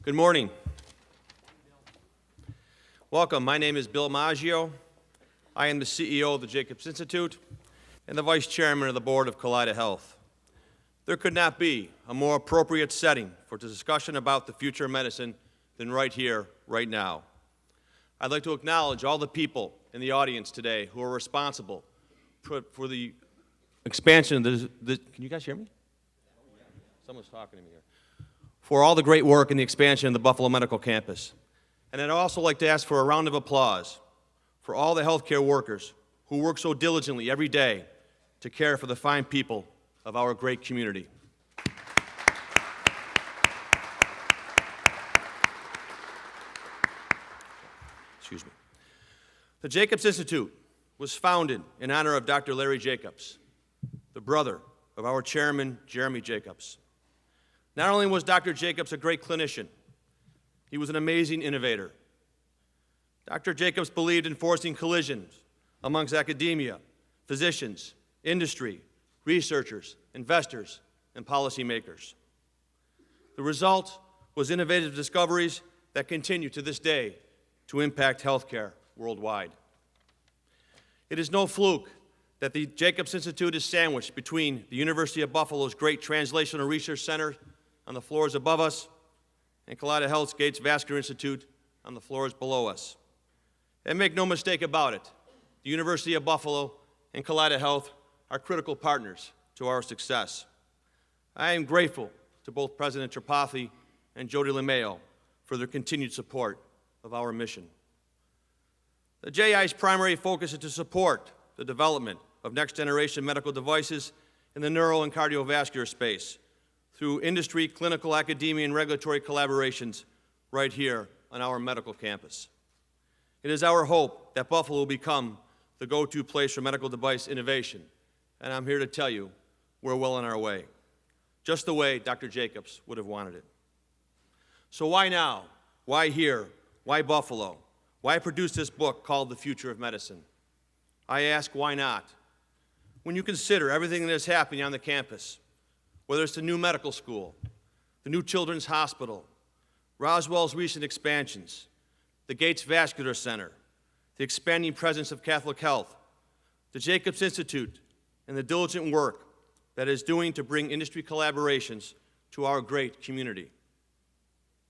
Good morning. Welcome. My name is Bill Maggio. I am the CEO of the Jacobs Institute and the Vice Chairman of the Board of Kaleida Health. There could not be a more appropriate setting for the discussion about the future of medicine than right here, right now. I'd like to acknowledge all the people in the audience today who are responsible for the expansion of can you guys hear me? Someone's talking to me here. For all the great work in the expansion of the Buffalo Medical Campus. And I'd also like to ask for a round of applause for all the healthcare workers who work so diligently every day to care for the fine people of our great community. Excuse me. The Jacobs Institute was founded in honor of Dr. Larry Jacobs, the brother of our chairman, Jeremy Jacobs. Not only was Dr. Jacobs a great clinician, he was an amazing innovator. Dr. Jacobs believed in forcing collisions amongst academia, physicians, industry, researchers, investors, and policymakers. The result was innovative discoveries that continue to this day to impact healthcare worldwide. It is no fluke that the Jacobs Institute is sandwiched between the University of Buffalo's great Translational Research Center on the floors above us and Kaleida Health's Gates Vascular Institute on the floors below us. And make no mistake about it, the University of Buffalo and Kaleida Health are critical partners to our success. I am grateful to both President Tripathi and Jody LeMayo for their continued support of our mission. The JI's primary focus is to support the development of next-generation medical devices in the neuro and cardiovascular space through industry, clinical, academia, and regulatory collaborations right here on our medical campus. It is our hope that Buffalo will become the go-to place for medical device innovation, and I'm here to tell you we're well on our way, just the way Dr. Jacobs would have wanted it. So why now? Why here? Why Buffalo? Why produce this book called The Future of Medicine? I ask, why not? When you consider everything that is happening on the campus, whether it's the new medical school, the new children's hospital, Roswell's recent expansions, the Gates Vascular Center, the expanding presence of Catholic Health, the Jacobs Institute, and the diligent work that it is doing to bring industry collaborations to our great community.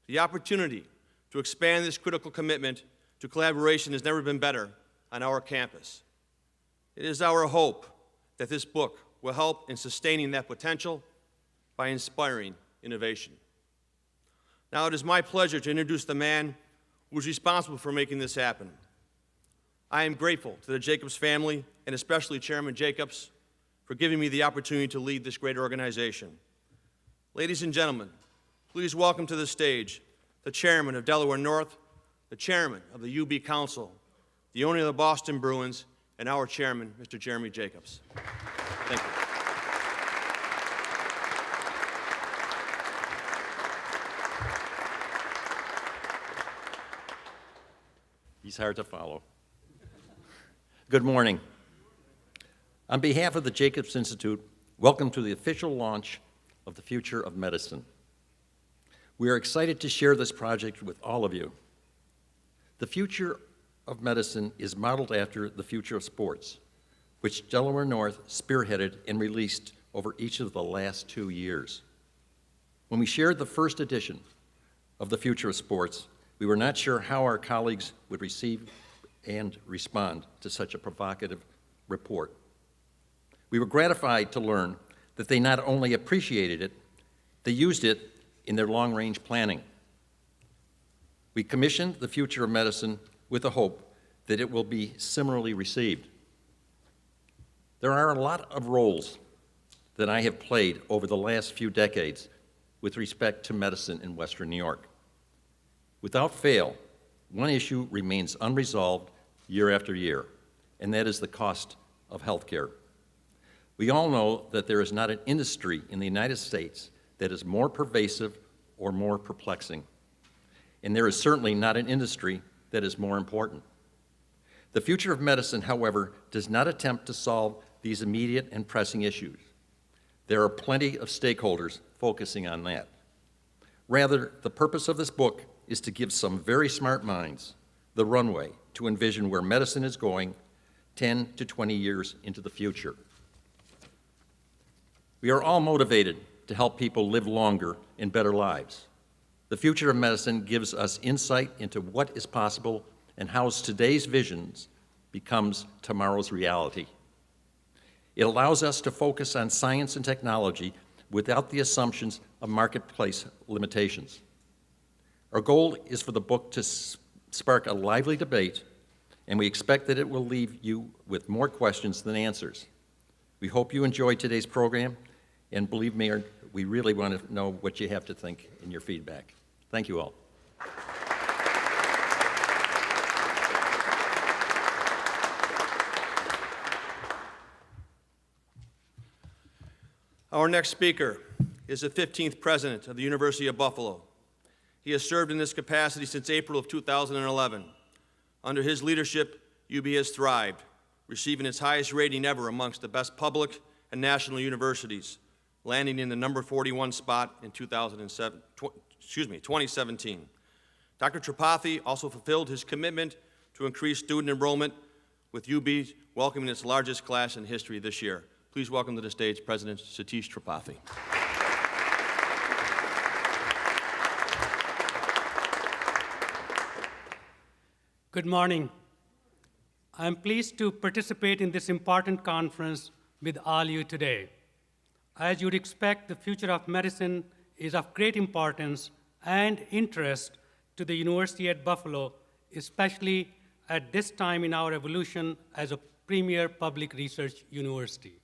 The opportunity to expand this critical commitment to collaboration has never been better on our campus. It is our hope that this book will help in sustaining that potential by inspiring innovation. Now, it is my pleasure to introduce the man who is responsible for making this happen. I am grateful to the Jacobs family, and especially Chairman Jacobs, for giving me the opportunity to lead this great organization. Ladies and gentlemen, please welcome to the stage the Chairman of Delaware North, the Chairman of the UB Council, the owner of the Boston Bruins, and our Chairman, Mr. Jeremy Jacobs. Thank you. He's hard to follow. Good morning. On behalf of the Jacobs Institute, welcome to the official launch of the Future of Medicine. We are excited to share this project with all of you. The Future of Medicine is modeled after the Future of Sports, which Delaware North spearheaded and released over each of the last 2 years. When we shared the first edition of the Future of Sports, we were not sure how our colleagues would receive and respond to such a provocative report. We were gratified to learn that they not only appreciated it, they used it in their long-range planning. We commissioned the Future of Medicine with the hope that it will be similarly received. There are a lot of roles that I have played over the last few decades with respect to medicine in Western New York. Without fail, one issue remains unresolved year after year, and that is the cost of health care. We all know that there is not an industry in the United States that is more pervasive or more perplexing, and there is certainly not an industry that is more important. The Future of Medicine, however, does not attempt to solve these immediate and pressing issues. There are plenty of stakeholders focusing on that. Rather, the purpose of this book is to give some very smart minds the runway to envision where medicine is going 10 to 20 years into the future. We are all motivated to help people live longer and better lives. The future of medicine gives us insight into what is possible and how today's visions becomes tomorrow's reality. It allows us to focus on science and technology without the assumptions of marketplace limitations. Our goal is for the book to spark a lively debate, and we expect that it will leave you with more questions than answers. We hope you enjoyed today's program, and believe me, we really want to know what you have to think in your feedback. Thank you all. Our next speaker is the 15th president of the University of Buffalo. He has served in this capacity since April of 2011. Under his leadership, UB has thrived, receiving its highest rating ever amongst the best public and national universities, landing in the number 41 spot in 2017. Dr. Tripathi also fulfilled his commitment to increase student enrollment, with UB welcoming its largest class in history this year. Please welcome to the stage President Satish Tripathi. Good morning. I am pleased to participate in this important conference with all you today. As you'd expect, the future of medicine is of great importance and interest to the University at Buffalo, especially at this time in our evolution as a premier public research university.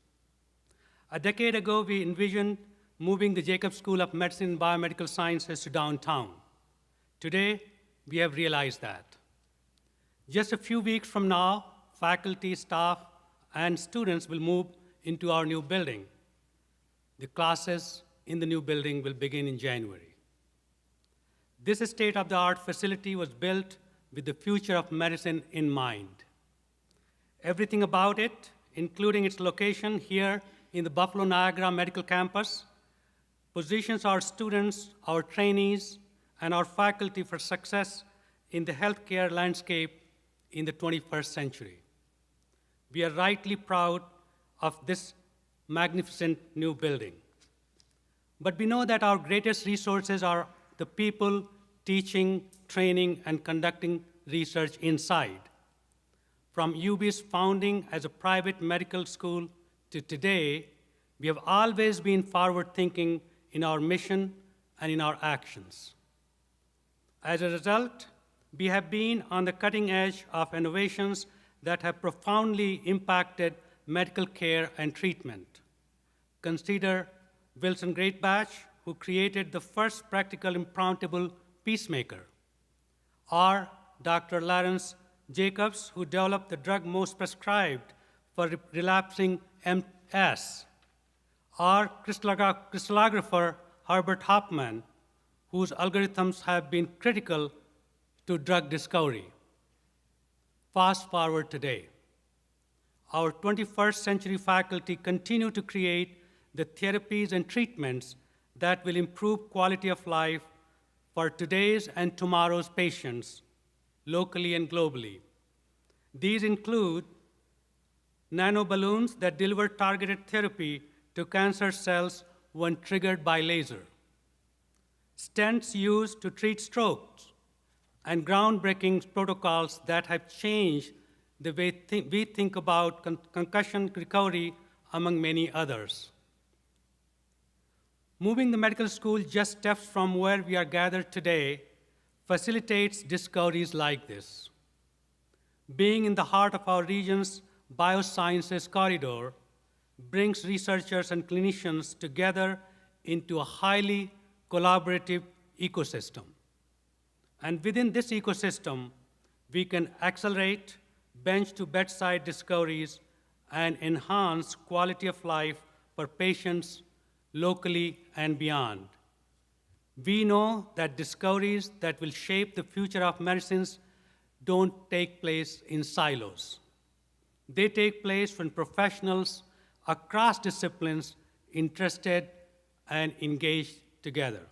A decade ago, we envisioned moving the Jacobs School of Medicine and Biomedical Sciences to downtown. Today, we have realized that. Just a few weeks from now, faculty, staff, and students will move into our new building. The classes in the new building will begin in January. This state-of-the-art facility was built with the future of medicine in mind. Everything about it, including its location here in the Buffalo Niagara Medical Campus, positions our students, our trainees, and our faculty for success in the healthcare landscape in the 21st century. We are rightly proud of this magnificent new building. But we know that our greatest resources are the people teaching, training, and conducting research inside. From UB's founding as a private medical school to today, we have always been forward-thinking in our mission and in our actions. As a result, we have been on the cutting edge of innovations that have profoundly impacted medical care and treatment. Consider Wilson Greatbatch, who created the first practical implantable pacemaker, or Dr. Lawrence Jacobs, who developed the drug most prescribed for relapsing MS, or crystallographer Herbert Hopman, whose algorithms have been critical to drug discovery. Fast forward today. Our 21st century faculty continue to create the therapies and treatments that will improve quality of life for today's and tomorrow's patients, locally and globally. These include nanoballoons that deliver targeted therapy to cancer cells when triggered by laser, stents used to treat strokes, and groundbreaking protocols that have changed the way we think about concussion recovery, among many others. Moving the medical school just steps from where we are gathered today facilitates discoveries like this. Being in the heart of our region's biosciences corridor brings researchers and clinicians together into a highly collaborative ecosystem. And within this ecosystem, we can accelerate bench-to-bedside discoveries and enhance quality of life for patients locally and beyond. We know that discoveries that will shape the future of medicines don't take place in silos. They take place when professionals across disciplines interested and engaged together.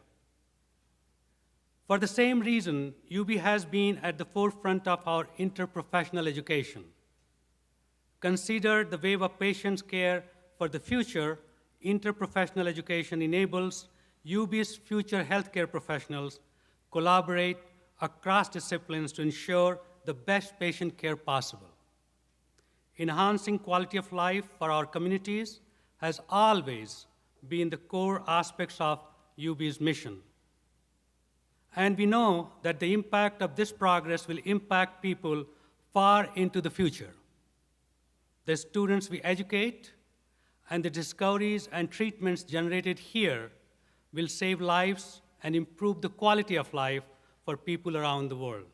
For the same reason, UB has been at the forefront of our interprofessional education. Considered the wave of patients' care for the future, interprofessional education enables UB's future healthcare professionals collaborate across disciplines to ensure the best patient care possible. Enhancing quality of life for our communities has always been the core aspects of UB's mission. And we know that the impact of this progress will impact people far into the future. The students we educate and the discoveries and treatments generated here will save lives and improve the quality of life for people around the world.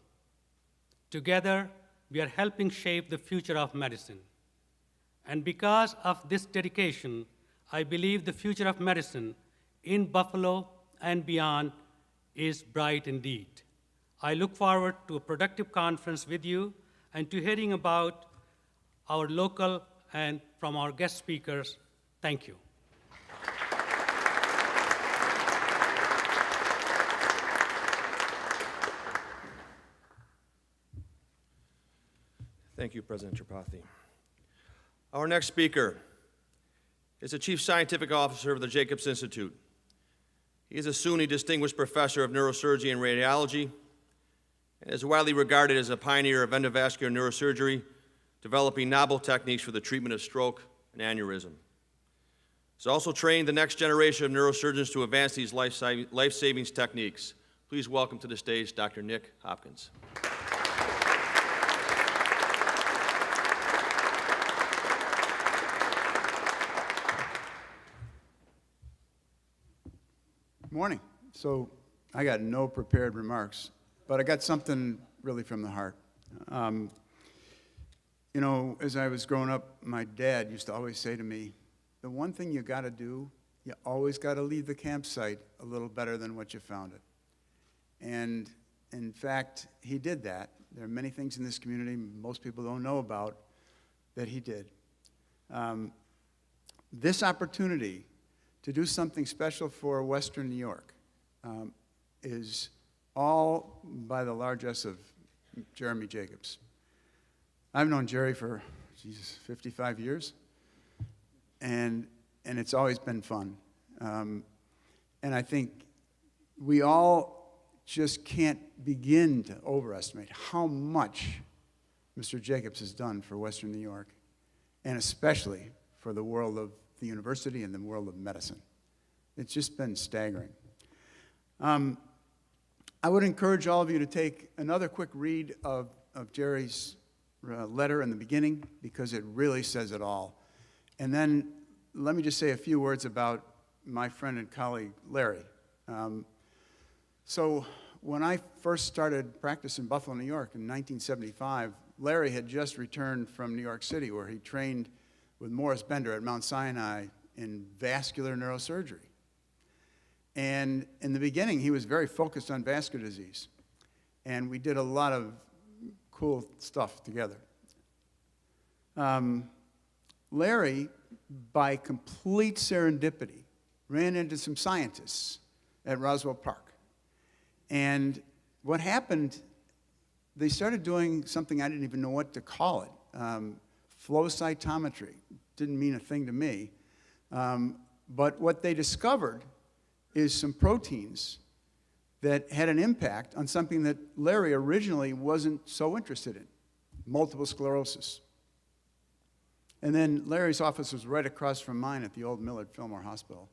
Together, we are helping shape the future of medicine. And because of this dedication, I believe the future of medicine in Buffalo and beyond is bright indeed. I look forward to a productive conference with you and to hearing about our local and from our guest speakers. Thank you. Thank you, President Tripathi. Our next speaker is the Chief Scientific Officer of the Jacobs Institute. He is a SUNY Distinguished Professor of Neurosurgery and Radiology and is widely regarded as a pioneer of endovascular neurosurgery, developing novel techniques for the treatment of stroke and aneurysm. He's also trained the next generation of neurosurgeons to advance these life-saving techniques. Please welcome to the stage Dr. Nick Hopkins. Morning. So I got no prepared remarks, but I got something really from the heart. You know, as I was growing up, my dad used to always say to me, the one thing you got to do, you always got to leave the campsite a little better than what you found it. And in fact, he did that. There are many things in this community most people don't know about that he did. This opportunity to do something special for Western New York is all by the largesse of Jeremy Jacobs. I've known Jerry for, 55 years, and it's always been fun. And I think we all just can't begin to overestimate how much Mr. Jacobs has done for Western New York, and especially for the world of the university and the world of medicine. It's just been staggering. I would encourage all of you to take another quick read of Jerry's letter in the beginning, because it really says it all. And then let me just say a few words about my friend and colleague, Larry. So when I first started practice in Buffalo, New York in 1975, Larry had just returned from New York City, where he trained with Morris Bender at Mount Sinai in vascular neurosurgery. And in the beginning, he was very focused on vascular disease. And we did a lot of cool stuff together. Larry, by complete serendipity, ran into some scientists at Roswell Park. And what happened, they started doing something I didn't even know what to call it. Flow cytometry. Didn't mean a thing to me. But what they discovered is some proteins that had an impact on something that Larry originally wasn't so interested in, multiple sclerosis. And then Larry's office was right across from mine at the old Millard Fillmore Hospital.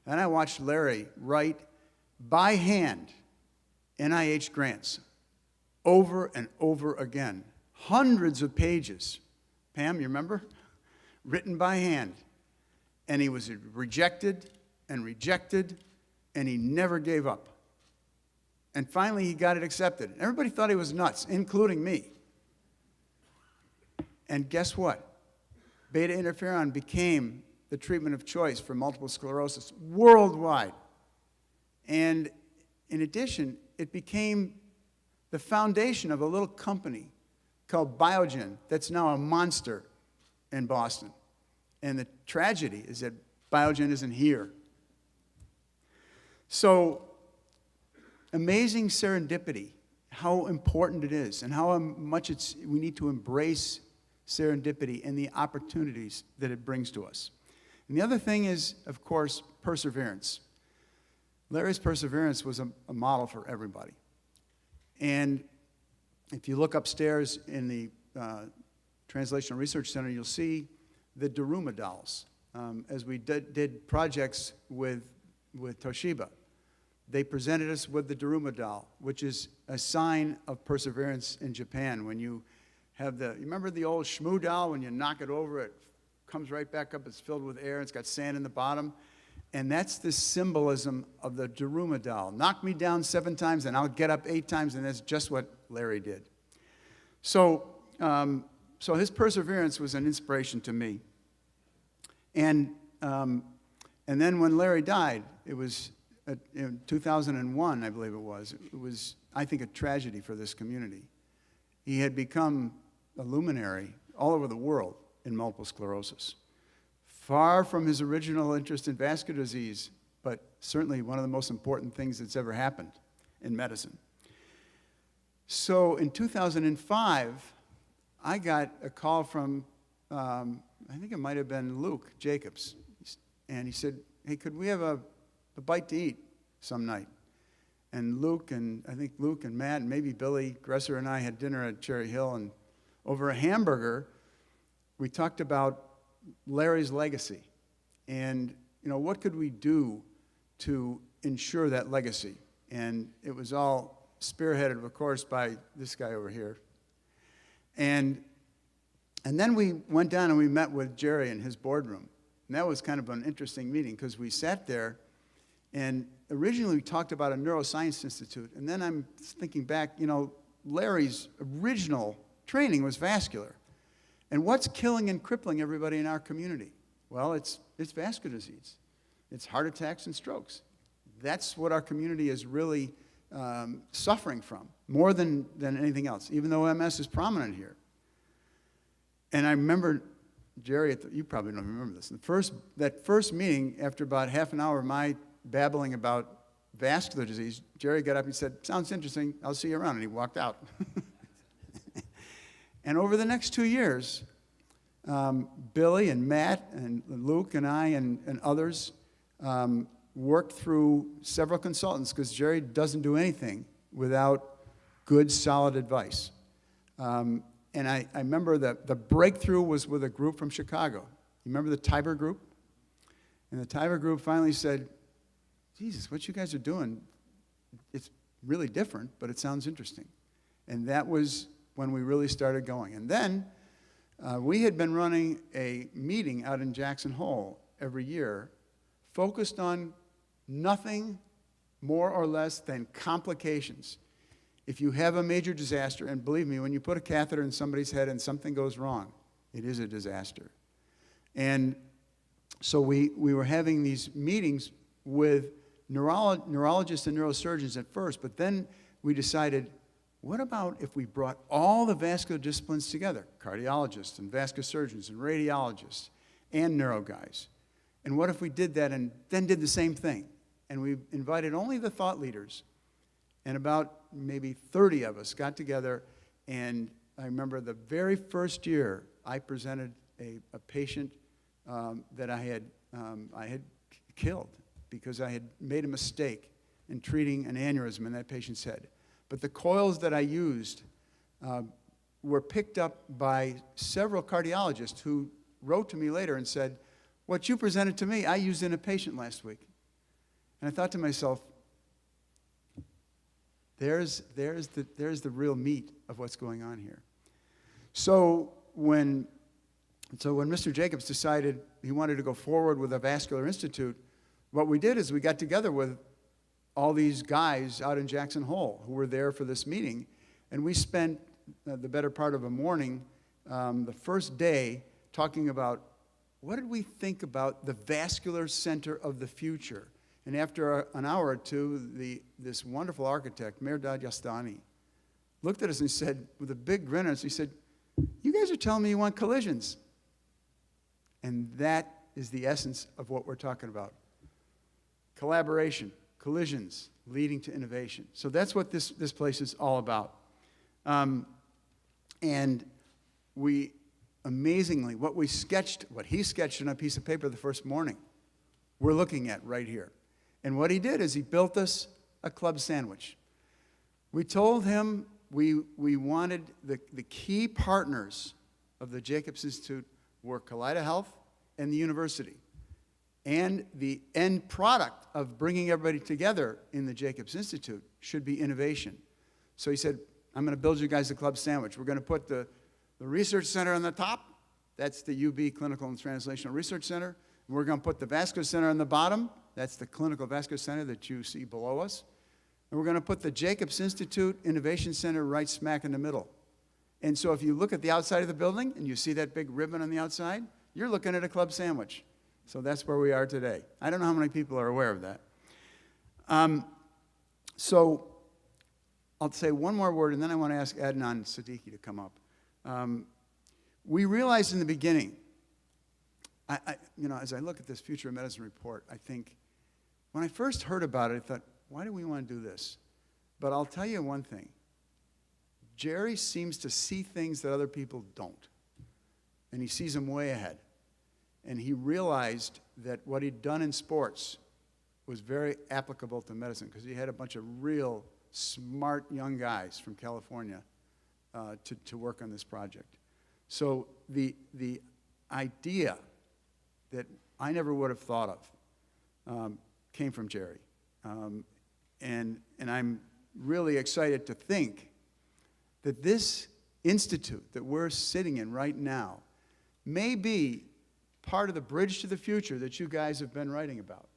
And I watched Larry write by hand NIH grants over and over again, hundreds of pages. Pam, you remember? Written by hand. And he was rejected and rejected, and he never gave up. And finally, he got it accepted. Everybody thought he was nuts, including me. And guess what? Beta interferon became the treatment of choice for multiple sclerosis worldwide. And in addition, it became the foundation of a little company called Biogen that's now a monster in Boston. And the tragedy is that Biogen isn't here. So amazing serendipity, how important it is, and how much we need to embrace serendipity and the opportunities that it brings to us. And the other thing is, of course, perseverance. Larry's perseverance was a model for everybody. And if you look upstairs in the Translational Research Center, you'll see the Daruma dolls. As we did projects with Toshiba, they presented us with the Daruma doll, which is a sign of perseverance in Japan. When you have you remember the old Shmoo doll, when you knock it over, it comes right back up, it's filled with air, it's got sand in the bottom. And that's the symbolism of the Daruma doll. Knock me down 7 times and I'll get up 8 times, and that's just what Larry did. So his perseverance was an inspiration to me. And then when Larry died, it was in 2001, I believe it was. It was, I think, a tragedy for this community. He had become a luminary all over the world in multiple sclerosis. Far from his original interest in vascular disease, but certainly one of the most important things that's ever happened in medicine. So in 2005, I got a call from, I think it might have been Luke Jacobs, and he said, hey, could we have a bite to eat some night? And I think Luke and Matt and maybe Billy Gresser and I had dinner at Cherry Hill, and over a hamburger, we talked about Larry's legacy. And, what could we do to ensure that legacy? And it was all spearheaded, of course, by this guy over here. And then we went down and we met with Jerry in his boardroom. And that was kind of an interesting meeting because we sat there, and originally we talked about a neuroscience institute. And then I'm thinking back, Larry's original training was vascular. And what's killing and crippling everybody in our community? Well, it's vascular disease. It's heart attacks and strokes. That's what our community is really suffering from, more than anything else, even though MS is prominent here. And I remember, Jerry, you probably don't remember this. That first meeting, after about half an hour of my babbling about vascular disease, Jerry got up and said, sounds interesting, I'll see you around, and he walked out. And over the next 2 years, Billy and Matt and Luke and I and others worked through several consultants, because Jerry doesn't do anything without good, solid advice. And I remember that the breakthrough was with a group from Chicago. You remember the Tiber group? And the Tiber group finally said, Jesus, what you guys are doing, it's really different, but it sounds interesting. And that was when we really started going. And then we had been running a meeting out in Jackson Hole every year focused on nothing more or less than complications. If you have a major disaster, and believe me, when you put a catheter in somebody's head and something goes wrong, it is a disaster. And so we were having these meetings with neurologists and neurosurgeons at first, but then we decided, what about if we brought all the vascular disciplines together, cardiologists and vascular surgeons and radiologists and neuro guys? And what if we did that and then did the same thing? And we invited only the thought leaders, and about maybe 30 of us got together, and I remember the very first year I presented a patient that I had killed because I had made a mistake in treating an aneurysm in that patient's head. But the coils that I used were picked up by several cardiologists who wrote to me later and said, what you presented to me, I used in a patient last week. And I thought to myself, there's the real meat of what's going on here. So when Mr. Jacobs decided he wanted to go forward with a vascular institute, what we did is we got together with all these guys out in Jackson Hole who were there for this meeting, and we spent the better part of a morning, the first day, talking about what did we think about the vascular center of the future. And after an hour or two, this wonderful architect, Mehrdad Yastani, looked at us and said, with a big grin on us, he said, you guys are telling me you want collisions. And that is the essence of what we're talking about. Collaboration, collisions, leading to innovation. So that's what this place is all about. And we, amazingly, what he sketched on a piece of paper the first morning, we're looking at right here. And what he did is he built us a club sandwich. We told him we wanted the key partners of the Jacobs Institute were Kaleida Health and the university. And the end product of bringing everybody together in the Jacobs Institute should be innovation. So he said, I'm going to build you guys a club sandwich. We're going to put the research center on the top. That's the UB Clinical and Translational Research Center. And we're going to put the Vascular Center on the bottom. That's the Clinical Vascular Center that you see below us. And we're going to put the Jacobs Institute Innovation Center right smack in the middle. And so if you look at the outside of the building and you see that big ribbon on the outside, you're looking at a club sandwich. So that's where we are today. I don't know how many people are aware of that. So I'll say one more word, and then I want to ask Adnan Siddiqui to come up. We realized in the beginning, as I look at this Future of Medicine report, I think, when I first heard about it, I thought, why do we want to do this? But I'll tell you one thing. Jerry seems to see things that other people don't, and he sees them way ahead. And he realized that what he'd done in sports was very applicable to medicine because he had a bunch of real smart young guys from California to work on this project. So the idea that I never would have thought of came from Jerry. And I'm really excited to think that this institute that we're sitting in right now may be part of the bridge to the future that you guys have been writing about.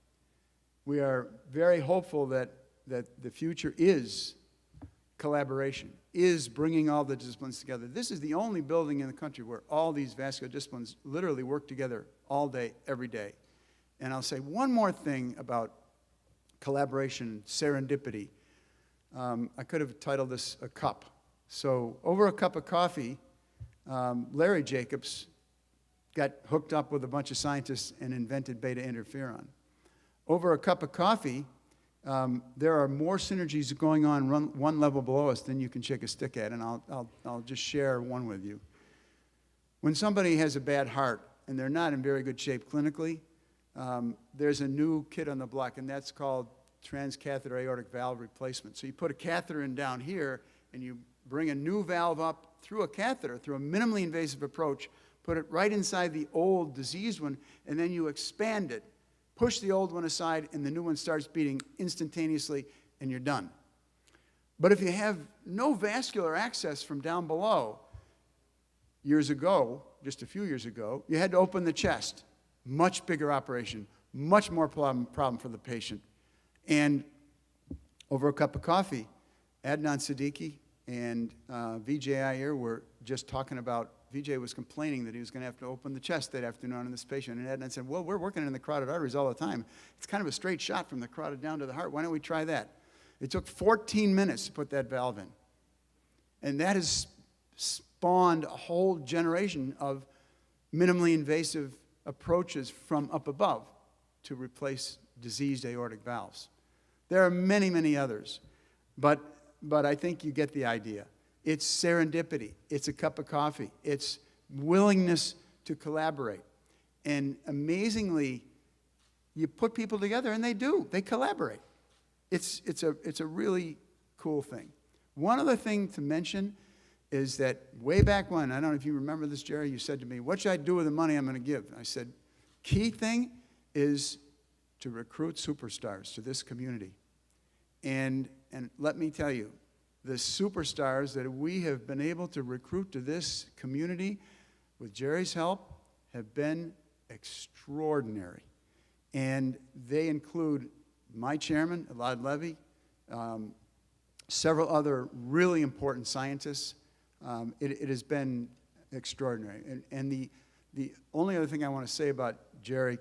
We are very hopeful that the future is collaboration, is bringing all the disciplines together. This is the only building in the country where all these vascular disciplines literally work together all day, every day. And I'll say one more thing about collaboration, serendipity. I could have titled this A Cup. So over a cup of coffee, Larry Jacobs got hooked up with a bunch of scientists and invented beta interferon. Over a cup of coffee, there are more synergies going on one level below us than you can shake a stick at, and I'll just share one with you. When somebody has a bad heart and they're not in very good shape clinically, there's a new kid on the block, and that's called transcatheter aortic valve replacement. So you put a catheter in down here, and you bring a new valve up through a catheter, through a minimally invasive approach, put it right inside the old diseased one, and then you expand it, push the old one aside, and the new one starts beating instantaneously, and you're done. But if you have no vascular access from down below, years ago, just a few years ago, you had to open the chest. Much bigger operation, much more problem for the patient. And over a cup of coffee, Adnan Siddiqui and Vijay Iyer were just talking about, Vijay was complaining that he was going to have to open the chest that afternoon on this patient. And Adnan said, well, we're working in the carotid arteries all the time. It's kind of a straight shot from the carotid down to the heart. Why don't we try that? It took 14 minutes to put that valve in. And that has spawned a whole generation of minimally invasive approaches from up above to replace diseased aortic valves. There are many, many others, but I think you get the idea. It's serendipity. It's a cup of coffee. It's willingness to collaborate. And amazingly, you put people together, and they do. They collaborate. It's a really cool thing. One other thing to mention is that way back when, I don't know if you remember this, Jerry, you said to me, what should I do with the money I'm going to give? I said, key thing is to recruit superstars to this community. And let me tell you, the superstars that we have been able to recruit to this community with Jerry's help have been extraordinary. And they include my chairman, Elad Levy, several other really important scientists. It has been extraordinary. And the only other thing I want to say about Jerry,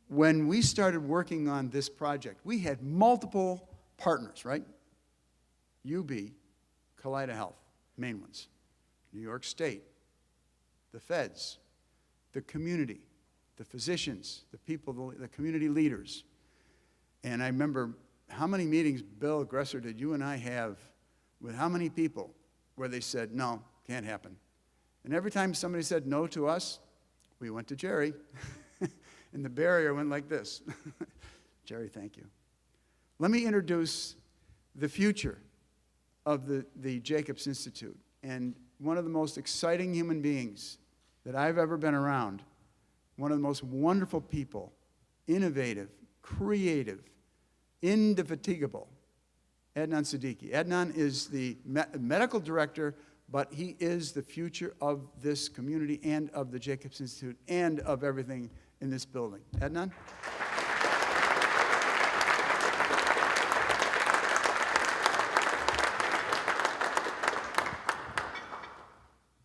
when we started working on this project, we had multiple partners, right? UB, Kaleida Health, main ones, New York State, the feds, the community, the physicians, the people, the community leaders. And I remember how many meetings, Bill Gresser, did you and I have with how many people where they said, no, can't happen? And every time somebody said no to us, we went to Jerry, and the barrier went like this. Jerry, thank you. Let me introduce the future of the Jacobs Institute, and one of the most exciting human beings that I've ever been around, one of the most wonderful people, innovative, creative, indefatigable, Adnan Siddiqui. Adnan is the medical director, but he is the future of this community and of the Jacobs Institute and of everything in this building. Adnan?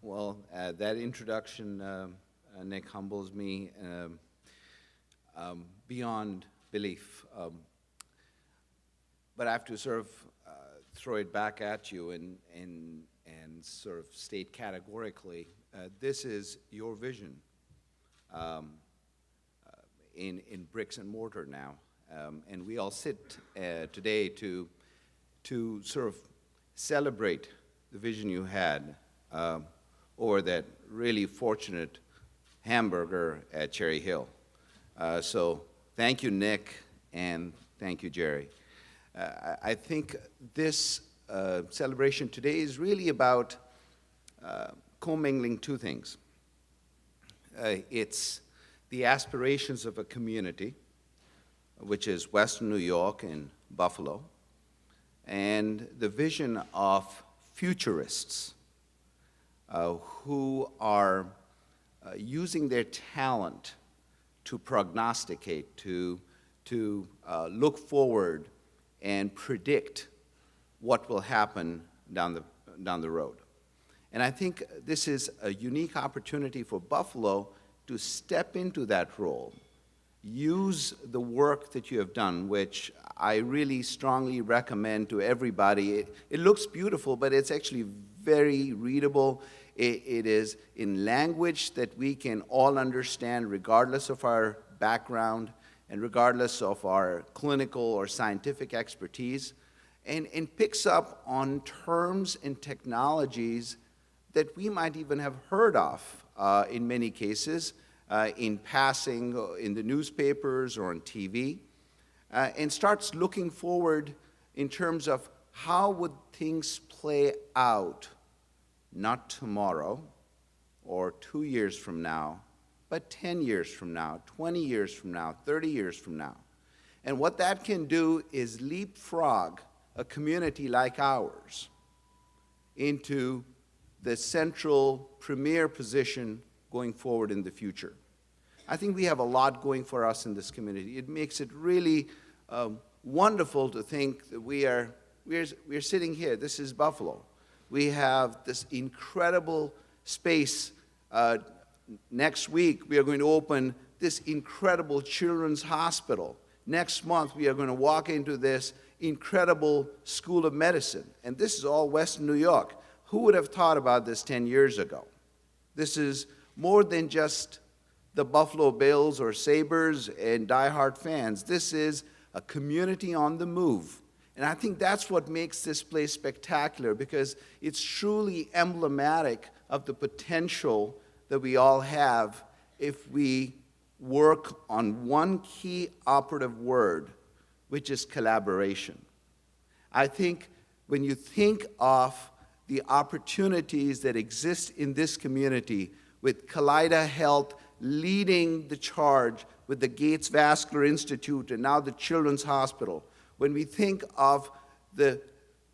Well, that introduction, Nick, humbles me beyond belief. But I have to sort of throw it back at you and sort of state categorically, this is your vision in bricks and mortar now. And we all sit today to sort of celebrate the vision you had or that really fortunate hamburger at Cherry Hill. So thank you, Nick, and thank you, Jerry. I think this celebration today is really about commingling two things. It's the aspirations of a community, which is Western New York and Buffalo, and the vision of futurists who are using their talent to prognosticate, to look forward and predict what will happen down the road. And I think this is a unique opportunity for Buffalo to step into that role, use the work that you have done, which I really strongly recommend to everybody. It looks beautiful, but it's actually very readable. It is in language that we can all understand regardless of our background and regardless of our clinical or scientific expertise, and picks up on terms and technologies that we might even have heard of in many cases, in passing in the newspapers or on TV, and starts looking forward in terms of how would things play out, not tomorrow or 2 years from now, but 10 years from now, 20 years from now, 30 years from now. And what that can do is leapfrog a community like ours into the central premier position going forward in the future. I think we have a lot going for us in this community. It makes it really wonderful to think that we're sitting here. This is Buffalo. We have this incredible space. Next week, we are going to open this incredible children's hospital. Next month, we are going to walk into this incredible School of Medicine. And this is all Western New York. Who would have thought about this 10 years ago? This is more than just the Buffalo Bills or Sabres and diehard fans. This is a community on the move. And I think that's what makes this place spectacular, because it's truly emblematic of the potential that we all have if we work on one key operative word, which is collaboration. I think when you think of the opportunities that exist in this community, with Kaleida Health leading the charge with the Gates Vascular Institute and now the Children's Hospital, when we think of the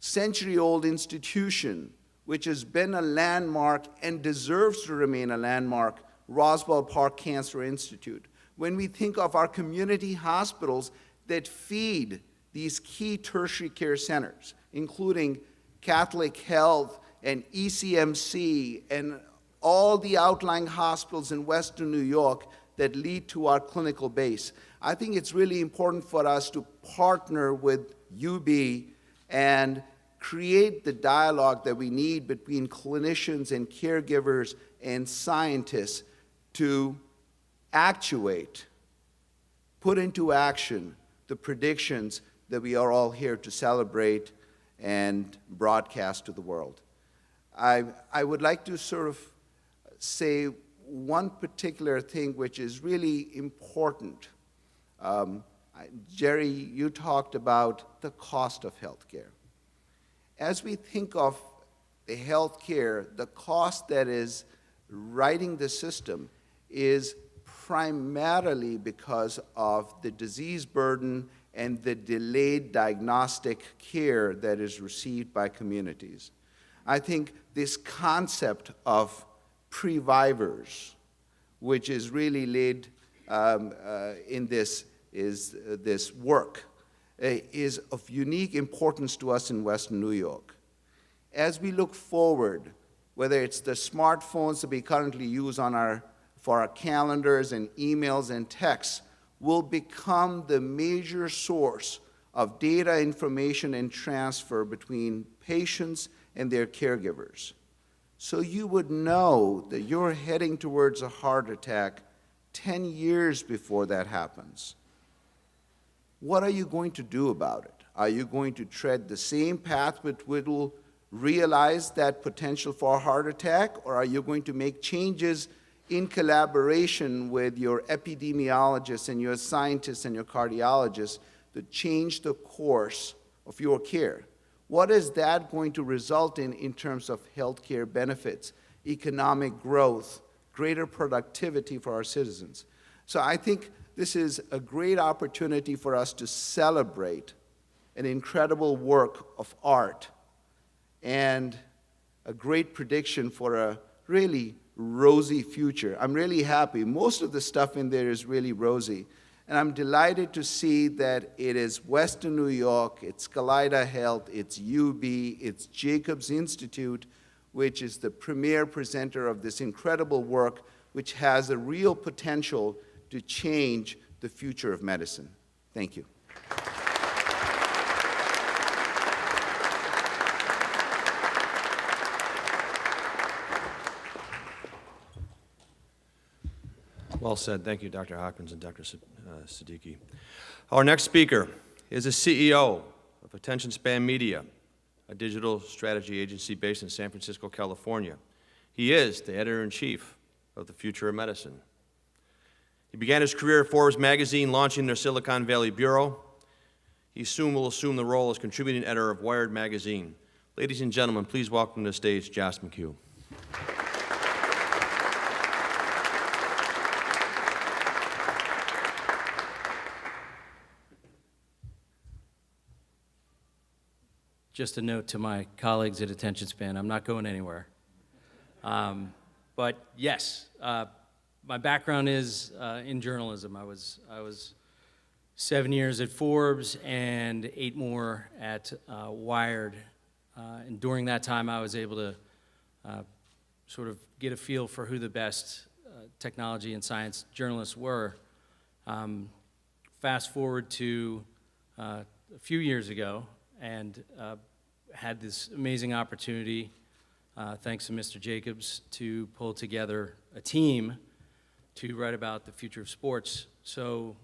century-old institution, which has been a landmark and deserves to remain a landmark, Roswell Park Cancer Institute, when we think of our community hospitals that feed these key tertiary care centers, including Catholic Health and ECMC and all the outlying hospitals in Western New York that lead to our clinical base. I think it's really important for us to partner with UB and create the dialogue that we need between clinicians and caregivers and scientists to actuate, put into action the predictions that we are all here to celebrate and broadcast to the world. I would like to sort of say one particular thing which is really important. Jerry, you talked about the cost of healthcare. As we think of the healthcare, the cost that is riding the system is primarily because of the disease burden and the delayed diagnostic care that is received by communities. I think this concept of previvors, which is really laid in this work, is of unique importance to us in Western New York. As we look forward, whether it's the smartphones that we currently use for our calendars and emails and texts, will become the major source of data, information, and transfer between patients and their caregivers. So you would know that you're heading towards a heart attack 10 years before that happens. What are you going to do about it? Are you going to tread the same path which will realize that potential for a heart attack, or are you going to make changes in collaboration with your epidemiologists and your scientists and your cardiologists to change the course of your care? What is that going to result in terms of healthcare benefits, economic growth, greater productivity for our citizens? So I think this is a great opportunity for us to celebrate an incredible work of art and a great prediction for a really rosy future. I'm really happy. Most of the stuff in there is really rosy. And I'm delighted to see that it is Western New York, it's Kaleida Health, it's UB, it's Jacobs Institute, which is the premier presenter of this incredible work, which has a real potential to change the future of medicine. Thank you. Well said. Thank you, Dr. Hopkins and Dr. Siddiqui. Our next speaker is the CEO of Attention Span Media, a digital strategy agency based in San Francisco, California. He is the editor-in-chief of The Future of Medicine. He began his career at Forbes magazine, launching their Silicon Valley bureau. He soon will assume the role as contributing editor of Wired magazine. Ladies and gentlemen, please welcome to the stage Josh McHugh. Just a note to my colleagues at Attention Span, I'm not going anywhere. But yes, my background is in journalism. I was 7 years at Forbes and 8 more at Wired. And during that time, I was able to sort of get a feel for who the best technology and science journalists were. Fast forward to a few years ago, and had this amazing opportunity, thanks to Mr. Jacobs, to pull together a team to write about the future of sports. So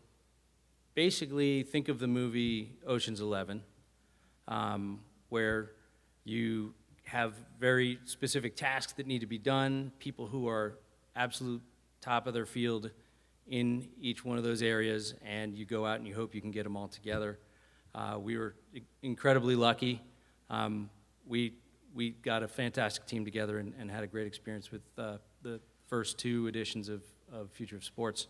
basically, think of the movie Ocean's 11, where you have very specific tasks that need to be done, people who are absolute top of their field in each one of those areas, and you go out and you hope you can get them all together. We were incredibly lucky. We got a fantastic team together and had a great experience with the first 2 editions of Future of Sports.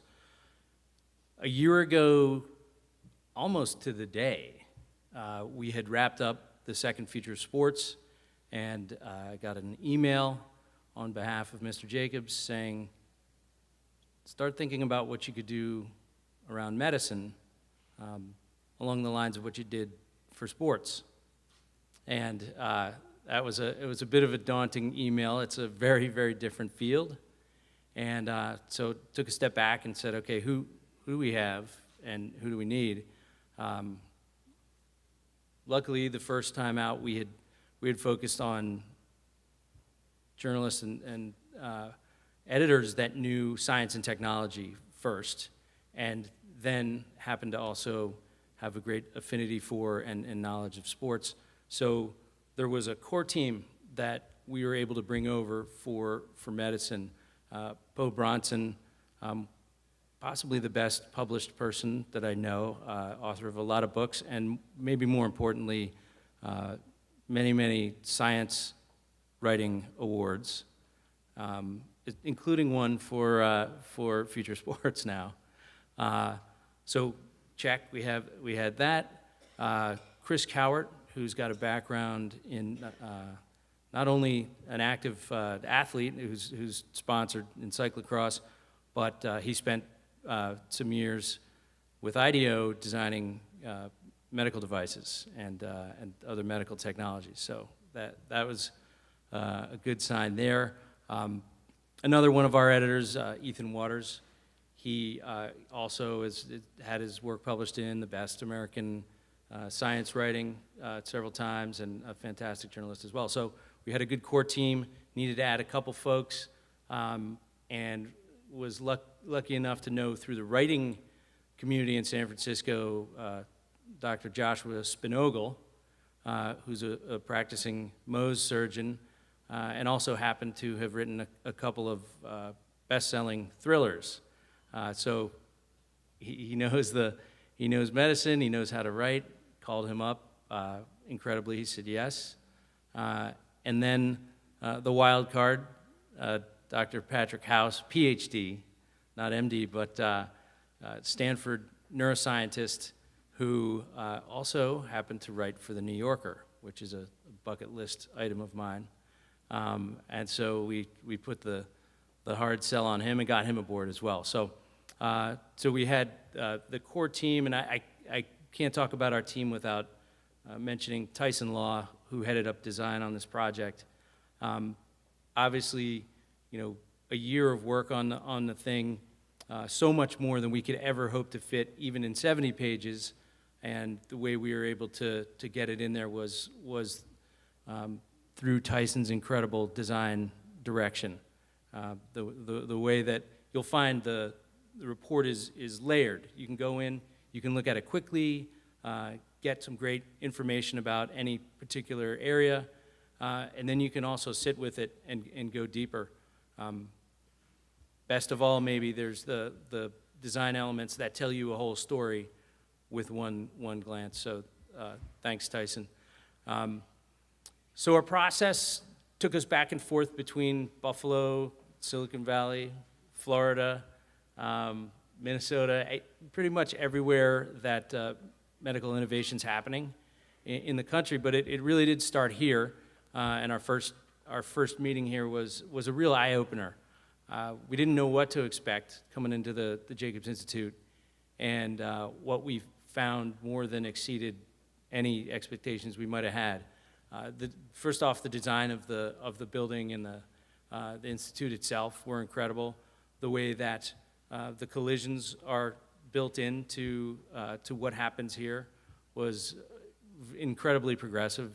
A year ago, almost to the day, we had wrapped up the second Future of Sports, and I got an email on behalf of Mr. Jacobs saying, start thinking about what you could do around medicine along the lines of what you did for sports. And it was a bit of a daunting email. It's a very, very different field. And so took a step back and said, okay, who do we have and who do we need? Luckily, the first time out, we had focused on journalists and editors that knew science and technology first, and then happened to also have a great affinity for and knowledge of sports. So there was a core team that we were able to bring over for medicine. Bo Bronson, possibly the best published person that I know, author of a lot of books, and maybe more importantly, many science writing awards, including one for Future Sports now. So check, we had that. Chris Cowart, who's got a background in not only an active athlete who's sponsored in cyclocross, but he spent some years with IDEO designing medical devices and other medical technologies. So that was a good sign there. Another one of our editors, Ethan Waters, he also has had his work published in the best American science writing several times, and a fantastic journalist as well. So we had a good core team, needed to add a couple folks, and was lucky enough to know through the writing community in San Francisco, Dr. Joshua Spinogle, who's a practicing Mohs surgeon, and also happened to have written a couple of best-selling thrillers. So he knows medicine, he knows how to write. Called him up, incredibly, he said yes. And then the wild card, Dr. Patrick House, PhD, not MD, but Stanford neuroscientist who also happened to write for The New Yorker, which is a bucket list item of mine. And so we put the hard sell on him and got him aboard as well. So we had the core team, and I can't talk about our team without mentioning Tyson Law, who headed up design on this project. Obviously, a year of work on the thing, so much more than we could ever hope to fit, even in 70 pages. And the way we were able to get it in there was through Tyson's incredible design direction. The way that you'll find the report is layered. You can go in, you can look at it quickly, get some great information about any particular area, and then you can also sit with it and go deeper. Best of all, maybe there's the design elements that tell you a whole story with one glance. So thanks, Tyson. So our process took us back and forth between Buffalo, Silicon Valley, Florida, Minnesota, pretty much everywhere that medical innovation's happening in the country. But it really did start here, and our first meeting here was a real eye-opener. We didn't know what to expect coming into the Jacobs Institute, and what we found more than exceeded any expectations we might have had. First off, the design of the building and the institute itself were incredible. The way that the collisions are built into to what happens here was incredibly progressive.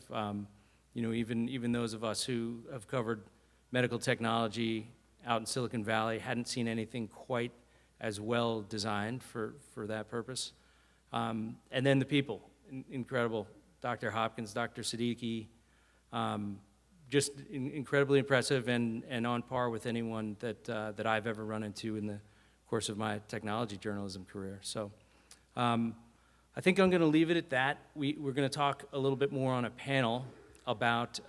Even those of us who have covered medical technology out in Silicon Valley hadn't seen anything quite as well designed for that purpose. And then the people, incredible. Dr. Hopkins, Dr. Siddiqui, just incredibly impressive and on par with anyone that I've ever run into in the course of my technology journalism career. So I think I'm going to leave it at that. We're going to talk a little bit more on a panel about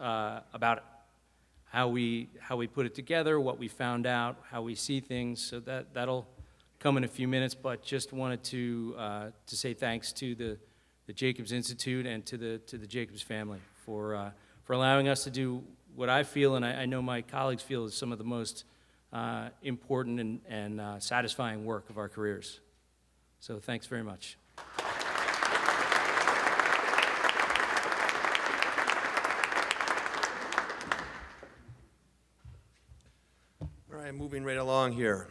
how we put it together, what we found out, how we see things. So that'll come in a few minutes. But just wanted to say thanks to the Jacobs Institute and to the Jacobs family for allowing us to do what I feel, and I know my colleagues feel, is some of the most important and satisfying work of our careers. So thanks very much. All right, moving right along here.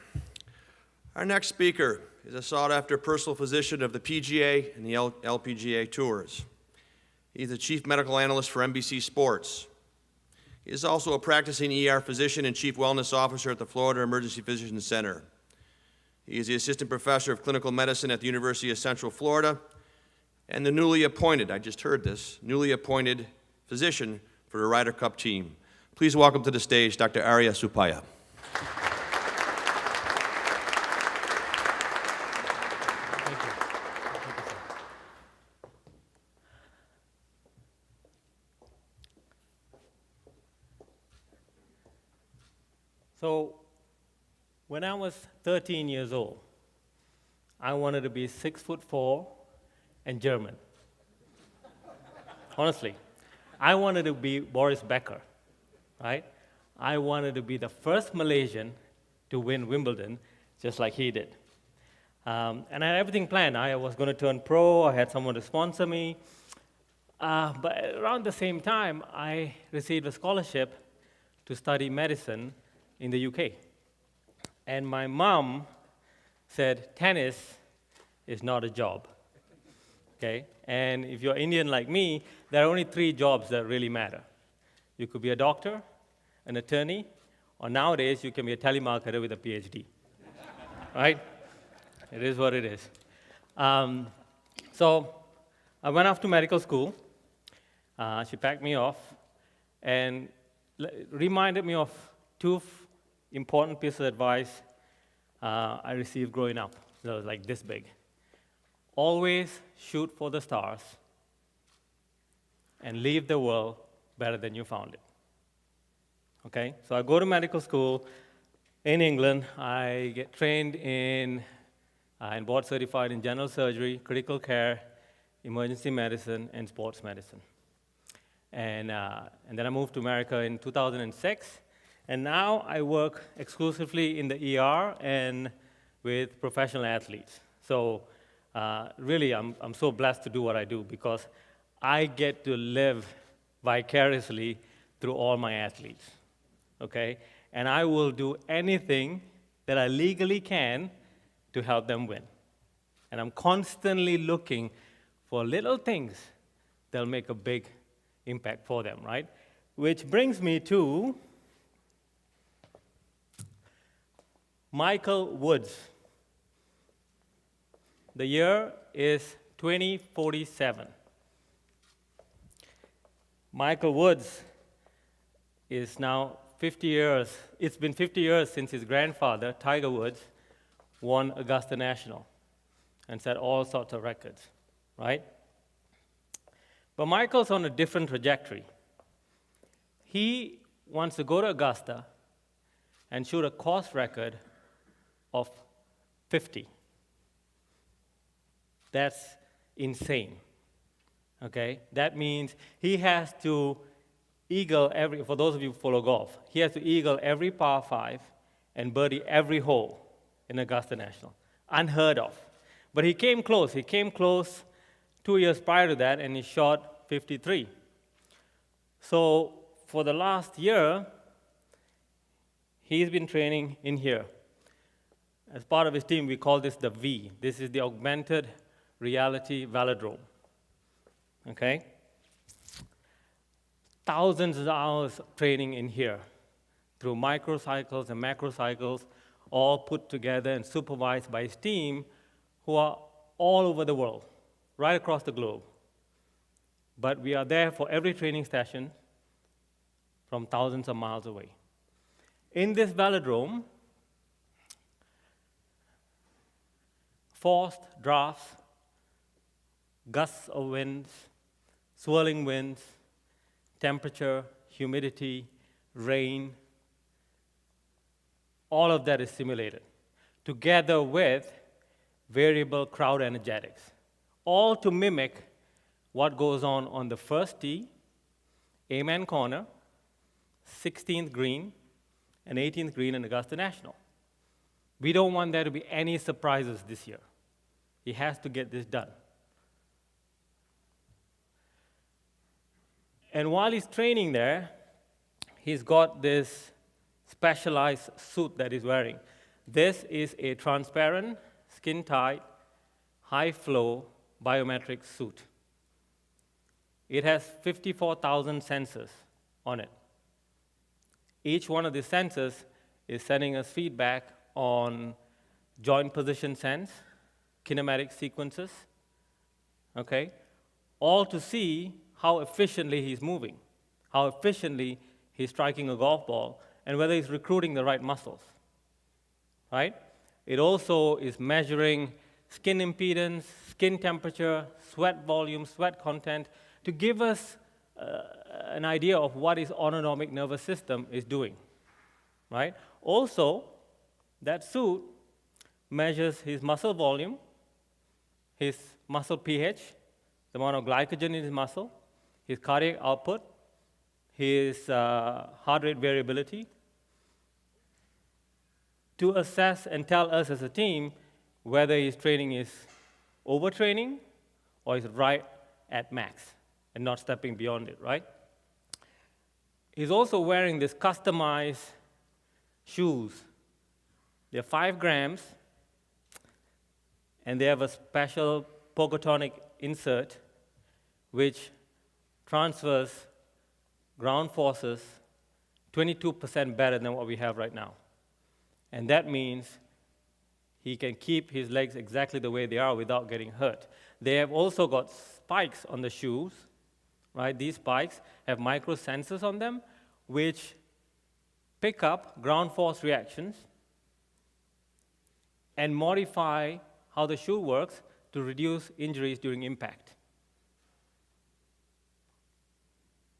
Our next speaker is a sought-after personal physician of the PGA and the LPGA Tours. He's the chief medical analyst for NBC Sports. He is also a practicing ER physician and chief wellness officer at the Florida Emergency Physicians Center. He is the assistant professor of clinical medicine at the University of Central Florida, and the newly appointed, I just heard this, newly appointed physician for the Ryder Cup team. Please welcome to the stage Dr. Arya Supaya. So, when I was 13 years old, I wanted to be 6'4" and German. Honestly, I wanted to be Boris Becker, right? I wanted to be the first Malaysian to win Wimbledon, just like he did. And I had everything planned. I was going to turn pro. I had someone to sponsor me. But around the same time, I received a scholarship to study medicine in the UK. And my mom said, tennis is not a job, okay? And if you're Indian like me, there are only 3 jobs that really matter. You could be a doctor, an attorney, or nowadays you can be a telemarketer with a PhD, right? It is what it is. So I went off to medical school. She packed me off and reminded me of 2 important pieces of advice I received growing up. It was like this big. Always shoot for the stars and leave the world better than you found it. Okay? So I go to medical school in England. I get trained and board certified in general surgery, critical care, emergency medicine, and sports medicine. And then I moved to America in 2006. And now I work exclusively in the ER and with professional athletes. So really, I'm so blessed to do what I do because I get to live vicariously through all my athletes, okay? And I will do anything that I legally can to help them win. And I'm constantly looking for little things that'll make a big impact for them, right? Which brings me to Michael Woods. The year is 2047. Michael Woods is now 50 years. It's been 50 years since his grandfather, Tiger Woods, won Augusta National and set all sorts of records, right? But Michael's on a different trajectory. He wants to go to Augusta and shoot a course record of 50. That's insane, okay? That means he has to eagle for those of you who follow golf, he has to eagle every par 5 and birdie every hole in Augusta National. Unheard of. But he came close. He came close 2 years prior to that, and he shot 53. So for the last year, he's been training in here. As part of his team, we call this the V. This is the Augmented Reality Velodrome, okay? Thousands of hours of training in here through microcycles and macrocycles, all put together and supervised by his team who are all over the world, right across the globe. But we are there for every training session from thousands of miles away. In this velodrome, forced drafts, gusts of winds, swirling winds, temperature, humidity, rain, all of that is simulated, together with variable crowd energetics, all to mimic what goes on the first tee, Amen corner, 16th green, and 18th green in Augusta National. We don't want there to be any surprises this year. He has to get this done. And while he's training there, he's got this specialized suit that he's wearing. This is a transparent, skin-tight, high-flow biometric suit. It has 54,000 sensors on it. Each one of these sensors is sending us feedback on joint position sense, kinematic sequences, okay? All to see how efficiently he's moving, how efficiently he's striking a golf ball, and whether he's recruiting the right muscles, right? It also is measuring skin impedance, skin temperature, sweat volume, sweat content, to give us an idea of what his autonomic nervous system is doing, right? Also, that suit measures his muscle volume, his muscle pH, the amount of glycogen in his muscle, his cardiac output, his heart rate variability, to assess and tell us as a team whether his training is overtraining or is right at max and not stepping beyond it, right? He's also wearing this customized shoes. They're 5 grams, and they have a special Pogotonic insert which transfers ground forces 22% better than what we have right now. And that means he can keep his legs exactly the way they are without getting hurt. They have also got spikes on the shoes, right? These spikes have micro sensors on them which pick up ground force reactions and modify how the shoe works to reduce injuries during impact.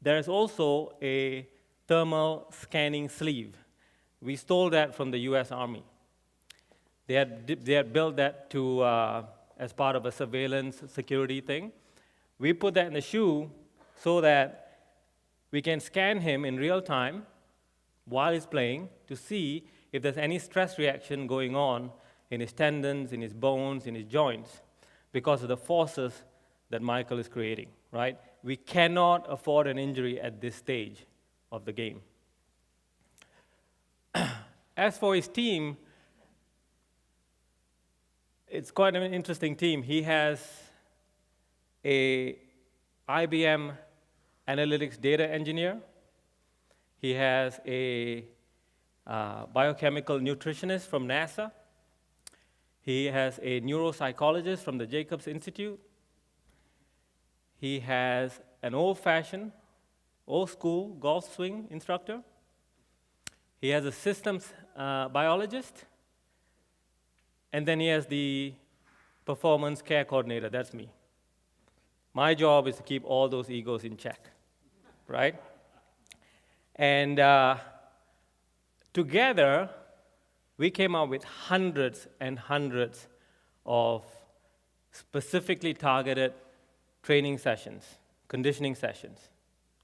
There is also a thermal scanning sleeve. We stole that from the US Army. They had built that to, as part of a surveillance security thing. We put that in the shoe so that we can scan him in real time while he's playing to see if there's any stress reaction going on in his tendons, in his bones, in his joints, because of the forces that Michael is creating, right? We cannot afford an injury at this stage of the game. As for his team, it's quite an interesting team. He has a IBM analytics data engineer. He has a biochemical nutritionist from NASA. He has a neuropsychologist from the Jacobs Institute. He has an old-fashioned, old-school golf swing instructor. He has a systems biologist. And then he has the performance care coordinator. That's me. My job is to keep all those egos in check, right? And together, we came up with hundreds and hundreds of specifically targeted training sessions, conditioning sessions,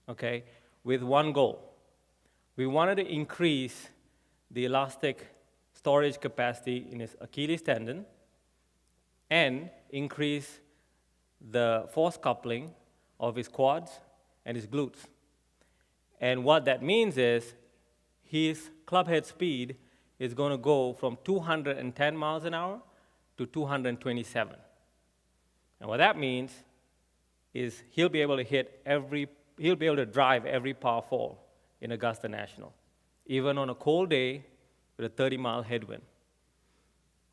okay, with one goal. We wanted to increase the elastic storage capacity in his Achilles tendon and increase the force coupling of his quads and his glutes. And what that means is his clubhead speed is going to go from 210 miles an hour to 227. And what that means is he'll be able to drive every par 4 in Augusta National, even on a cold day with a 30-mile headwind,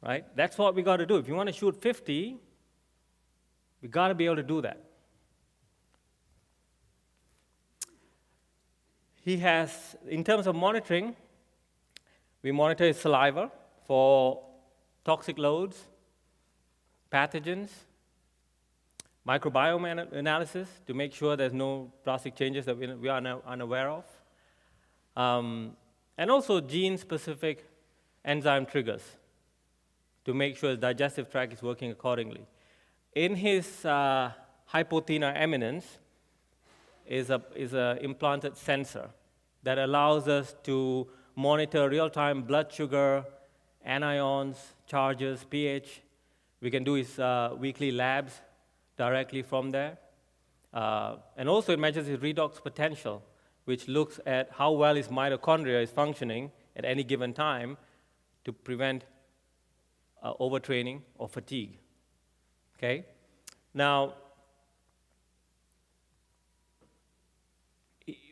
right? That's what we got to do. If you want to shoot 50, we got to be able to do that. He has, in terms of monitoring, we monitor his saliva for toxic loads, pathogens, microbiome analysis to make sure there's no drastic changes that we are now unaware of, and also gene-specific enzyme triggers to make sure the digestive tract is working accordingly. In his hypothenar eminence is a implanted sensor that allows us to monitor real-time blood sugar, anions, charges, pH. We can do his weekly labs directly from there. And also it measures his redox potential, which looks at how well his mitochondria is functioning at any given time to prevent overtraining or fatigue. Okay? Now,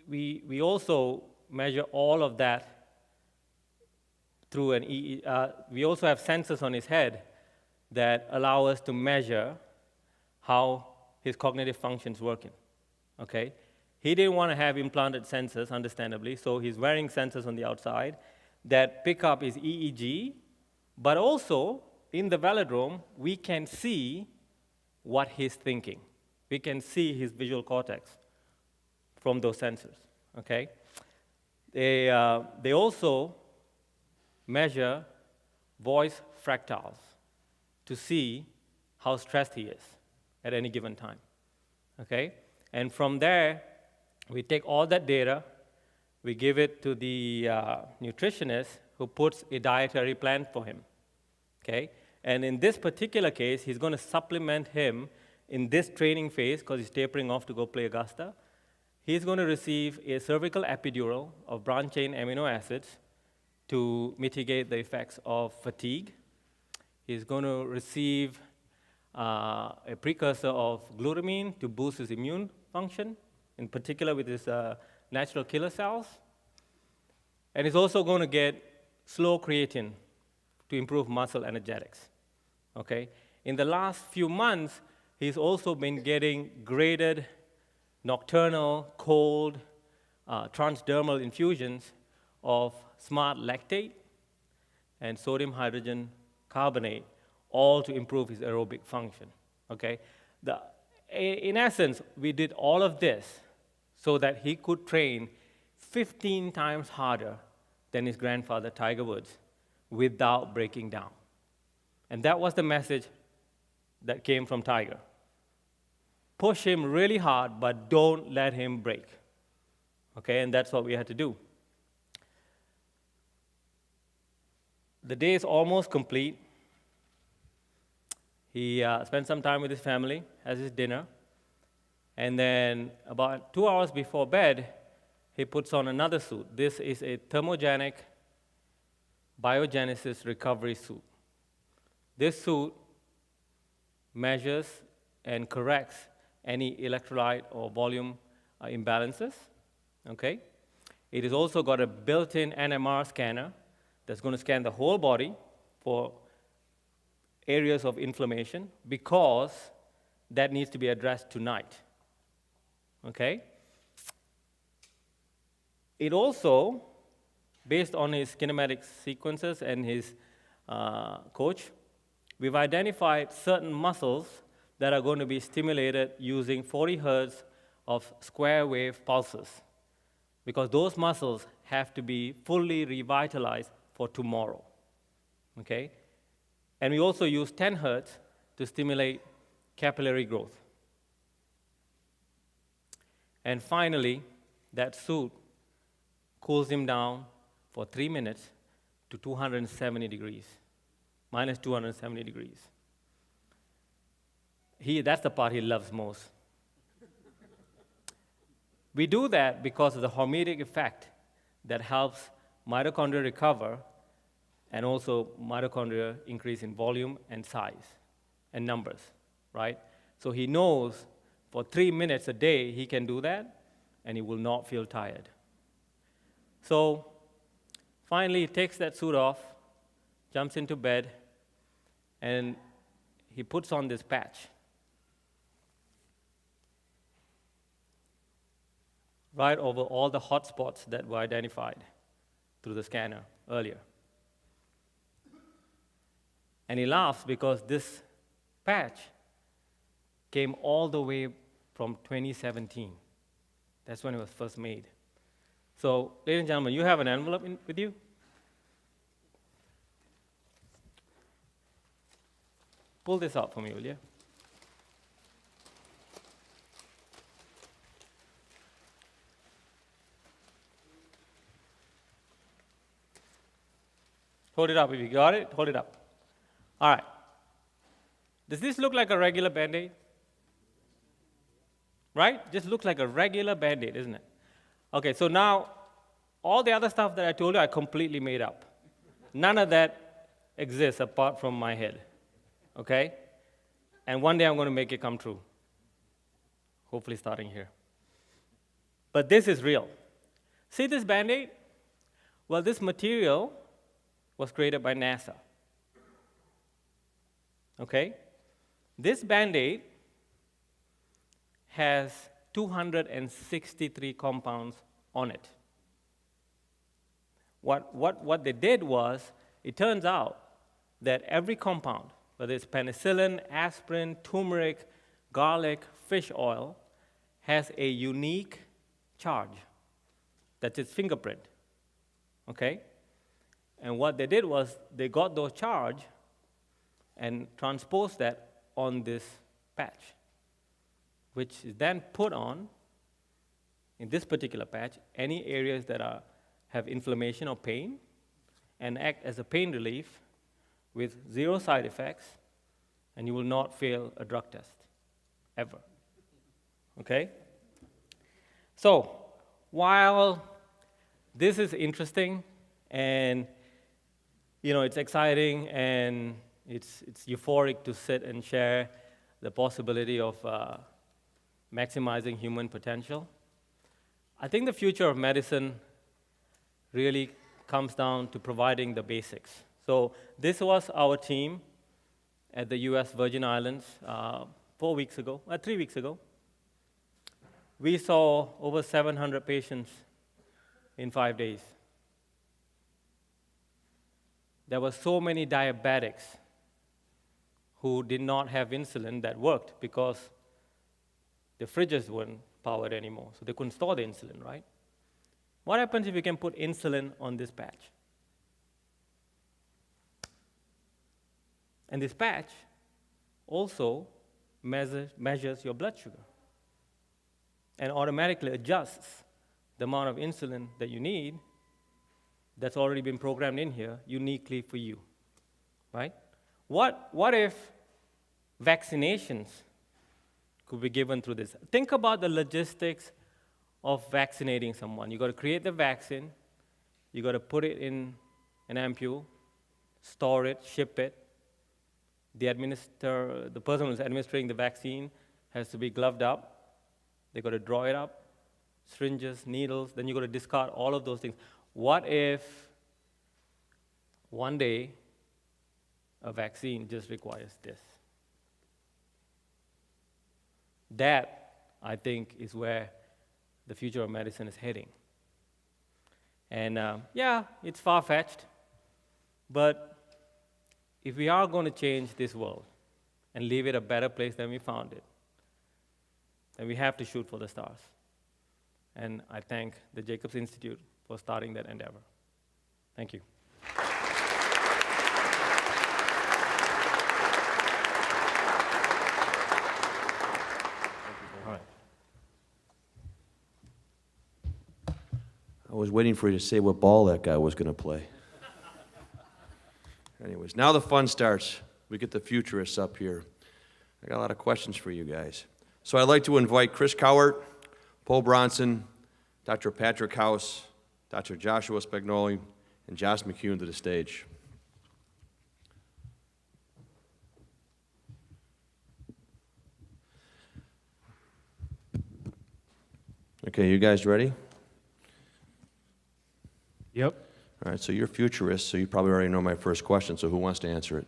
we also measure all of that through an we also have sensors on his head that allow us to measure how his cognitive functions working, okay? He didn't want to have implanted sensors, understandably, so he's wearing sensors on the outside that pick up his EEG, but also in the velodrome, we can see what he's thinking. We can see his visual cortex from those sensors, okay? They also measure voice fractals to see how stressed he is at any given time, okay? And from there, we take all that data, we give it to the nutritionist who puts a dietary plan for him, okay? And in this particular case, he's going to supplement him in this training phase because he's tapering off to go play Augusta. He's going to receive a cervical epidural of branched-chain amino acids to mitigate the effects of fatigue. He's going to receive a precursor of glutamine to boost his immune function, in particular with his natural killer cells. And he's also going to get slow creatine to improve muscle energetics, okay? In the last few months, he's also been getting graded nocturnal, cold, transdermal infusions of smart lactate and sodium hydrogen carbonate, all to improve his aerobic function, okay? In essence, we did all of this so that he could train 15 times harder than his grandfather, Tiger Woods, without breaking down. And that was the message that came from Tiger. Push him really hard, but don't let him break. Okay, and that's what we had to do. The day is almost complete. He spent some time with his family, has his dinner, and then about 2 hours before bed, he puts on another suit. This is a thermogenic biogenesis recovery suit. This suit measures and corrects any electrolyte or volume imbalances, okay? It has also got a built-in NMR scanner that's going to scan the whole body for areas of inflammation because that needs to be addressed tonight, okay? It also, based on his kinematic sequences and his coach, we've identified certain muscles that are going to be stimulated using 40 hertz of square wave pulses, because those muscles have to be fully revitalized for tomorrow, okay? And we also use 10 hertz to stimulate capillary growth. And finally, that suit cools him down for 3 minutes to 270 degrees, minus 270 degrees. That's the part he loves most. We do that because of the hormetic effect that helps mitochondria recover and also mitochondria increase in volume and size and numbers, right? So he knows for 3 minutes a day he can do that and he will not feel tired. So finally he takes that suit off, jumps into bed, and he puts on this patch. Right over all the hot spots that were identified through the scanner earlier. And he laughs because this patch came all the way from 2017. That's when it was first made. So, ladies and gentlemen, you have an envelope with you? Pull this out for me, will you? Hold it up. If you got it, hold it up. All right. Does this look like a regular Band-Aid? Right? Just looks like a regular Band-Aid, isn't it? Okay, so now all the other stuff that I told you I completely made up. None of that exists apart from my head. Okay? And one day I'm going to make it come true. Hopefully starting here. But this is real. See this Band-Aid? Well, this material was created by NASA. Okay? This Band-Aid has 263 compounds on it. What they did was, it turns out that every compound, whether it's penicillin, aspirin, turmeric, garlic, fish oil, has a unique charge. That's its fingerprint, okay? And what they did was, they got those charge and transposed that on this patch, which is then put on, in this particular patch, any areas that have inflammation or pain, and act as a pain relief with 0 side effects, and you will not fail a drug test, ever. Okay? So, while this is interesting, and it's exciting, and it's euphoric to sit and share the possibility of maximizing human potential, I think the future of medicine really comes down to providing the basics. So this was our team at the US Virgin Islands 3 weeks ago. We saw over 700 patients in 5 days. There were so many diabetics who did not have insulin that worked because the fridges weren't powered anymore, so they couldn't store the insulin, right? What happens if you can put insulin on this patch? And this patch also measures your blood sugar and automatically adjusts the amount of insulin that you need that's already been programmed in here uniquely for you, right? What if vaccinations could be given through this? Think about the logistics of vaccinating someone. You got to create the vaccine, you got to put it in an ampule, store it, ship it. The person who's administering the vaccine has to be gloved up. They got to draw it up, syringes, needles, then you got to discard all of those things. What if one day a vaccine just requires this? That, I think, is where the future of medicine is heading. And yeah, it's far-fetched, but if we are going to change this world and leave it a better place than we found it, then we have to shoot for the stars. And I thank the Jacobs Institute for starting that endeavor. Thank you. I was waiting for you to say what ball that guy was going to play. Anyways, now the fun starts. We get the futurists up here. I got a lot of questions for you guys. So I'd like to invite Chris Cowart, Paul Bronson, Dr. Patrick House, Dr. Joshua Spagnoli, and Josh McCune to the stage. Okay, you guys ready? Yep. All right, so you're futurists, so you probably already know my first question, so who wants to answer it?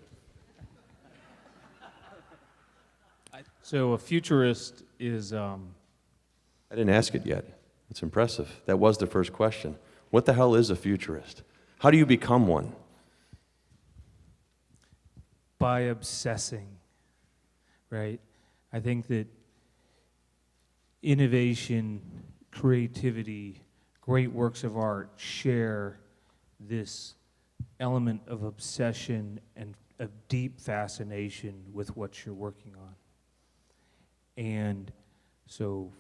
So a futurist is, I didn't ask it yet. It's impressive. That was the first question. What the hell is a futurist? How do you become one? by obsessing, right? I think that innovation, creativity, great works of art share this element of obsession and a deep fascination with what you're working on. And so,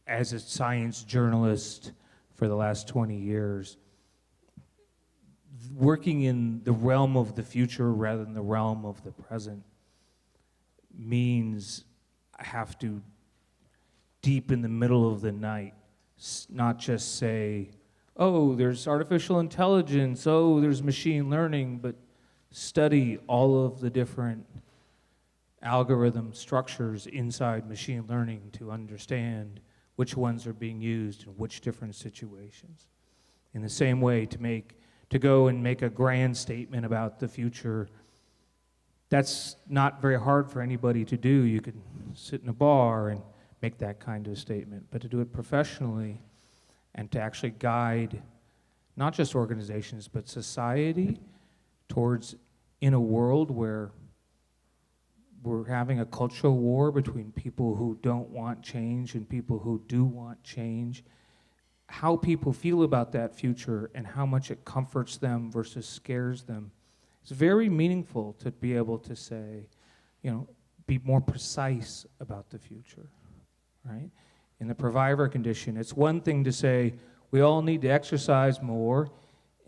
as a science journalist for the last 20 years, working in the realm of the future rather than the realm of the present means I have to, deep in the middle of the night, not just say, oh, there's artificial intelligence, oh, there's machine learning, but study all of the different algorithm structures inside machine learning to understand which ones are being used in which different situations. In the same way, to go and make a grand statement about the future, that's not very hard for anybody to do. You can sit in a bar and make that kind of statement, but to do it professionally and to actually guide not just organizations, but society towards, in a world where we're having a cultural war between people who don't want change and people who do want change, how people feel about that future and how much it comforts them versus scares them. It's very meaningful to be able to say, you know, be more precise about the future, right? In the Purvivor condition, it's one thing to say, we all need to exercise more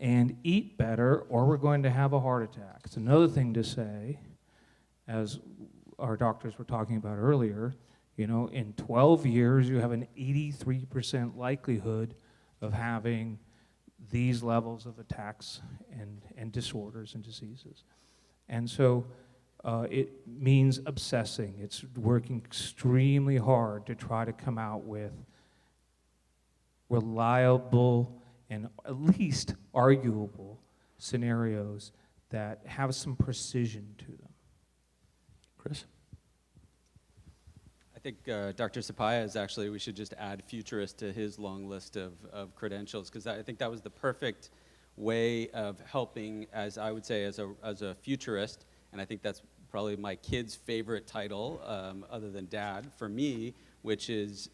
and eat better or we're going to have a heart attack. It's another thing to say, as our doctors were talking about earlier, you know, in 12 years, you have an 83% likelihood of having these levels of attacks and disorders and diseases. And so it means obsessing. It's working extremely hard to try to come out with reliable and at least arguable scenarios that have some precision to them. Chris? I think Dr. Sapaya is actually, we should just add futurist to his long list of credentials, because I think that was the perfect way of helping, as I would say, as a futurist, and I think that's probably my kid's favorite title, other than dad, for me, which is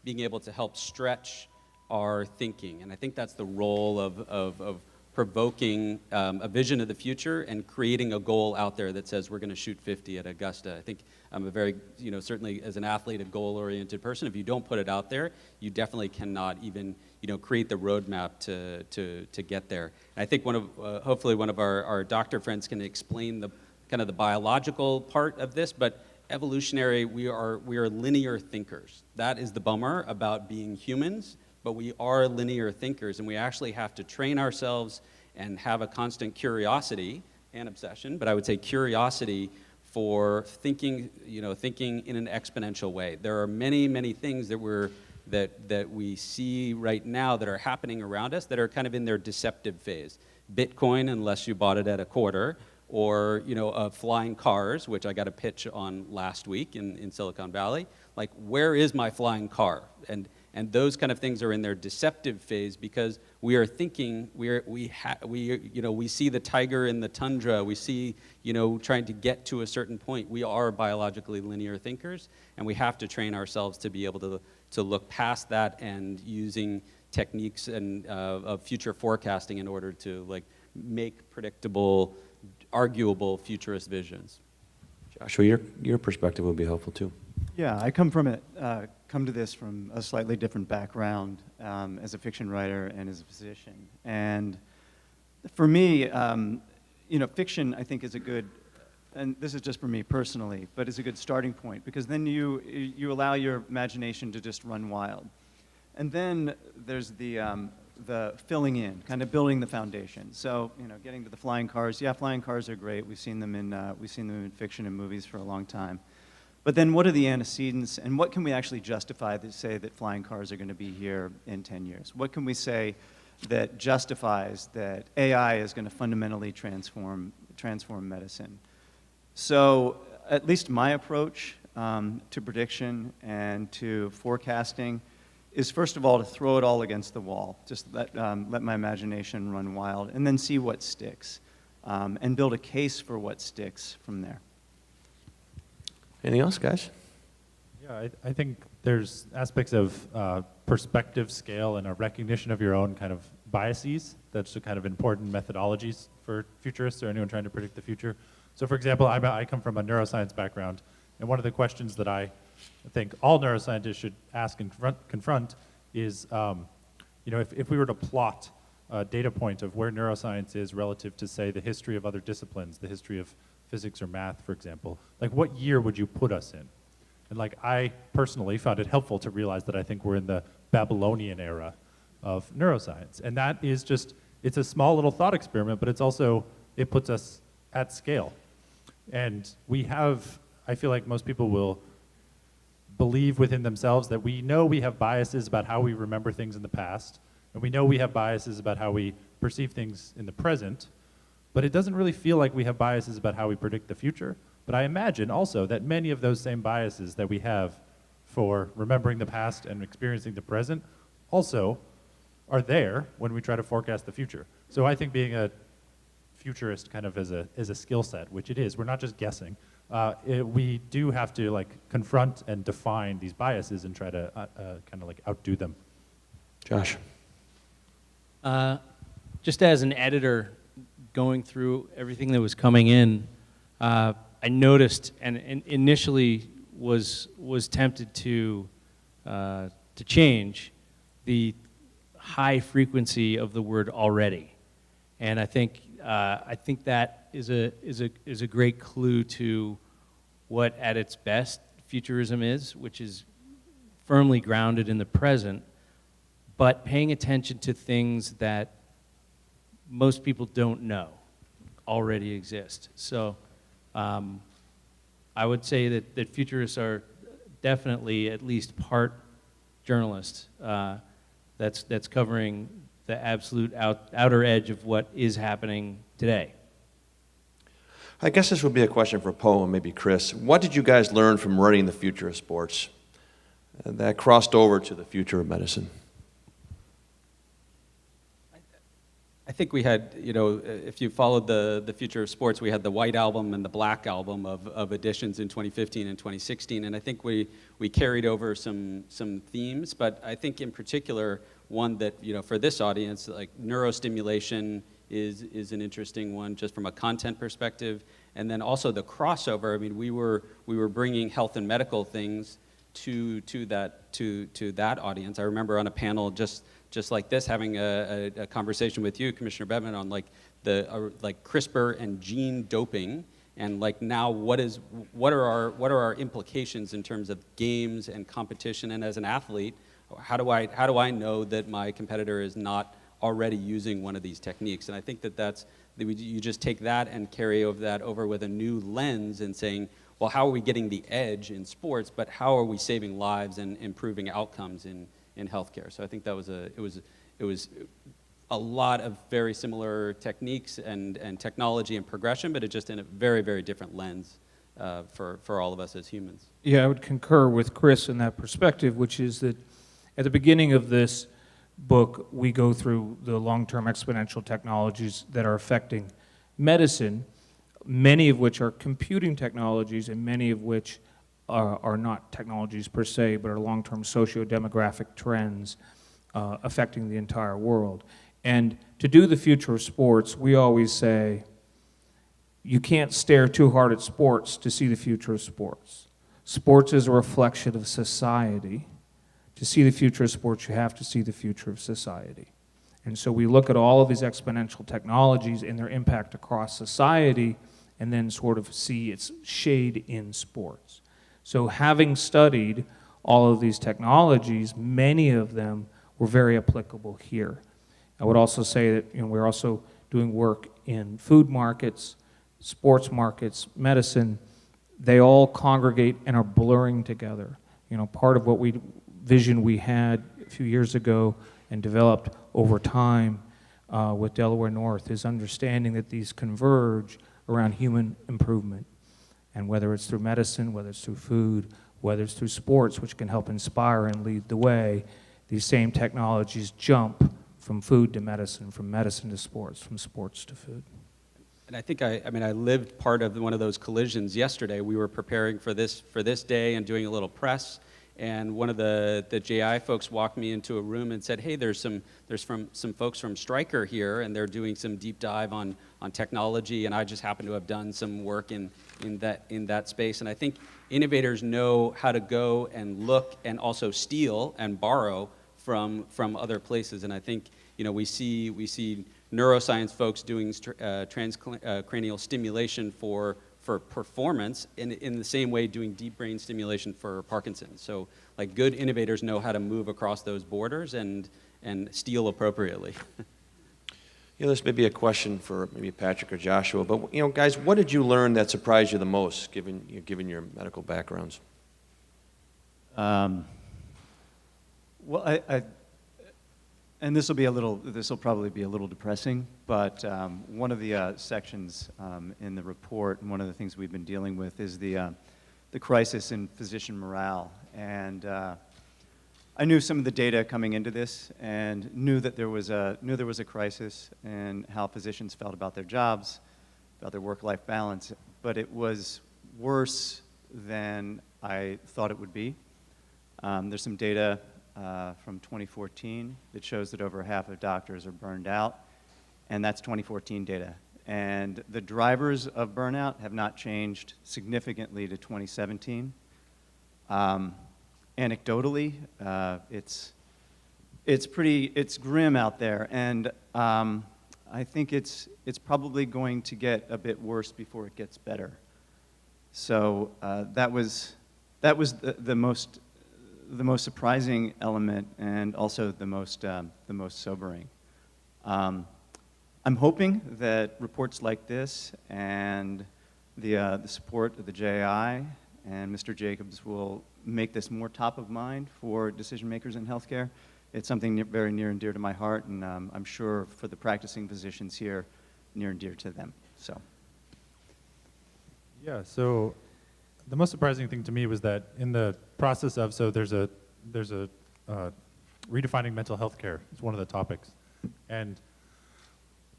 being able to help stretch our thinking. And I think that's the role of provoking a vision of the future and creating a goal out there that says we're going to shoot 50 at Augusta. I think I'm a very, you know, certainly as an athlete, a goal-oriented person. If you don't put it out there, you definitely cannot even, you know, create the roadmap to get there. And I think hopefully one of our doctor friends can explain the kind of the biological part of this, but evolutionary, we are linear thinkers. That is the bummer about being humans. But we are linear thinkers, and we actually have to train ourselves and have a constant curiosity and obsession, but I would say curiosity for thinking, you know, thinking in an exponential way. There are many, many things that we see right now that are happening around us that are kind of in their deceptive phase. Bitcoin, unless you bought it at a quarter, or, you know, flying cars, which I got a pitch on last week in Silicon Valley. Like, where is my flying car? And those kind of things are in their deceptive phase because we are thinking, we see the tiger in the tundra, we see, you know, trying to get to a certain point. We are biologically linear thinkers, and we have to train ourselves to be able to look past that and using techniques and of future forecasting in order to, like, make predictable, arguable futurist visions. Joshua, your perspective would be helpful too. Yeah, I come to this from a slightly different background as a fiction writer and as a physician. And for me, you know, fiction I think is a good, and this is just for me personally, but is a good starting point because then you allow your imagination to just run wild. And then there's the filling in, kind of building the foundation. So, you know, getting to the flying cars. Yeah, flying cars are great. We've seen them in fiction and movies for a long time. But then what are the antecedents, and what can we actually justify to say that flying cars are going to be here in 10 years? What can we say that justifies that AI is going to fundamentally transform medicine? So at least my approach to prediction and to forecasting is, first of all, to throw it all against the wall. Just let my imagination run wild, and then see what sticks, and build a case for what sticks from there. Anything else, guys? Yeah, I think there's aspects of perspective, scale, and a recognition of your own kind of biases. That's kind of important methodologies for futurists or anyone trying to predict the future. So for example, I come from a neuroscience background, and one of the questions that I think all neuroscientists should ask and confront is, you know, if we were to plot a data point of where neuroscience is relative to, say, the history of other disciplines, the history of physics or math, for example, like what year would you put us in? And like I personally found it helpful to realize that I think we're in the Babylonian era of neuroscience. And that is just, it's a small little thought experiment, but it's also, it puts us at scale. And we have, I feel like most people will believe within themselves that we know we have biases about how we remember things in the past, and we know we have biases about how we perceive things in the present, but it doesn't really feel like we have biases about how we predict the future. But I imagine also that many of those same biases that we have for remembering the past and experiencing the present also are there when we try to forecast the future. So I think being a futurist kind of is a skill set, which it is. We're not just guessing. We do have to like confront and define these biases and try to kind of like outdo them. Josh. Just as an editor going through everything that was coming in, I noticed and initially was tempted to change the high frequency of the word already, and I think that is a great clue to what at its best futurism is, which is firmly grounded in the present, but paying attention to things that most people don't know already exist. So I would say that futurists are definitely at least part journalists. That's covering the absolute outer edge of what is happening today. I guess this would be a question for Poe and maybe Chris. What did you guys learn from writing The Future of Sports that crossed over to the future of medicine? I think we had, if you followed the Future of Sports, we had the White Album and the Black Album of editions in 2015 and 2016, and I think we carried over some themes, but I think in particular, one that, for this audience, like neurostimulation is an interesting one just from a content perspective, and then also the crossover. I mean, we were bringing health and medical things to that audience. I remember on a panel just like this, having a conversation with you, Commissioner Bettman, on like like CRISPR and gene doping, and like now what are our implications in terms of games and competition, and as an athlete, how do I know that my competitor is not already using one of these techniques? And I think you just take that and carry that over with a new lens and saying, well, how are we getting the edge in sports, but how are we saving lives and improving outcomes in healthcare? So I think that it was a lot of very similar techniques and technology and progression, but it just in a very, very different lens for all of us as humans. Yeah, I would concur with Chris in that perspective, which is that at the beginning of this book, we go through the long-term exponential technologies that are affecting medicine, many of which are computing technologies and many of which are not technologies per se, but are long-term socio-demographic trends affecting the entire world. And to do the future of sports, we always say, you can't stare too hard at sports to see the future of sports. Sports is a reflection of society. To see the future of sports, you have to see the future of society. And so we look at all of these exponential technologies and their impact across society, and then sort of see its shade in sports. So having studied all of these technologies, many of them were very applicable here. I would also say that we're also doing work in food markets, sports markets, medicine. They all congregate and are blurring together. Part of what vision we had a few years ago and developed over time with Delaware North is understanding that these converge around human improvement. And whether it's through medicine, whether it's through food, whether it's through sports, which can help inspire and lead the way, these same technologies jump from food to medicine, from medicine to sports, from sports to food. And I think I lived part of one of those collisions yesterday. We were preparing for this day and doing a little press, and one of the JI folks walked me into a room and said, hey, there's some folks from Stryker here, and they're doing some deep dive on technology, and I just happen to have done some work in that space. And I think innovators know how to go and look and also steal and borrow from other places. And I think we see neuroscience folks doing transcranial stimulation for performance, in the same way doing deep brain stimulation for Parkinson's. So like good innovators know how to move across those borders and steal appropriately. This may be a question for maybe Patrick or Joshua, but guys, what did you learn that surprised you the most, given your medical backgrounds? Well, and this will probably be a little depressing, but one of the sections in the report, and one of the things we've been dealing with, is the crisis in physician morale. And I knew some of the data coming into this, and knew that there was a crisis and how physicians felt about their jobs, about their work-life balance. But it was worse than I thought it would be. There's some data from 2014 that shows that over half of doctors are burned out, and that's 2014 data. And the drivers of burnout have not changed significantly to 2017. Anecdotally, it's grim out there, and I think it's probably going to get a bit worse before it gets better. So that was the most surprising element, and also the most sobering. I'm hoping that reports like this and the support of the JI and Mr. Jacobs will make this more top of mind for decision makers in healthcare. It's something very near and dear to my heart, and I'm sure for the practicing physicians here, near and dear to them. So. Yeah, so the most surprising thing to me was that in the process of, so there's a redefining mental health care. It's one of the topics. And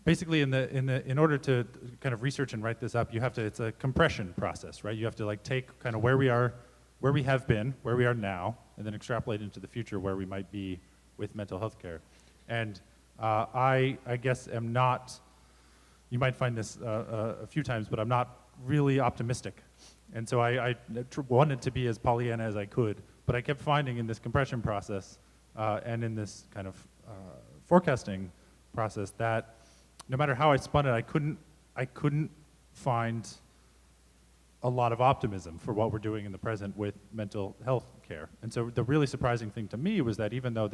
basically in order to kind of research and write this up, you have to, it's a compression process, right? You have to like take kind of where we are, where we have been, where we are now, and then extrapolate into the future where we might be with mental health care. And I guess am not, you might find this a few times, but I'm not really optimistic. And so I wanted to be as Pollyanna as I could, but I kept finding in this compression process and in this kind of forecasting process that no matter how I spun it, I couldn't find a lot of optimism for what we're doing in the present with mental health care. And so the really surprising thing to me was that even though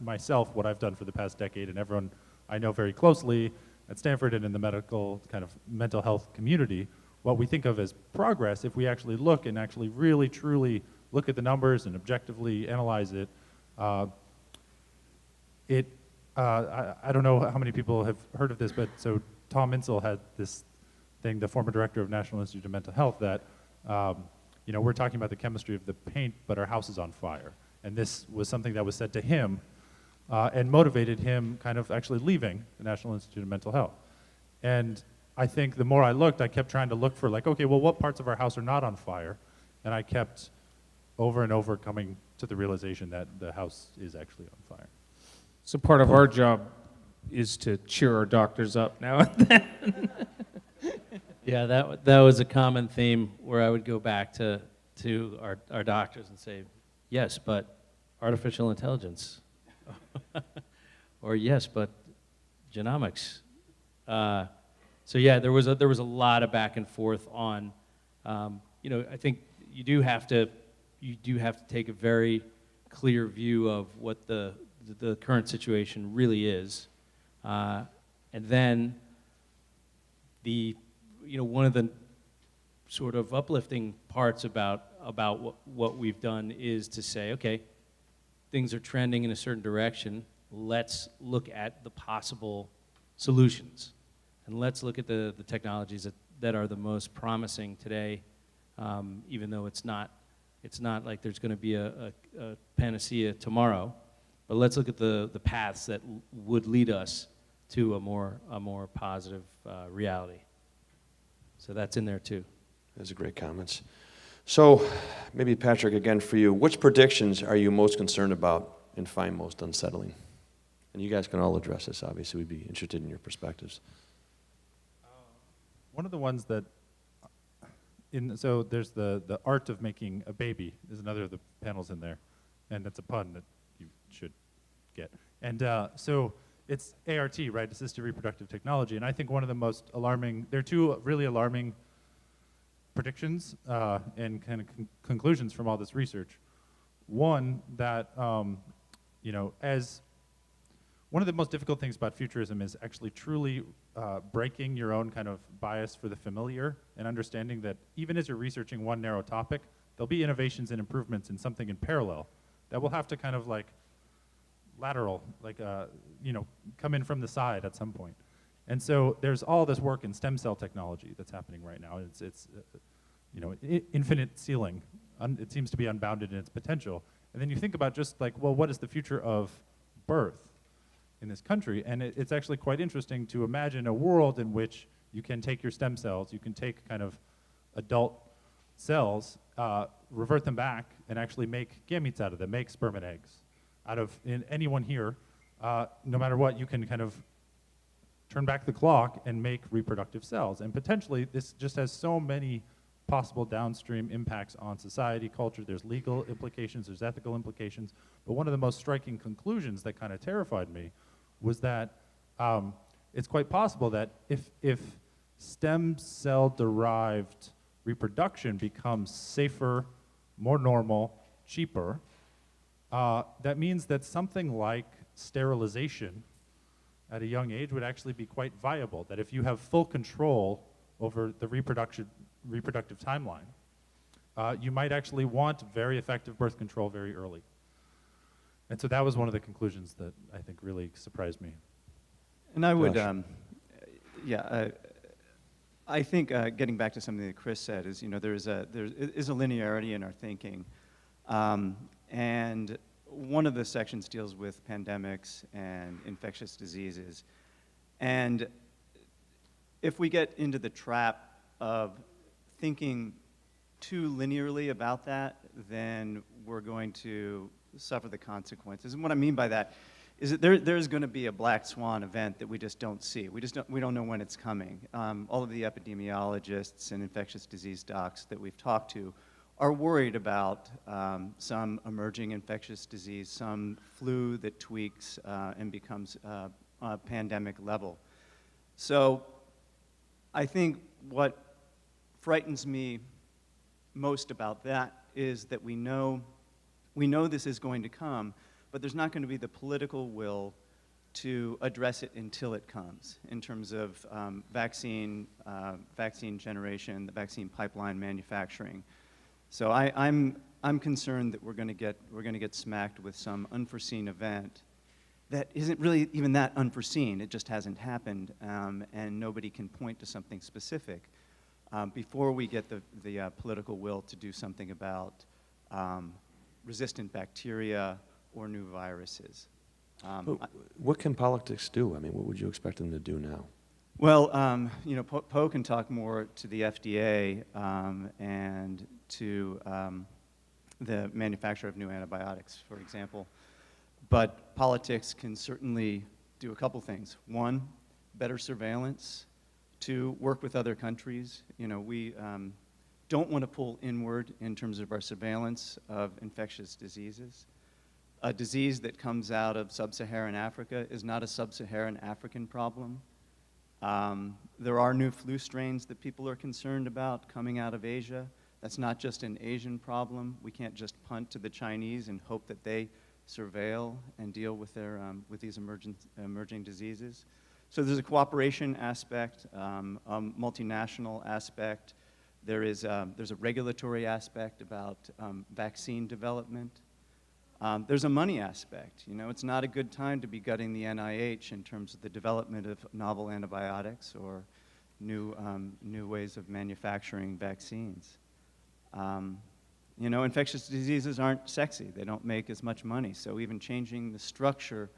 myself, what I've done for the past decade, and everyone I know very closely at Stanford and in the medical kind of mental health community, what we think of as progress, if we actually look and actually really truly look at the numbers and objectively analyze it, I don't know how many people have heard of this, but so Tom Insel had this thing, the former director of National Institute of Mental Health, that we're talking about the chemistry of the paint, but our house is on fire. And this was something that was said to him and motivated him kind of actually leaving the National Institute of Mental Health. And I think the more I looked, I kept trying to look for like, okay, well, what parts of our house are not on fire? And I kept over and over coming to the realization that the house is actually on fire. So part of our job is to cheer our doctors up now and then. Yeah, that was a common theme where I would go back to our doctors and say, yes, but artificial intelligence. Or yes, but genomics. So yeah, there was a lot of back and forth on, I think you do have to take a very clear view of what the current situation really is, and then one of the sort of uplifting parts about what we've done is to say, okay, things are trending in a certain direction. Let's look at the possible solutions, and let's look at the technologies that are the most promising today, even though it's not like there's going to be a panacea tomorrow. But let's look at the paths that would lead us to a more positive reality. So that's in there too. Those are great comments. So maybe Patrick, again for you, which predictions are you most concerned about and find most unsettling? And you guys can all address this, obviously. We'd be interested in your perspectives. One of the ones that, so there's the art of making a baby is another of the panels in there, and that's a pun that you should get. And so it's ART, right, assisted reproductive technology, and I think one of the most alarming, there are two really alarming predictions and kind of conclusions from all this research. One, that, as one of the most difficult things about futurism is actually truly breaking your own kind of bias for the familiar and understanding that even as you're researching one narrow topic, there'll be innovations and improvements in something in parallel that will have to kind of like lateral, like, come in from the side at some point. And so there's all this work in stem cell technology that's happening right now. It's infinite ceiling it seems to be unbounded in its potential. And then you think about just like, well, what is the future of birth in this country? And it's actually quite interesting to imagine a world in which you can take your stem cells, you can take kind of adult cells, revert them back, and actually make gametes out of them, make sperm and eggs. Out of anyone here, no matter what, you can kind of turn back the clock and make reproductive cells. And potentially, this just has so many possible downstream impacts on society, culture. There's legal implications, there's ethical implications. But one of the most striking conclusions that kind of terrified me was that it's quite possible that if stem cell derived reproduction becomes safer, more normal, cheaper, that means that something like sterilization at a young age would actually be quite viable. That if you have full control over the reproductive timeline, you might actually want very effective birth control very early. And so that was one of the conclusions that I think really surprised me. And I would, Josh. I think getting back to something that Chris said is, there is a linearity in our thinking. And one of the sections deals with pandemics and infectious diseases. And if we get into the trap of thinking too linearly about that, then we're going to suffer the consequences. And what I mean by that is that there's going to be a black swan event that we just don't see. We don't know when it's coming. All of the epidemiologists and infectious disease docs that we've talked to are worried about some emerging infectious disease, some flu that tweaks and becomes a pandemic level. So I think what frightens me most about that is that we know this is going to come, but there's not going to be the political will to address it until it comes in terms of vaccine generation, the vaccine pipeline manufacturing. So I'm concerned that we're going to get smacked with some unforeseen event that isn't really even that unforeseen. It just hasn't happened, and nobody can point to something specific before we get the political will to do something about resistant bacteria or new viruses. What can politics do? I mean, what would you expect them to do now? Well, Poe can talk more to the FDA and to the manufacture of new antibiotics, for example. But politics can certainly do a couple things. One, better surveillance. Two, work with other countries. We don't want to pull inward in terms of our surveillance of infectious diseases. A disease that comes out of sub-Saharan Africa is not a sub-Saharan African problem. There are new flu strains that people are concerned about coming out of Asia. That's not just an Asian problem. We can't just punt to the Chinese and hope that they surveil and deal with with these emerging diseases. So there's a cooperation aspect, a multinational aspect. There's a regulatory aspect about vaccine development. There's a money aspect. It's not a good time to be gutting the NIH in terms of the development of novel antibiotics or new ways of manufacturing vaccines. Infectious diseases aren't sexy. They don't make as much money. So even changing the structure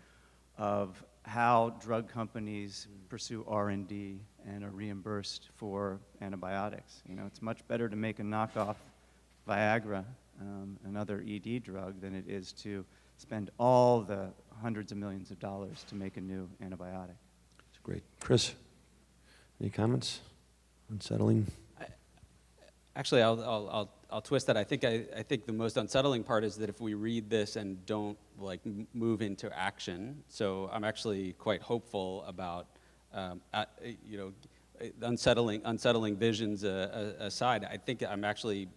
of how drug companies pursue R&D and are reimbursed for antibiotics. It's much better to make a knockoff Viagra, another ED drug, than it is to spend all the hundreds of millions of dollars to make a new antibiotic. That's great. Chris, any comments? Unsettling? Actually, I'll twist that. I think the most unsettling part is that if we read this and don't move into action. So I'm actually quite hopeful about unsettling visions aside. I think I'm actually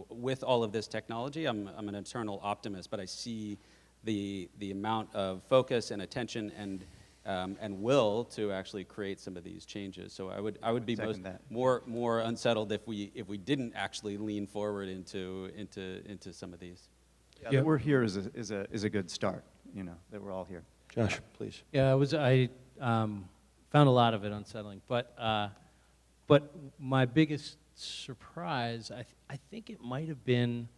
with all of this technology, I'm an eternal optimist. But I see the amount of focus and attention and will to actually create some of these changes. So I would be more unsettled if we didn't actually lean forward into some of these. Yeah, that we're here is a good start. That we're all here. Josh, please. Yeah, I found a lot of it unsettling, but my biggest surprise, I think it might have been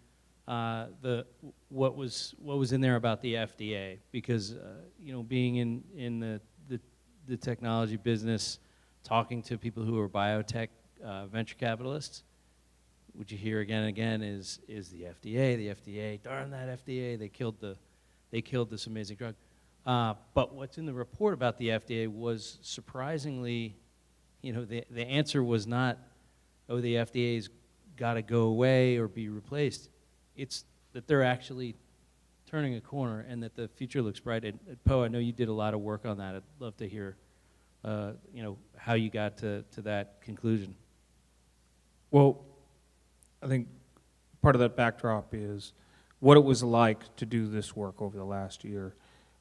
what was in there about the FDA, because you know, being in the technology business, talking to people who are biotech venture capitalists, what you hear again and again is the FDA, darn that FDA, they killed this amazing drug. But what's in the report about the FDA was surprisingly, you know, the answer was not, oh, the FDA's got to go away or be replaced. It's that they're actually turning a corner and that the future looks bright. And Poe, I know you did a lot of work on that. I'd love to hear, you know, how you got to that conclusion. Well, I think part of that backdrop is what it was like to do this work over the last year.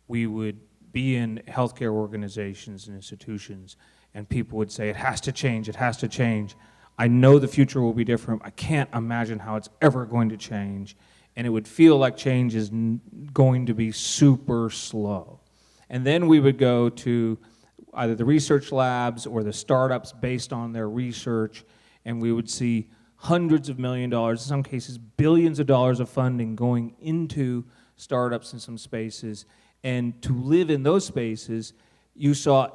We would be in healthcare organizations and institutions, and people would say, it has to change, it has to change. I know the future will be different. I can't imagine how it's ever going to change. And it would feel like change is going to be super slow. And then we would go to either the research labs or the startups based on their research, and we would see hundreds of million dollars, in some cases billions of dollars of funding going into startups in some spaces. And to live in those spaces, you saw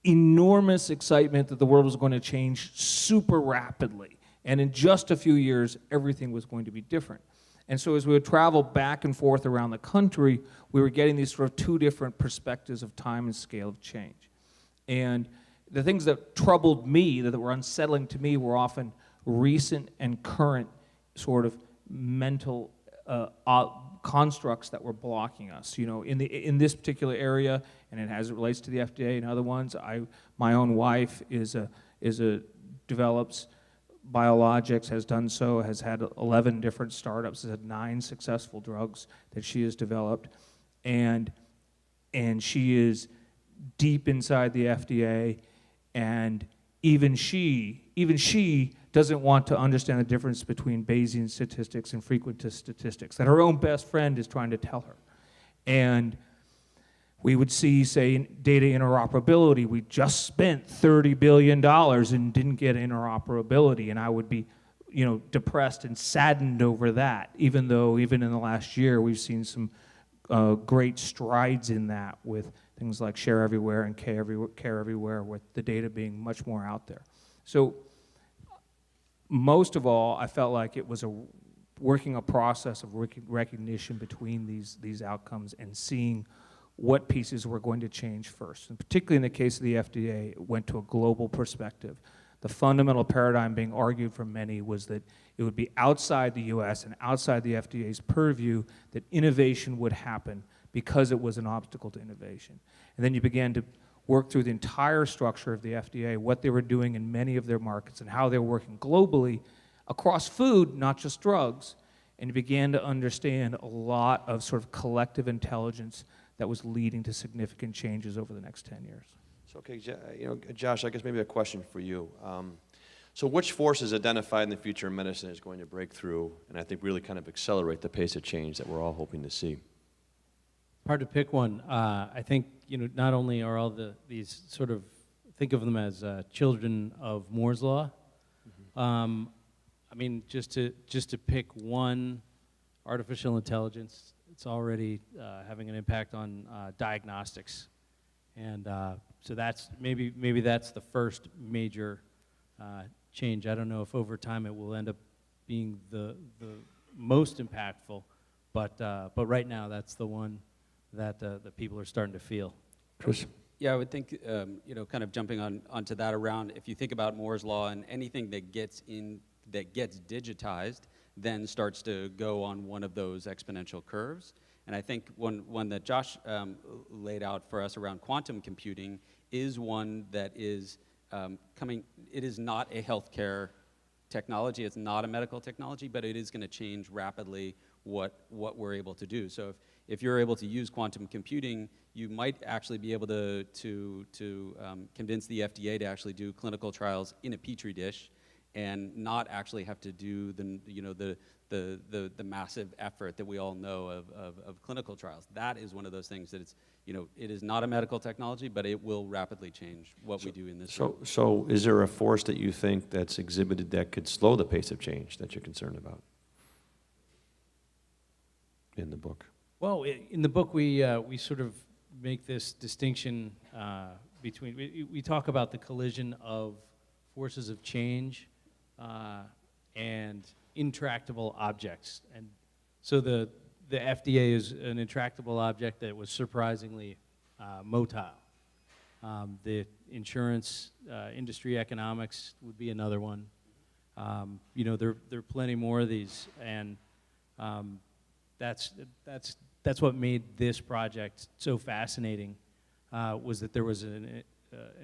enormous excitement that the world was going to change super rapidly. And in just a few years, everything was going to be different. And so as we would travel back and forth around the country, we were getting these sort of two different perspectives of time and scale of change. And the things that troubled me, that were unsettling to me, were often recent and current sort of mental constructs that were blocking us. You know, in this particular area, and it as it relates to the FDA and other ones, my own wife develops biologics, has done so, has had 11 different startups, has had 9 successful drugs that she has developed, and she is deep inside the FDA, and even she doesn't want to understand the difference between Bayesian statistics and frequentist statistics that her own best friend is trying to tell her. And we would see, say, data interoperability. We just spent $30 billion and didn't get interoperability, and I would be, you know, depressed and saddened over that, even though even in the last year we've seen some great strides in that with things like Share Everywhere and Care Everywhere, with the data being much more out there. So most of all, I felt like it was a process of recognition between these outcomes and seeing what pieces were going to change first. And particularly in the case of the FDA, it went to a global perspective. The fundamental paradigm being argued for many was that it would be outside the US and outside the FDA's purview that innovation would happen because it was an obstacle to innovation. And then you began to work through the entire structure of the FDA, what they were doing in many of their markets and how they were working globally across food, not just drugs, and you began to understand a lot of sort of collective intelligence that was leading to significant changes over the next 10 years. So, okay, you know, Josh, I guess maybe a question for you. So which forces identified in the future of medicine is going to break through and I think really kind of accelerate the pace of change that we're all hoping to see? Hard to pick one. I think, you know, not only are all these sort of, think of them as children of Moore's Law. I mean, just to pick one, artificial intelligence, it's already having an impact on diagnostics. And so that's, maybe that's the first major change. I don't know if over time it will end up being the most impactful, but right now that's the one that the people are starting to feel. Chris? Yeah, I would think, you know, kind of jumping onto that around, if you think about Moore's Law and anything that gets digitized, then starts to go on one of those exponential curves. And I think one that Josh laid out for us around quantum computing is one that is coming. It is not a healthcare technology, it's not a medical technology, but it is going to change rapidly what we're able to do. So if you're able to use quantum computing, you might actually be able to convince the FDA to actually do clinical trials in a petri dish and not actually have to do the massive effort that we all know of clinical trials. That is one of those things that it's, you know, it is not a medical technology, but it will rapidly change what we do in this room. So is there a force that you think that's exhibited that could slow the pace of change that you're concerned about? in the book? Well, in the book, we sort of make this distinction between, we talk about the collision of forces of change and intractable objects. And so the FDA is an intractable object that was surprisingly motile. The insurance industry economics would be another one. You know, there are plenty more of these, and that's what made this project so fascinating. Was that there was an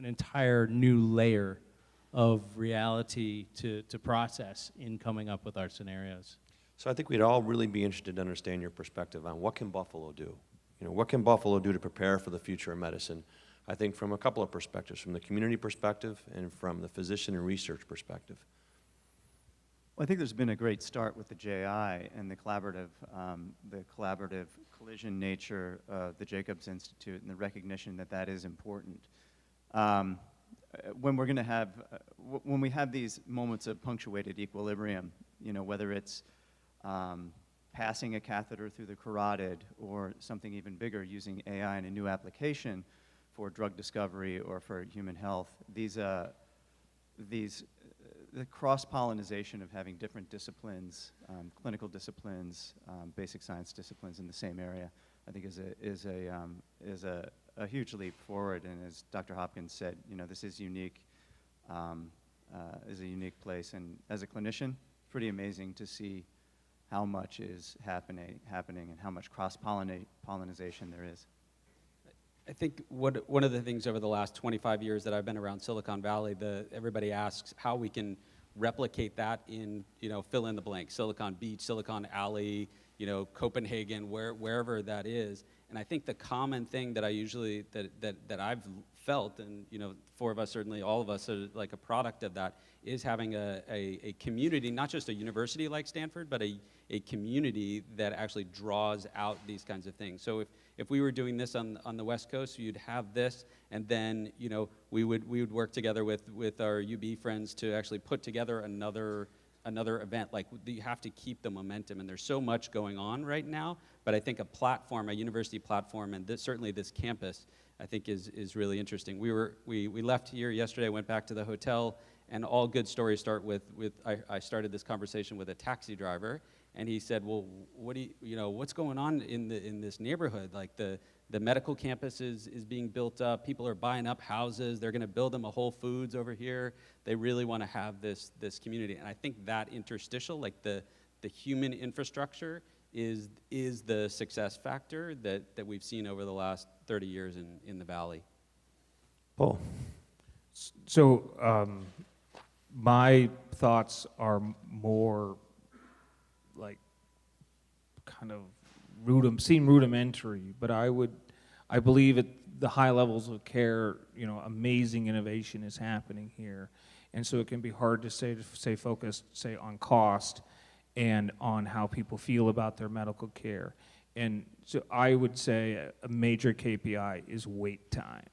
entire new layer of reality to process in coming up with our scenarios. So I think we'd all really be interested to understand your perspective on what can Buffalo do? You know, what can Buffalo do to prepare for the future of medicine? I think from a couple of perspectives, from the community perspective and from the physician and research perspective. Well, I think there's been a great start with the JI and the collaborative collision nature of the Jacobs Institute and the recognition that that is important. When we're going to have, when we have these moments of punctuated equilibrium, you know, whether it's passing a catheter through the carotid or something even bigger using AI in a new application for drug discovery or for human health, the cross-pollinization of having different disciplines, clinical disciplines, basic science disciplines in the same area, I think is a huge leap forward. And as Dr. Hopkins said, you know, this is unique, is a unique place. And as a clinician, pretty amazing to see how much is happening and how much cross-pollinization there is. I think one of the things over the last 25 years that I've been around Silicon Valley, everybody asks how we can replicate that in, you know, fill in the blank, Silicon Beach, Silicon Alley, you know, Copenhagen, wherever that is. And I think the common thing that I usually, that I've felt, and, you know, four of us, certainly all of us are like a product of that, is having a community, not just a university like Stanford, but a community that actually draws out these kinds of things. So if we were doing this on the West Coast, you'd have this, and then, you know, we would work together with our UB friends to actually put together another event. Like, you have to keep the momentum, and there's so much going on right now, but I think a platform, a university platform, and certainly this campus, I think is really interesting. We left here yesterday, went back to the hotel, and all good stories start with I started this conversation with a taxi driver, and he said, well, what's going on in this neighborhood? Like, the medical campus is being built up. People are buying up houses. They're going to build them a Whole Foods over here. They really want to have this community. And I think that interstitial, like the human infrastructure, is the success factor that we've seen over the last 30 years in the Valley. Paul. So my thoughts are more like kind of rudimentary, but I believe at the high levels of care, you know, amazing innovation is happening here. And so it can be hard to stay focused, say, on cost and on how people feel about their medical care. And so I would say a major KPI is wait time.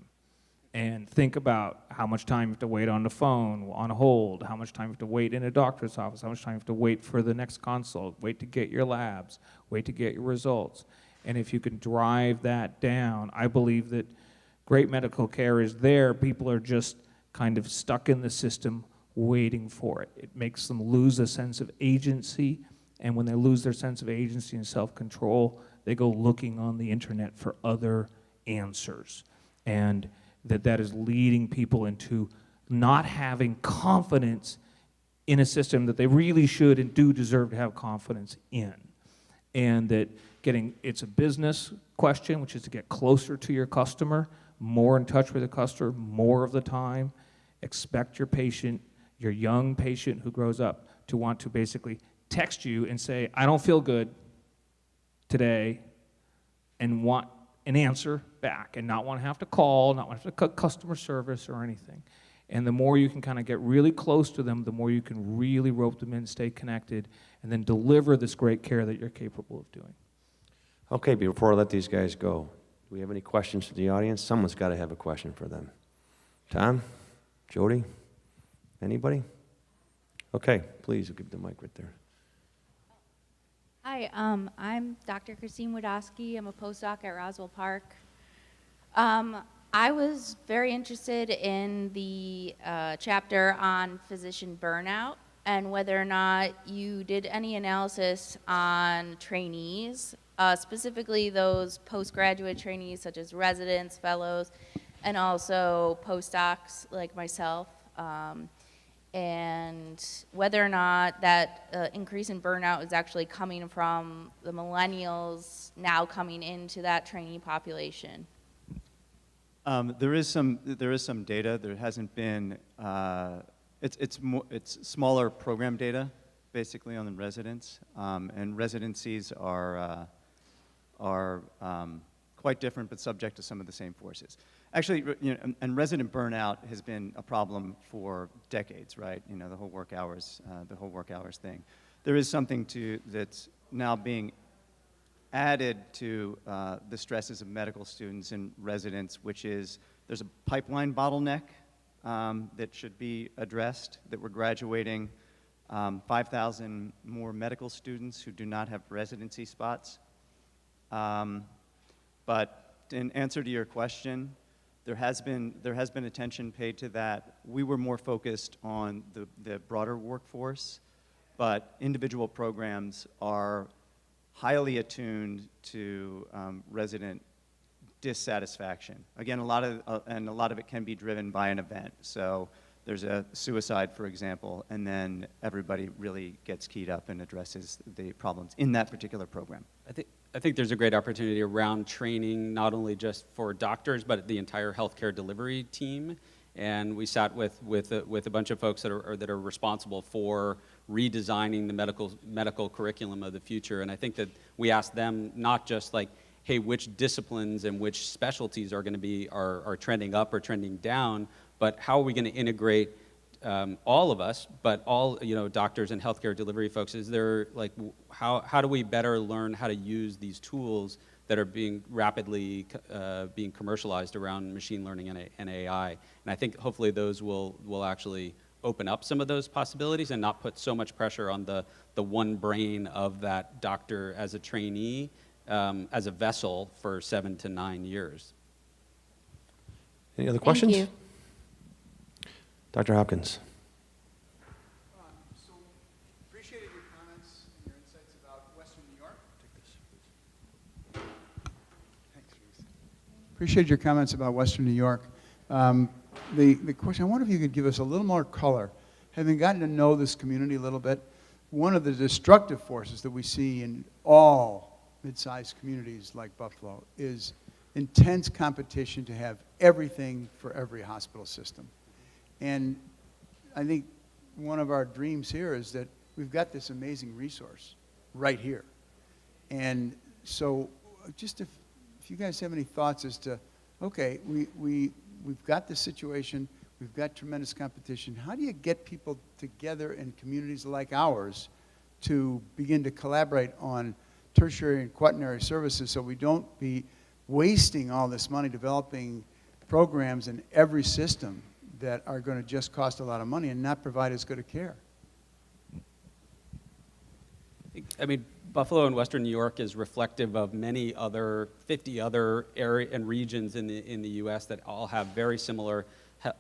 And think about how much time you have to wait on the phone, on hold, how much time you have to wait in a doctor's office, how much time you have to wait for the next consult, wait to get your labs, wait to get your results. And if you can drive that down, I believe that great medical care is there. People are just kind of stuck in the system waiting for it. It makes them lose a sense of agency, and when they lose their sense of agency and self-control, they go looking on the internet for other answers. And that is leading people into not having confidence in a system that they really should and do deserve to have confidence in. And that it's a business question, which is to get closer to your customer, more in touch with the customer, more of the time. Expect your patient, your young patient who grows up, to want to basically text you and say, I don't feel good today, and want an answer back, and not want to have to call, not want to have to cut customer service or anything. And the more you can kind of get really close to them, the more you can really rope them in, stay connected, and then deliver this great care that you're capable of doing. Okay, before I let these guys go, do we have any questions from the audience? Someone's got to have a question for them. Tom? Jody? Anybody? Okay, please, we'll give the mic right there. Hi, I'm Dr. Christine Wadowski. I'm a postdoc at Roswell Park. I was very interested in the chapter on physician burnout and whether or not you did any analysis on trainees, specifically those postgraduate trainees such as residents, fellows, and also postdocs like myself. And whether or not that increase in burnout is actually coming from the millennials now coming into that trainee population. There is some data. There hasn't been. It's smaller program data, basically on the residents, and residencies are quite different, but subject to some of the same forces. Actually, and resident burnout has been a problem for decades, right? The whole work hours thing. There is something that's now being added to the stresses of medical students and residents, which is there's a pipeline bottleneck that should be addressed, that we're graduating 5,000 more medical students who do not have residency spots. But in answer to your question, there has been attention paid to that. We were more focused on the broader workforce, but individual programs are highly attuned to resident dissatisfaction. Again, a lot of it can be driven by an event. So there's a suicide, for example, and then everybody really gets keyed up and addresses the problems in that particular program. I think there's a great opportunity around training, not only just for doctors, but the entire healthcare delivery team. And we sat with a bunch of folks that are responsible for redesigning the medical curriculum of the future. And I think that we asked them not just like, hey, which disciplines and which specialties are going to are trending up or trending down, but how are we going to integrate all of us, but all doctors and healthcare delivery folks? Is there like how do we better learn how to use these tools that are being rapidly being commercialized around machine learning and AI? And I think hopefully those will actually open up some of those possibilities and not put so much pressure on the one brain of that doctor as a trainee, as a vessel for 7 to 9 years. Any other questions? Thank you. Dr. Hopkins. So appreciated your comments and your insights about Western New York. Thanks, Reese. Appreciate your comments about Western New York. The question, I wonder if you could give us a little more color. Having gotten to know this community a little bit, one of the destructive forces that we see in all mid-sized communities like Buffalo is intense competition to have everything for every hospital system. And I think one of our dreams here is that we've got this amazing resource right here. And so just if you guys have any thoughts as to, okay, we've got this situation, we've got tremendous competition. How do you get people together in communities like ours to begin to collaborate on tertiary and quaternary services so we don't be wasting all this money developing programs in every system that are going to just cost a lot of money and not provide as good a care? I mean, Buffalo and Western New York is reflective of many other 50 other areas and regions in the U.S. that all have very similar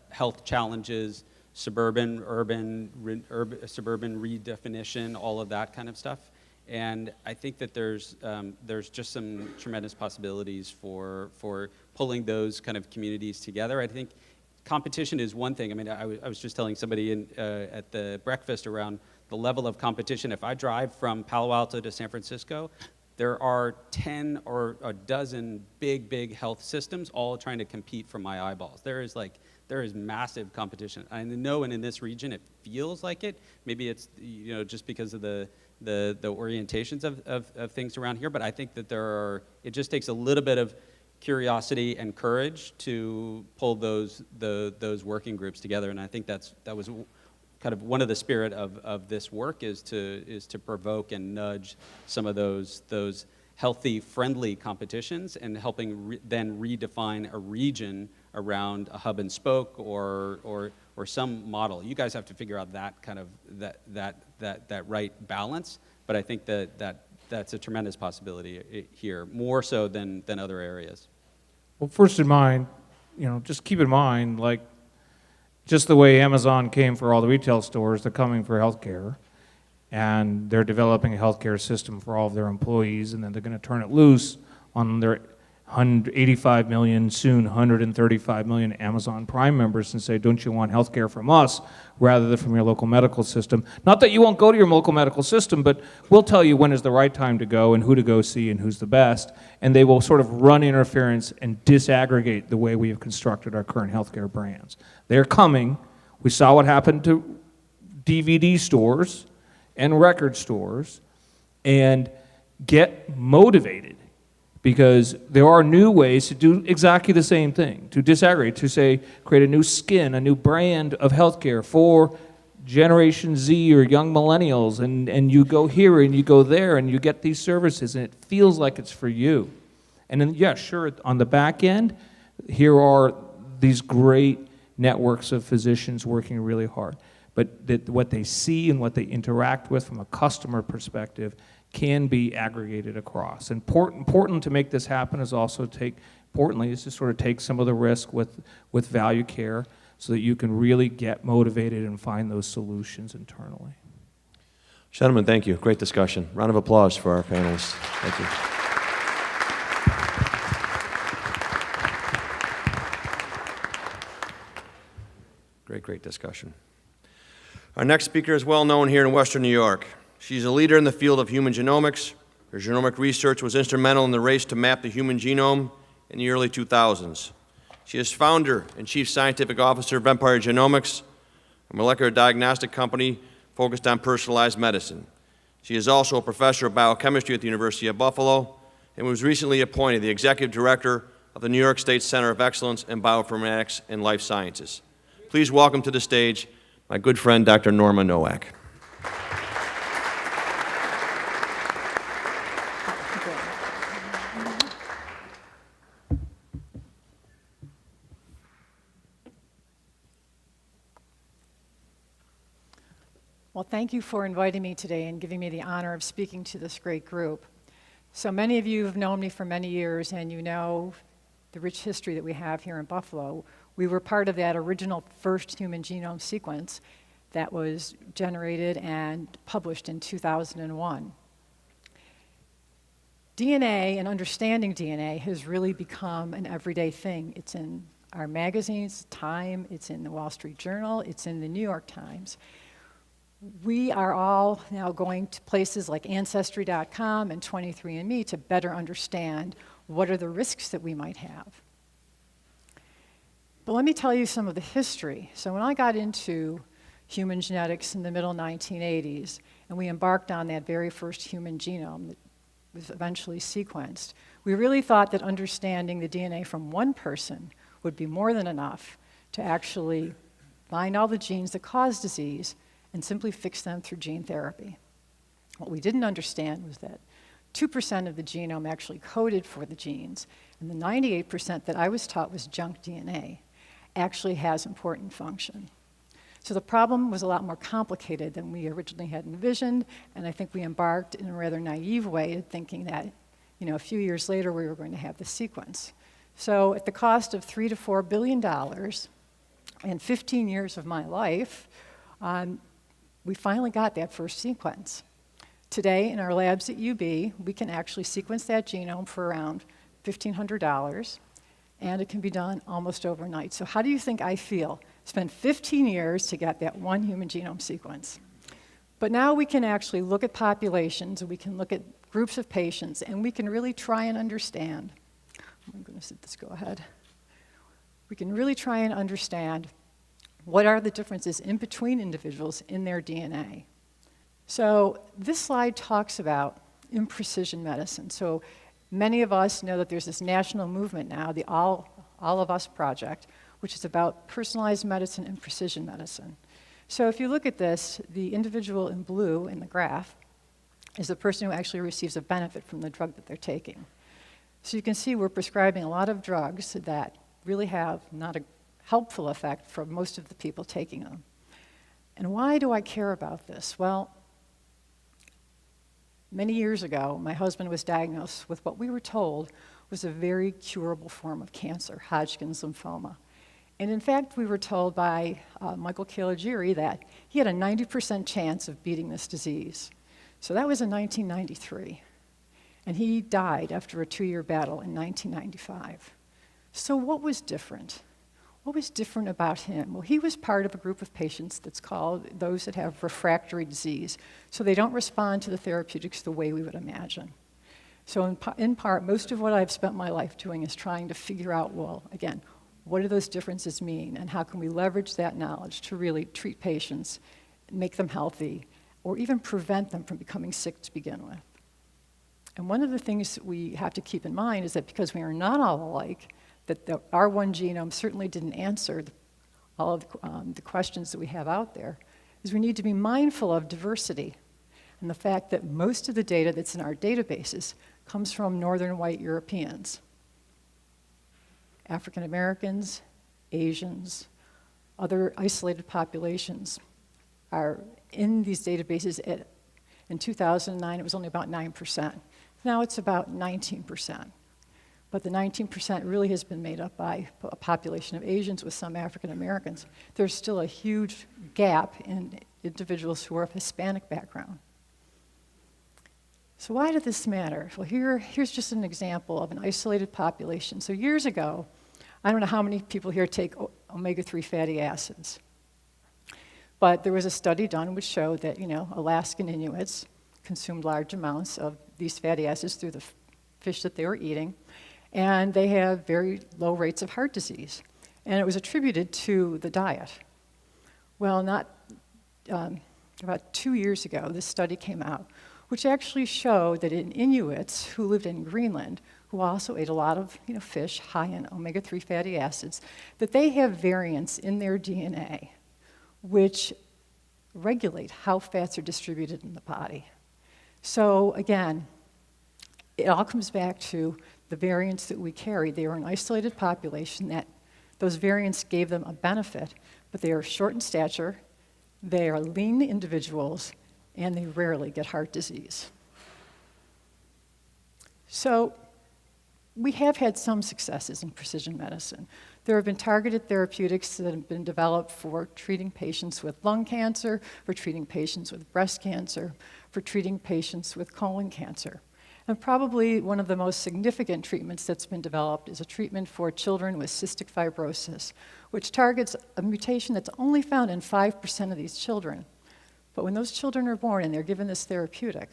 health challenges, suburban, urban redefinition, all of that kind of stuff. And I think that there's just some tremendous possibilities for pulling those kind of communities together. I think competition is one thing. I mean, I was just telling somebody at the breakfast around the level of competition. If I drive from Palo Alto to San Francisco, there are 10 or a dozen big health systems all trying to compete for my eyeballs. There is massive competition. I know, and in this region, it feels like it. Maybe it's just because of the orientations of things around here. But I think that it just takes a little bit of curiosity and courage to pull those working groups together. And I think that was kind of one of the spirit of this work is to provoke and nudge some of those healthy, friendly competitions and helping then redefine a region around a hub and spoke or some model. You guys have to figure out that kind of that right balance. But I think that that's a tremendous possibility here, more so than other areas. Well, first in mind, just keep in mind, like, just the way Amazon came for all the retail stores, they're coming for healthcare, and they're developing a healthcare system for all of their employees, and then they're going to turn it loose on their 85 million, soon 135 million Amazon Prime members and say, don't you want healthcare from us rather than from your local medical system? Not that you won't go to your local medical system, but we'll tell you when is the right time to go and who to go see and who's the best, and they will sort of run interference and disaggregate the way we have constructed our current healthcare brands. They're coming. We saw what happened to DVD stores and record stores, and get motivated, because there are new ways to do exactly the same thing, to disaggregate, to say, create a new skin, a new brand of healthcare for Generation Z or young millennials, and you go here and you go there and you get these services and it feels like it's for you. And then, yeah, sure, on the back end, here are these great networks of physicians working really hard. But what they see and what they interact with from a customer perspective can be aggregated across. Important to make this happen is also importantly, is to sort of take some of the risk with value care so that you can really get motivated and find those solutions internally. Gentlemen, thank you. Great discussion. Round of applause for our panelists. Thank you. Great discussion. Our next speaker is well known here in Western New York. She's a leader in the field of human genomics. Her genomic research was instrumental in the race to map the human genome in the early 2000s. She is founder and chief scientific officer of Empire Genomics, a molecular diagnostic company focused on personalized medicine. She is also a professor of biochemistry at the University of Buffalo and was recently appointed the executive director of the New York State Center of Excellence in Bioinformatics and Life Sciences. Please welcome to the stage my good friend, Dr. Norma Nowak. Well, thank you for inviting me today and giving me the honor of speaking to this great group. So many of you have known me for many years, and you know the rich history that we have here in Buffalo. We were part of that original first human genome sequence that was generated and published in 2001. DNA and understanding DNA has really become an everyday thing. It's in our magazines, Time, it's in the Wall Street Journal, it's in the New York Times. We are all now going to places like Ancestry.com and 23andMe to better understand what are the risks that we might have. But let me tell you some of the history. So when I got into human genetics in the middle 1980s, and we embarked on that very first human genome that was eventually sequenced, we really thought that understanding the DNA from one person would be more than enough to actually find all the genes that cause disease and simply fix them through gene therapy. What we didn't understand was that 2% of the genome actually coded for the genes, and the 98% that I was taught was junk DNA actually has important function. So the problem was a lot more complicated than we originally had envisioned, and I think we embarked in a rather naive way thinking that, a few years later we were going to have the sequence. So at the cost of $3 to $4 billion and 15 years of my life, we finally got that first sequence. Today, in our labs at UB, we can actually sequence that genome for around $1,500, and it can be done almost overnight. So how do you think I feel? Spent 15 years to get that one human genome sequence. But now we can actually look at populations, and we can look at groups of patients, and we can really try and understand. I'm going to let this go ahead. We can really try and understand what are the differences in between individuals in their DNA. So this slide talks about imprecision medicine. So many of us know that there's this national movement now, the All of Us project, which is about personalized medicine and precision medicine. So if you look at this, the individual in blue in the graph is the person who actually receives a benefit from the drug that they're taking. So you can see we're prescribing a lot of drugs that really have not a helpful effect for most of the people taking them. And why do I care about this? Well, Many years ago, my husband was diagnosed with what we were told was a very curable form of cancer, Hodgkin's lymphoma. And in fact, we were told by Michael Caligiuri that he had a 90% chance of beating this disease. So that was in 1993. And he died after a 2-year battle in 1995. So what was different? What was different about him? Well, he was part of a group of patients that's called those that have refractory disease. So they don't respond to the therapeutics the way we would imagine. So in part, most of what I've spent my life doing is trying to figure out, well, again, what do those differences mean, and how can we leverage that knowledge to really treat patients, make them healthy, or even prevent them from becoming sick to begin with. And one of the things that we have to keep in mind is that because we are not all alike, that our one genome certainly didn't answer all of the questions that we have out there, is we need to be mindful of diversity and the fact that most of the data that's in our databases comes from Northern white Europeans. African Americans, Asians, other isolated populations are in these databases. In 2009, it was only about 9%. Now it's about 19%. But the 19% really has been made up by a population of Asians with some African Americans. There's still a huge gap in individuals who are of Hispanic background. So why did this matter? Well, here's just an example of an isolated population. So years ago, I don't know how many people here take omega-3 fatty acids, but there was a study done which showed that, Alaskan Inuits consumed large amounts of these fatty acids through the fish that they were eating, and they have very low rates of heart disease. And it was attributed to the diet. Well, about 2 years ago, this study came out, which actually showed that in Inuits who lived in Greenland, who also ate a lot of fish high in omega-3 fatty acids, that they have variants in their DNA which regulate how fats are distributed in the body. So again, it all comes back to the variants that we carry. They were an isolated population that those variants gave them a benefit, but they are short in stature, they are lean individuals, and they rarely get heart disease. So we have had some successes in precision medicine. There have been targeted therapeutics that have been developed for treating patients with lung cancer, for treating patients with breast cancer, for treating patients with colon cancer. And probably one of the most significant treatments that's been developed is a treatment for children with cystic fibrosis, which targets a mutation that's only found in 5% of these children. But when those children are born and they're given this therapeutic,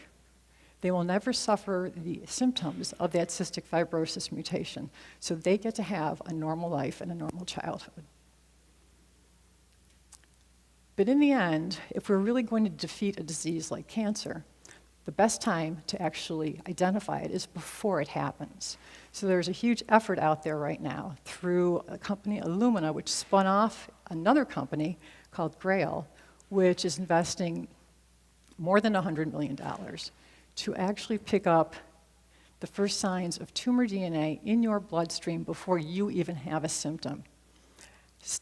they will never suffer the symptoms of that cystic fibrosis mutation. So they get to have a normal life and a normal childhood. But in the end, if we're really going to defeat a disease like cancer, the best time to actually identify it is before it happens. So there's a huge effort out there right now through a company, Illumina, which spun off another company called Grail, which is investing more than $100 million to actually pick up the first signs of tumor DNA in your bloodstream before you even have a symptom.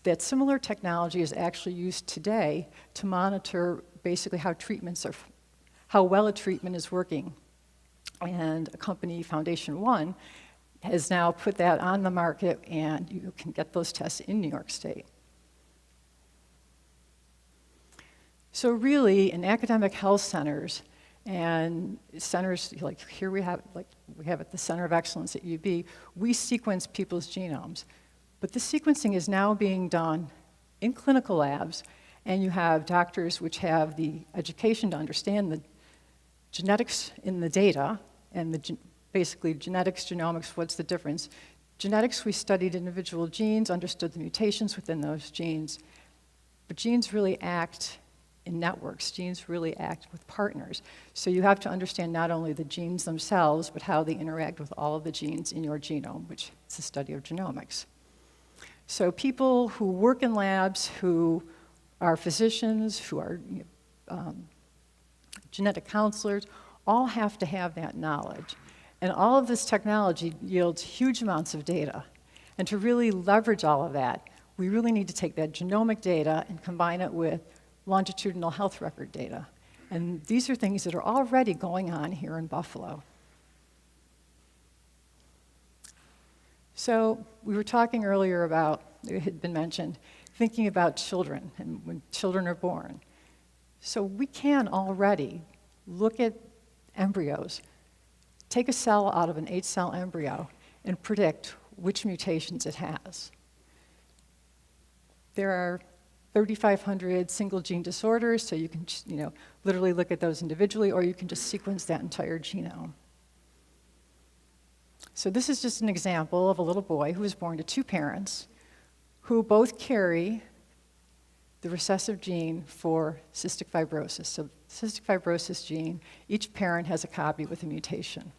That similar technology is actually used today to monitor basically how well a treatment is working. And a company, Foundation One, has now put that on the market, and you can get those tests in New York State. So really, in academic health centers and centers like here we have at the Center of Excellence at UB, we sequence people's genomes. But this sequencing is now being done in clinical labs, and you have doctors which have the education to understand the genetics in the data, and basically genetics, genomics, what's the difference? Genetics, we studied individual genes, understood the mutations within those genes, but genes really act in networks. Genes really act with partners. So you have to understand not only the genes themselves, but how they interact with all of the genes in your genome, which is the study of genomics. So people who work in labs, who are physicians, who are genetic counselors, all have to have that knowledge. And all of this technology yields huge amounts of data. And to really leverage all of that, we really need to take that genomic data and combine it with longitudinal health record data. And these are things that are already going on here in Buffalo. So we were talking earlier about, it had been mentioned, thinking about children and when children are born. So we can already look at embryos, take a cell out of an 8-cell embryo, and predict which mutations it has. There are 3,500 single gene disorders, so you can literally look at those individually, or you can just sequence that entire genome. So this is just an example of a little boy who was born to 2 parents who both carry the recessive gene for cystic fibrosis. So cystic fibrosis gene, each parent has a copy with a mutation.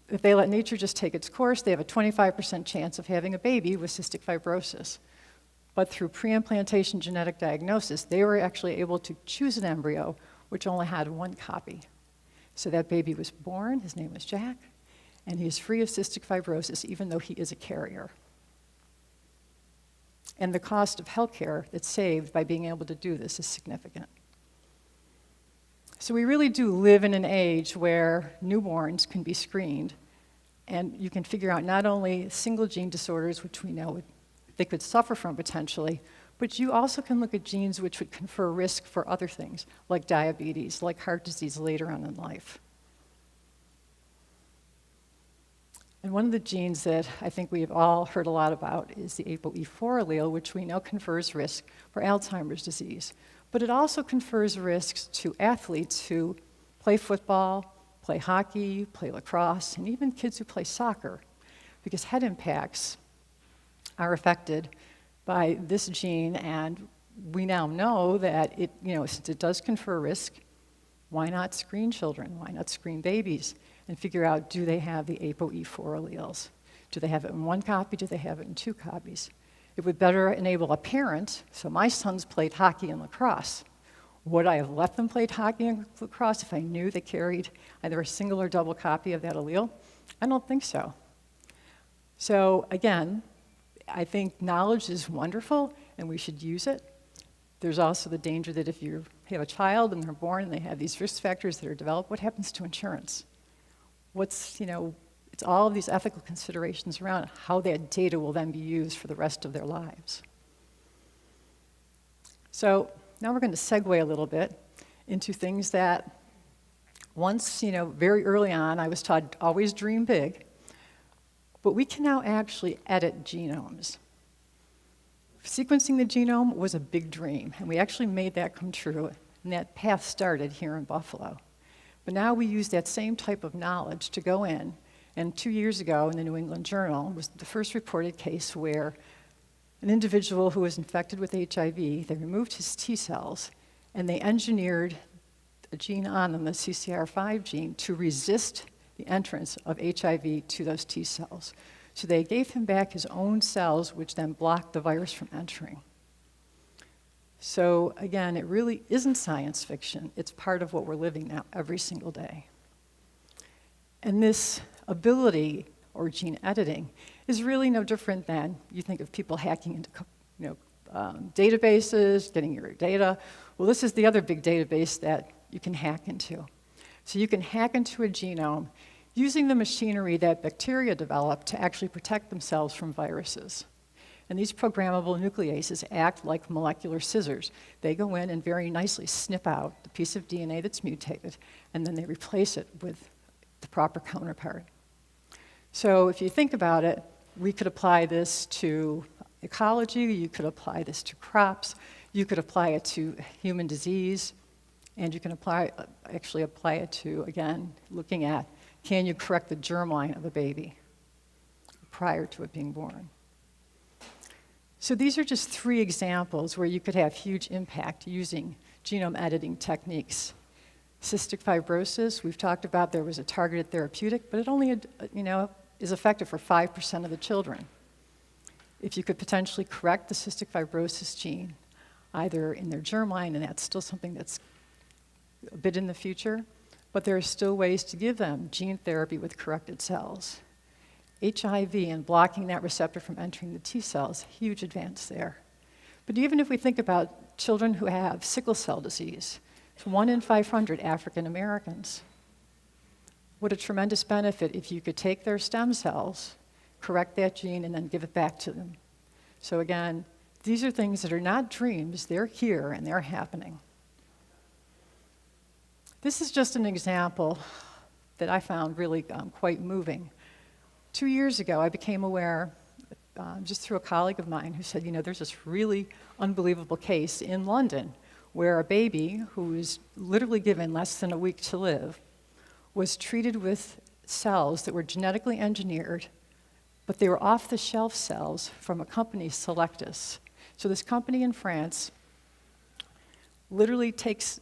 If they let nature just take its course, they have a 25% chance of having a baby with cystic fibrosis. But through pre-implantation genetic diagnosis, they were actually able to choose an embryo which only had 1 copy. So that baby was born, his name was Jack, and he is free of cystic fibrosis even though he is a carrier. And the cost of healthcare that's saved by being able to do this is significant. So we really do live in an age where newborns can be screened, and you can figure out not only single gene disorders, which we know they could suffer from potentially, but you also can look at genes which would confer risk for other things, like diabetes, like heart disease later on in life. And one of the genes that I think we've all heard a lot about is the ApoE4 allele, which we know confers risk for Alzheimer's disease. But it also confers risks to athletes who play football, play hockey, play lacrosse, and even kids who play soccer, because head impacts are affected by this gene, and we now know that since it does confer risk, why not screen children? Why not screen babies and figure out, do they have the ApoE4 alleles? Do they have it in 1 copy? Do they have it in 2 copies? It would better enable a parent. So my sons played hockey and lacrosse. Would I have let them play hockey and lacrosse if I knew they carried either a single or double copy of that allele? I don't think so. So again, I think knowledge is wonderful and we should use it. There's also the danger that if you have a child and they're born and they have these risk factors that are developed, what happens to insurance? It's all of these ethical considerations around how that data will then be used for the rest of their lives. So now we're going to segue a little bit into things that once, very early on, I was taught always dream big, but we can now actually edit genomes. Sequencing the genome was a big dream, and we actually made that come true, and that path started here in Buffalo. But now we use that same type of knowledge to go in, and 2 years ago in the New England Journal was the first reported case where an individual who was infected with HIV, they removed his T cells, and they engineered a gene on them, the CCR5 gene, to resist the entrance of HIV to those T cells. So they gave him back his own cells, which then blocked the virus from entering. So again, it really isn't science fiction. It's part of what we're living now every single day. And this ability, or gene editing, is really no different than you think of people hacking into databases, getting your data. Well, this is the other big database that you can hack into. So you can hack into a genome using the machinery that bacteria develop to actually protect themselves from viruses. And these programmable nucleases act like molecular scissors. They go in and very nicely snip out the piece of DNA that's mutated, and then they replace it with the proper counterpart. So if you think about it, we could apply this to ecology, you could apply this to crops, you could apply it to human disease, and you can actually apply it to, again, looking at, can you correct the germline of a baby prior to it being born? So these are just 3 examples where you could have huge impact using genome editing techniques. Cystic fibrosis, we've talked about there was a targeted therapeutic, but it only is effective for 5% of the children. If you could potentially correct the cystic fibrosis gene, either in their germline, and that's still something that's a bit in the future, but there are still ways to give them gene therapy with corrected cells. HIV and blocking that receptor from entering the T cells, huge advance there. But even if we think about children who have sickle cell disease, It's 1 in 500 African Americans. What a tremendous benefit if you could take their stem cells, correct that gene, and then give it back to them. So again, these are things that are not dreams, they're here and they're happening. This is just an example that I found really quite moving. 2 years ago, I became aware, just through a colleague of mine who said, there's this really unbelievable case in London where a baby who was literally given less than a week to live was treated with cells that were genetically engineered, but they were off-the-shelf cells from a company, Selectus. So this company in France literally takes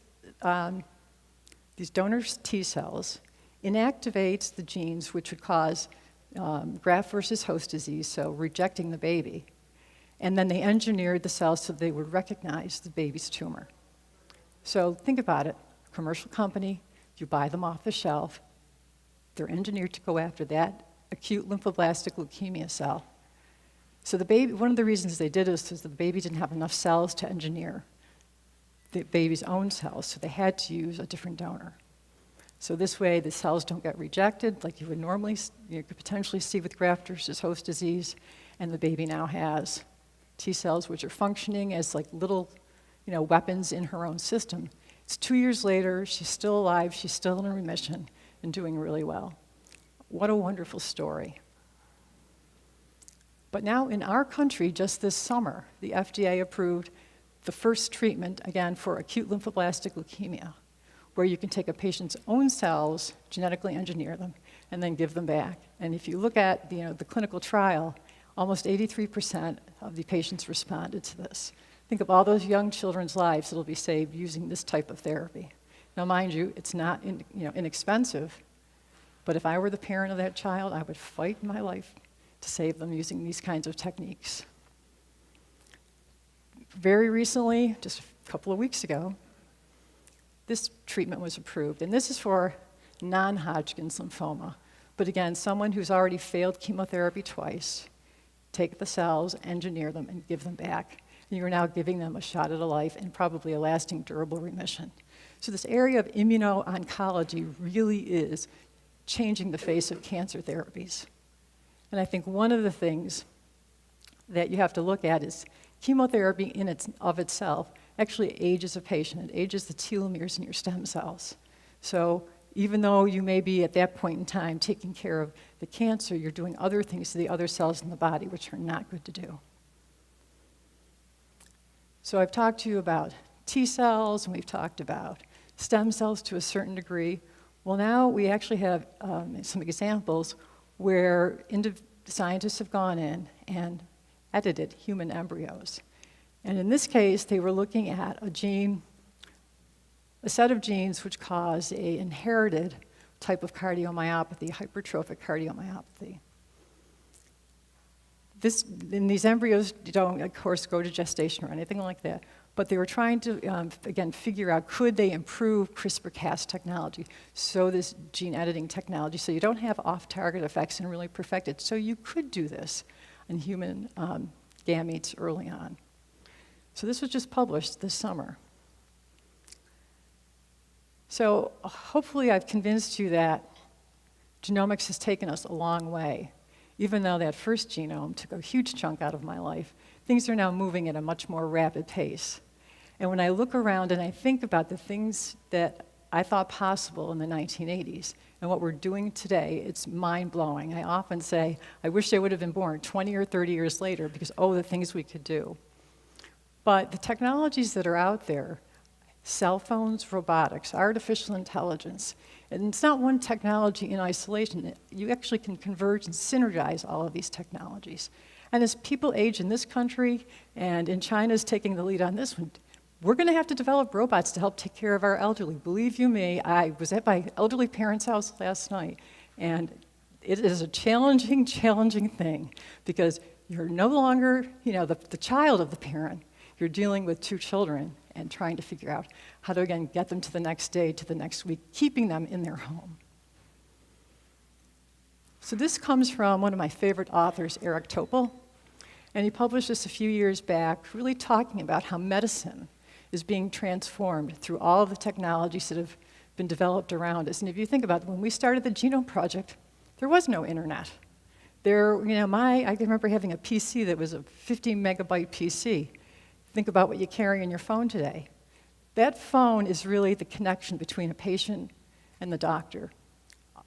these donors' T cells, inactivates the genes which would cause graft versus host disease, so rejecting the baby, and then they engineered the cells so they would recognize the baby's tumor. So think about it, commercial company, you buy them off the shelf, they're engineered to go after that acute lymphoblastic leukemia cell. So the baby, one of the reasons they did this was the baby didn't have enough cells to engineer the baby's own cells, so they had to use a different donor. So this way, the cells don't get rejected like you would normally, could potentially see with graft versus host disease, and the baby now has T cells which are functioning as like little, weapons in her own system. It's 2 years later, she's still alive, she's still in remission, and doing really well. What a wonderful story. But now in our country, just this summer, the FDA approved the first treatment, again, for acute lymphoblastic leukemia, where you can take a patient's own cells, genetically engineer them, and then give them back. And if you look at the clinical trial, almost 83% of the patients responded to this. Think of all those young children's lives that will be saved using this type of therapy. Now, mind you, it's not inexpensive, but if I were the parent of that child, I would fight my life to save them using these kinds of techniques. Very recently, just a couple of weeks ago, this treatment was approved, and this is for non-Hodgkin's lymphoma. But again, someone who's already failed chemotherapy twice, take the cells, engineer them, and give them back. And you're now giving them a shot at a life and probably a lasting, durable remission. So this area of immuno-oncology really is changing the face of cancer therapies. And I think one of the things that you have to look at is chemotherapy in of itself actually ages a patient. It ages the telomeres in your stem cells. So even though you may be at that point in time taking care of the cancer, you're doing other things to the other cells in the body which are not good to do. So I've talked to you about T cells, and we've talked about stem cells to a certain degree. Well, now we actually have some examples where scientists have gone in and edited human embryos. And in this case, they were looking at a set of genes which cause an inherited type of cardiomyopathy, hypertrophic cardiomyopathy. In these embryos don't, of course, go to gestation or anything like that, but they were trying to, again, figure out could they improve CRISPR-Cas technology, so this gene editing technology, so you don't have off-target effects and really perfect it. So you could do this in human gametes early on. So this was just published this summer. So hopefully I've convinced you that genomics has taken us a long way. Even though that first genome took a huge chunk out of my life, things are now moving at a much more rapid pace. And when I look around and I think about the things that I thought possible in the 1980s and what we're doing today, it's mind-blowing. I often say, I wish I would have been born 20 or 30 years later because, the things we could do. But the technologies that are out there, cell phones, robotics, artificial intelligence, and it's not one technology in isolation. You actually can converge and synergize all of these technologies. And as people age in this country, and in China's taking the lead on this one, we're going to have to develop robots to help take care of our elderly. Believe you me, I was at my elderly parents' house last night, and it is a challenging thing because you're no longer, the child of the parent. You're dealing with two children and trying to figure out how to, again, get them to the next day, to the next week, keeping them in their home. So this comes from one of my favorite authors, Eric Topol, and he published this a few years back, really talking about how medicine is being transformed through all of the technologies that have been developed around us. And if you think about it, when we started the Genome Project, there was no internet. I can remember having a PC that was a 50 megabyte PC. Think about what you carry in your phone today. That phone is really the connection between a patient and the doctor.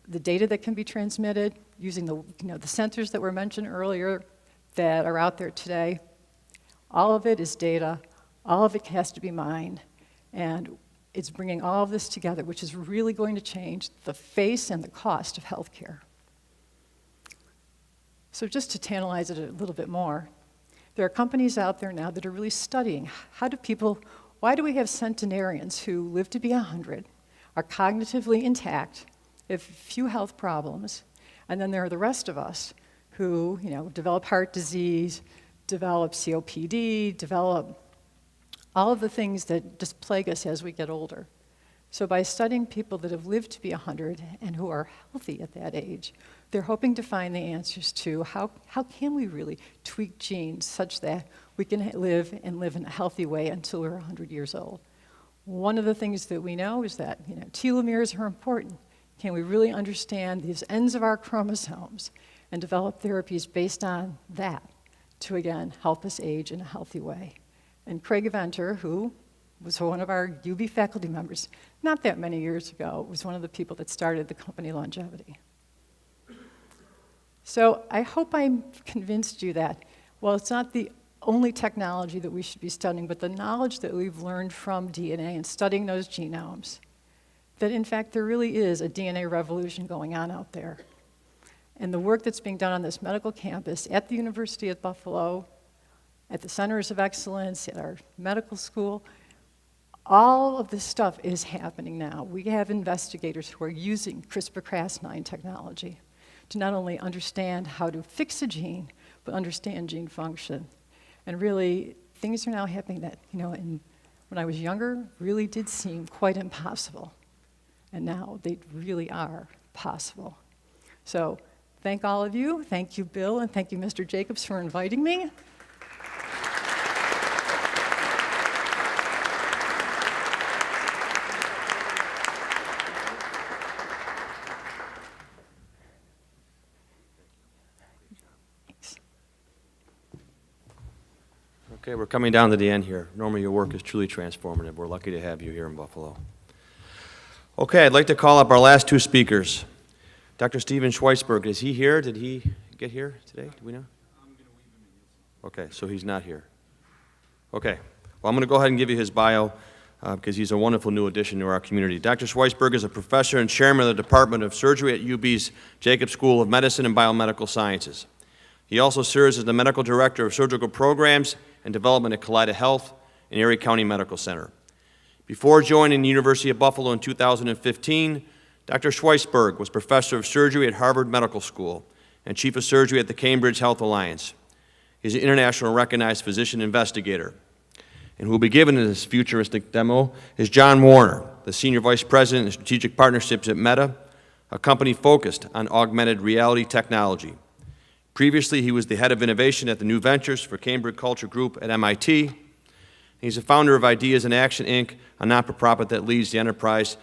The data that can be transmitted using the sensors that were mentioned earlier that are out there today, all of it is data, all of it has to be mined, and it's bringing all of this together, which is really going to change the face and the cost of healthcare. So just to tantalize it a little bit more, there are companies out there now that are really studying why do we have centenarians who live to be 100, are cognitively intact, have few health problems, and then there are the rest of us who develop heart disease, develop COPD, develop all of the things that just plague us as we get older. So by studying people that have lived to be 100 and who are healthy at that age, they're hoping to find the answers to how can we really tweak genes such that we can live in a healthy way until we're 100 years old. One of the things that we know is that telomeres are important. Can we really understand these ends of our chromosomes and develop therapies based on that to, again, help us age in a healthy way? And Craig Venter, who was one of our UB faculty members not that many years ago, was one of the people that started the company Longevity. So I hope I convinced you that while it's not the only technology that we should be studying, but the knowledge that we've learned from DNA and studying those genomes, that in fact there really is a DNA revolution going on out there. And the work that's being done on this medical campus at the University of Buffalo, at the Centers of Excellence, at our medical school, all of this stuff is happening now. We have investigators who are using CRISPR-Cas9 technology to not only understand how to fix a gene, but understand gene function. And really, things are now happening that, when I was younger, really did seem quite impossible. And now they really are possible. So thank all of you. Thank you, Bill, and thank you, Mr. Jacobs, for inviting me. Okay, we're coming down to the end here. Normally your work is truly transformative. We're lucky to have you here in Buffalo. Okay, I'd like to call up our last two speakers. Dr. Steven Schweisberg, is he here? Did he get here today? Do we know? Okay, so he's not here. Okay, well, I'm going to go ahead and give you his bio because he's a wonderful new addition to our community. Dr. Schweisberg is a professor and chairman of the Department of Surgery at UB's Jacobs School of Medicine and Biomedical Sciences. He also serves as the medical director of surgical programs and development at Kaleida Health and Erie County Medical Center. Before joining the University of Buffalo in 2015, Dr. Schweisberg was professor of surgery at Harvard Medical School and chief of surgery at the Cambridge Health Alliance. He's an international recognized physician investigator. And who will be given in this futuristic demo is John Warner, the senior vice president of strategic partnerships at Meta, a company focused on augmented reality technology. Previously, he was the head of innovation at the New Ventures for Cambridge Culture Group at MIT. He's a founder of Ideas in Action, Inc., a not-for-profit that leads the enterprise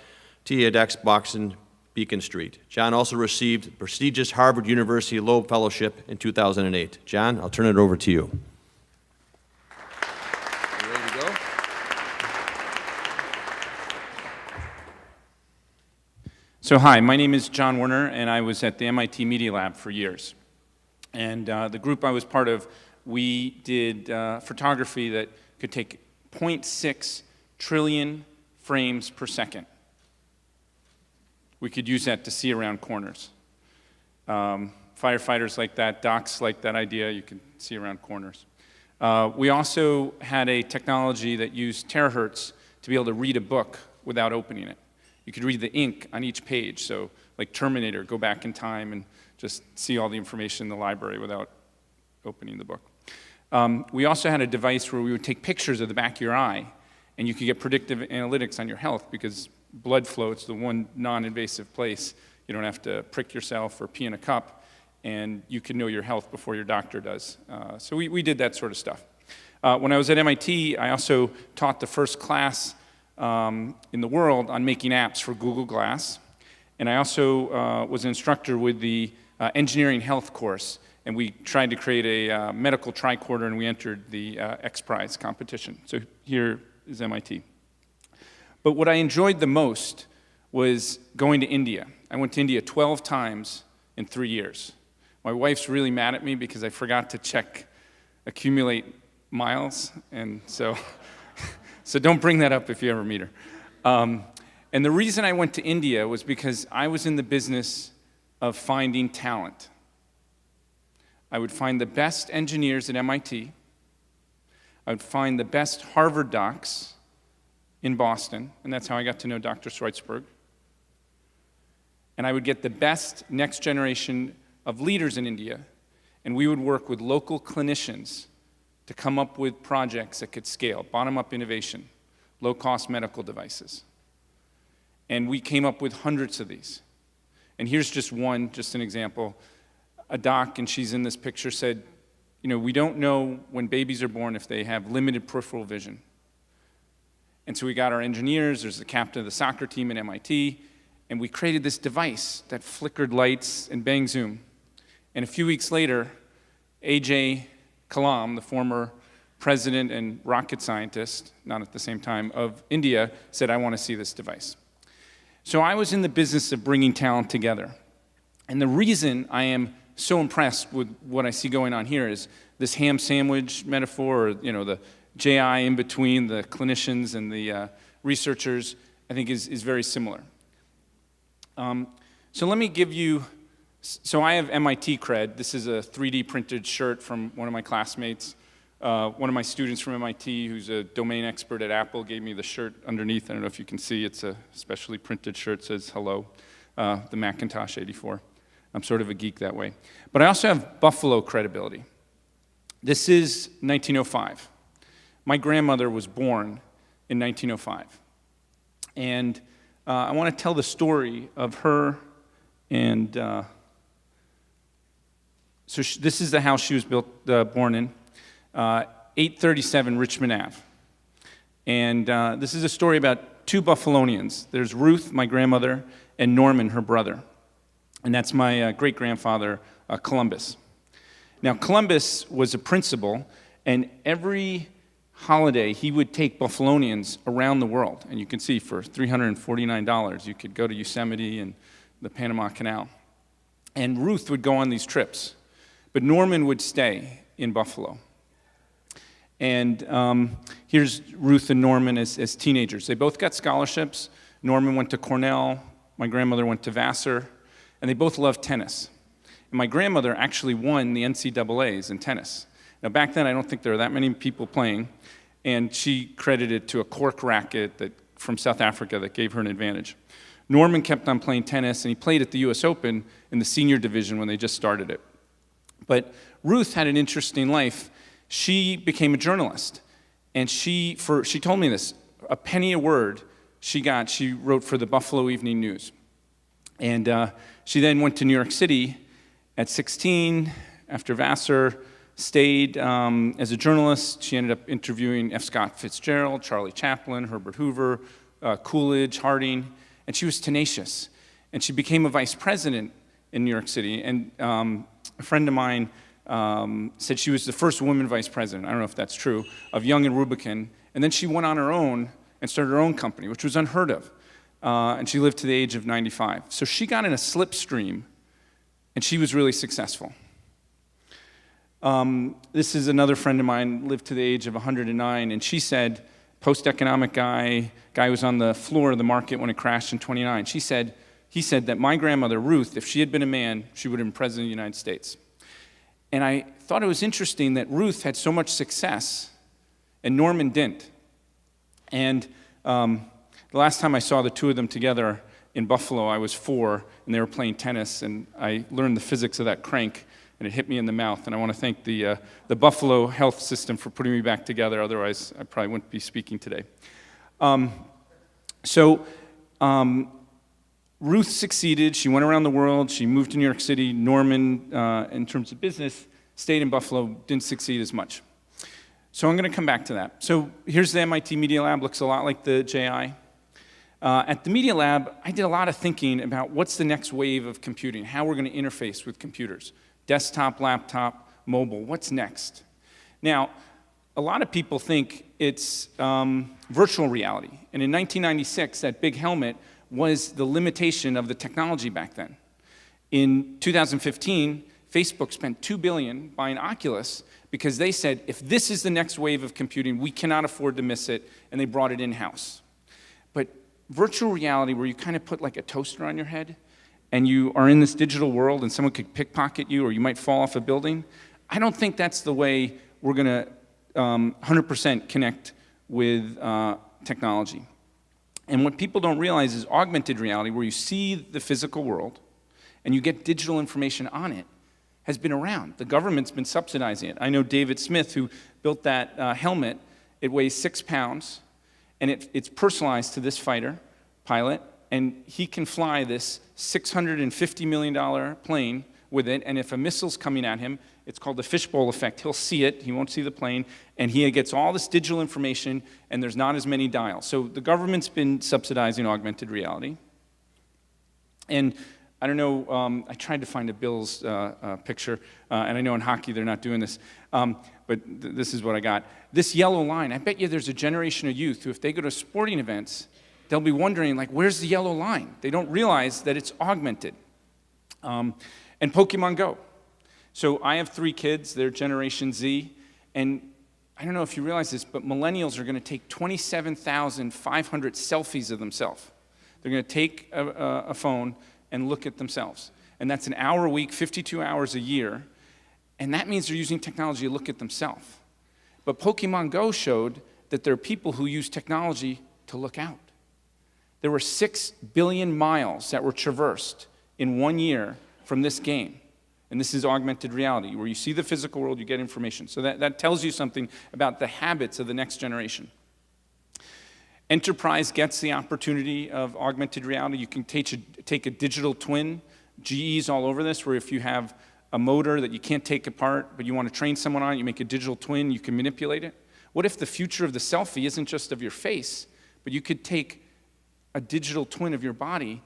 TEDx Boston Beacon Street. John also received the prestigious Harvard University Loeb Fellowship in 2008. John, I'll turn it over to you. You ready to go? So hi, my name is John Werner, and I was at the MIT Media Lab for years. And the group I was part of, we did photography that could take 0.6 trillion frames per second. We could use that to see around corners. Firefighters like that, docs like that idea, you can see around corners. We also had a technology that used terahertz to be able to read a book without opening it. You could read the ink on each page, so like Terminator, go back in time and just see all the information in the library without opening the book. We also had a device where we would take pictures of the back of your eye, and you could get predictive analytics on your health because blood flow, it's the one non-invasive place. You don't have to prick yourself or pee in a cup, and you can know your health before your doctor does. So we did that sort of stuff. When I was at MIT, I also taught the first class in the world on making apps for Google Glass. And I also was an instructor with the engineering health course. And we tried to create a medical tricorder, and we entered the X Prize competition. So here is MIT. But what I enjoyed the most was going to India. I went to India 12 times in 3 years. My wife's really mad at me because I forgot to accumulate miles, and so don't bring that up if you ever meet her. And the reason I went to India was because I was in the business of finding talent. I would find the best engineers at MIT. I would find the best Harvard docs in Boston, and that's how I got to know Dr. Schweitzberg. And I would get the best next generation of leaders in India, and we would work with local clinicians to come up with projects that could scale, bottom-up innovation, low-cost medical devices. And we came up with hundreds of these. And here's just one, just an example. A doc, and she's in this picture, said, you know, we don't know when babies are born if they have limited peripheral vision. And so we got our engineers, there's the captain of the soccer team at MIT, and we created this device that flickered lights and bang zoom. And a few weeks later, A.J. Kalam, the former president and rocket scientist, not at the same time, of India, said, I want to see this device. So I was in the business of bringing talent together. And the reason I am so impressed with what I see going on here is this ham sandwich metaphor, or, you know, the JI in between the clinicians and the researchers, I think is very similar. So let me give you, so I have MIT cred. This is a 3D printed shirt from one of my classmates. One of my students from MIT, who's a domain expert at Apple, gave me the shirt underneath. I don't know if you can see, it's a specially printed shirt, says hello, the Macintosh 84. I'm sort of a geek that way. But I also have Buffalo credibility. This is 1905. My grandmother was born in 1905. And I want to tell the story of her and, this is the house she was born in. 837 Richmond Ave. And this is a story about two Buffalonians. There's Ruth, my grandmother, and Norman, her brother. And that's my great-grandfather, Columbus. Now, Columbus was a principal, and every holiday he would take Buffalonians around the world. And you can see for $349, you could go to Yosemite and the Panama Canal. And Ruth would go on these trips. But Norman would stay in Buffalo. And here's Ruth and Norman as teenagers. They both got scholarships. Norman went to Cornell. My grandmother went to Vassar. And they both loved tennis. And my grandmother actually won the NCAAs in tennis. Now, back then, I don't think there were that many people playing. And she credited to a cork racket from South Africa that gave her an advantage. Norman kept on playing tennis, and he played at the US Open in the senior division when they just started it. But Ruth had an interesting life. She became a journalist, and she told me this, a penny a word she wrote for the Buffalo Evening News. And she then went to New York City at 16 after Vassar, stayed as a journalist. She ended up interviewing F. Scott Fitzgerald, Charlie Chaplin, Herbert Hoover, Coolidge, Harding, and she was tenacious. And she became a vice president in New York City, and a friend of mine said she was the first woman vice president, I don't know if that's true, of Young and Rubicon. And then she went on her own and started her own company, which was unheard of. And she lived to the age of 95. So she got in a slipstream, and she was really successful. This is another friend of mine, lived to the age of 109, and she said, post-economic guy was on the floor of the market when it crashed in 29. He said that my grandmother, Ruth, if she had been a man, she would have been president of the United States. And I thought it was interesting that Ruth had so much success and Norman didn't. And the last time I saw the two of them together in Buffalo, I was 4, and they were playing tennis, and I learned the physics of that crank, and it hit me in the mouth. And I want to thank the Buffalo health system for putting me back together. Otherwise, I probably wouldn't be speaking today. Ruth succeeded. She went around the world. She moved to New York City. Norman, in terms of business, stayed in Buffalo, didn't succeed as much. So I'm going to come back to that. So here's the MIT Media Lab. Looks a lot like the JI. At the Media Lab, I did a lot of thinking about what's the next wave of computing, how we're going to interface with computers. Desktop, laptop, mobile, what's next? Now, a lot of people think it's virtual reality. And in 1996, that big helmet was the limitation of the technology back then. In 2015, Facebook spent $2 billion buying Oculus because they said, if this is the next wave of computing, we cannot afford to miss it, and they brought it in-house. But virtual reality, where you kind of put like a toaster on your head, and you are in this digital world, and someone could pickpocket you, or you might fall off a building, I don't think that's the way we're going to 100% connect with technology. And what people don't realize is augmented reality, where you see the physical world, and you get digital information on it, has been around. The government's been subsidizing it. I know David Smith, who built that helmet. It weighs 6 pounds, and it's personalized to this fighter pilot, and he can fly this $650 million plane with it, and if a missile's coming at him, it's called the fishbowl effect. He'll see it, he won't see the plane, and he gets all this digital information, and there's not as many dials. So the government's been subsidizing augmented reality. And I don't know, I tried to find a Bills picture, and I know in hockey they're not doing this, but this is what I got. This yellow line, I bet you there's a generation of youth who, if they go to sporting events, they'll be wondering, like, where's the yellow line? They don't realize that it's augmented. And Pokemon Go. So I have 3 kids, they're Generation Z, and I don't know if you realize this, but millennials are going to take 27,500 selfies of themselves. They're going to take a phone and look at themselves. And that's an hour a week, 52 hours a year, and that means they're using technology to look at themselves. But Pokemon Go showed that there are people who use technology to look out. There were 6 billion miles that were traversed in 1 year from this game. And this is augmented reality, where you see the physical world, you get information. So that tells you something about the habits of the next generation. Enterprise gets the opportunity of augmented reality. You can take a digital twin. GE's all over this, where if you have a motor that you can't take apart, but you want to train someone on it, you make a digital twin, you can manipulate it. What if the future of the selfie isn't just of your face, but you could take a digital twin of your body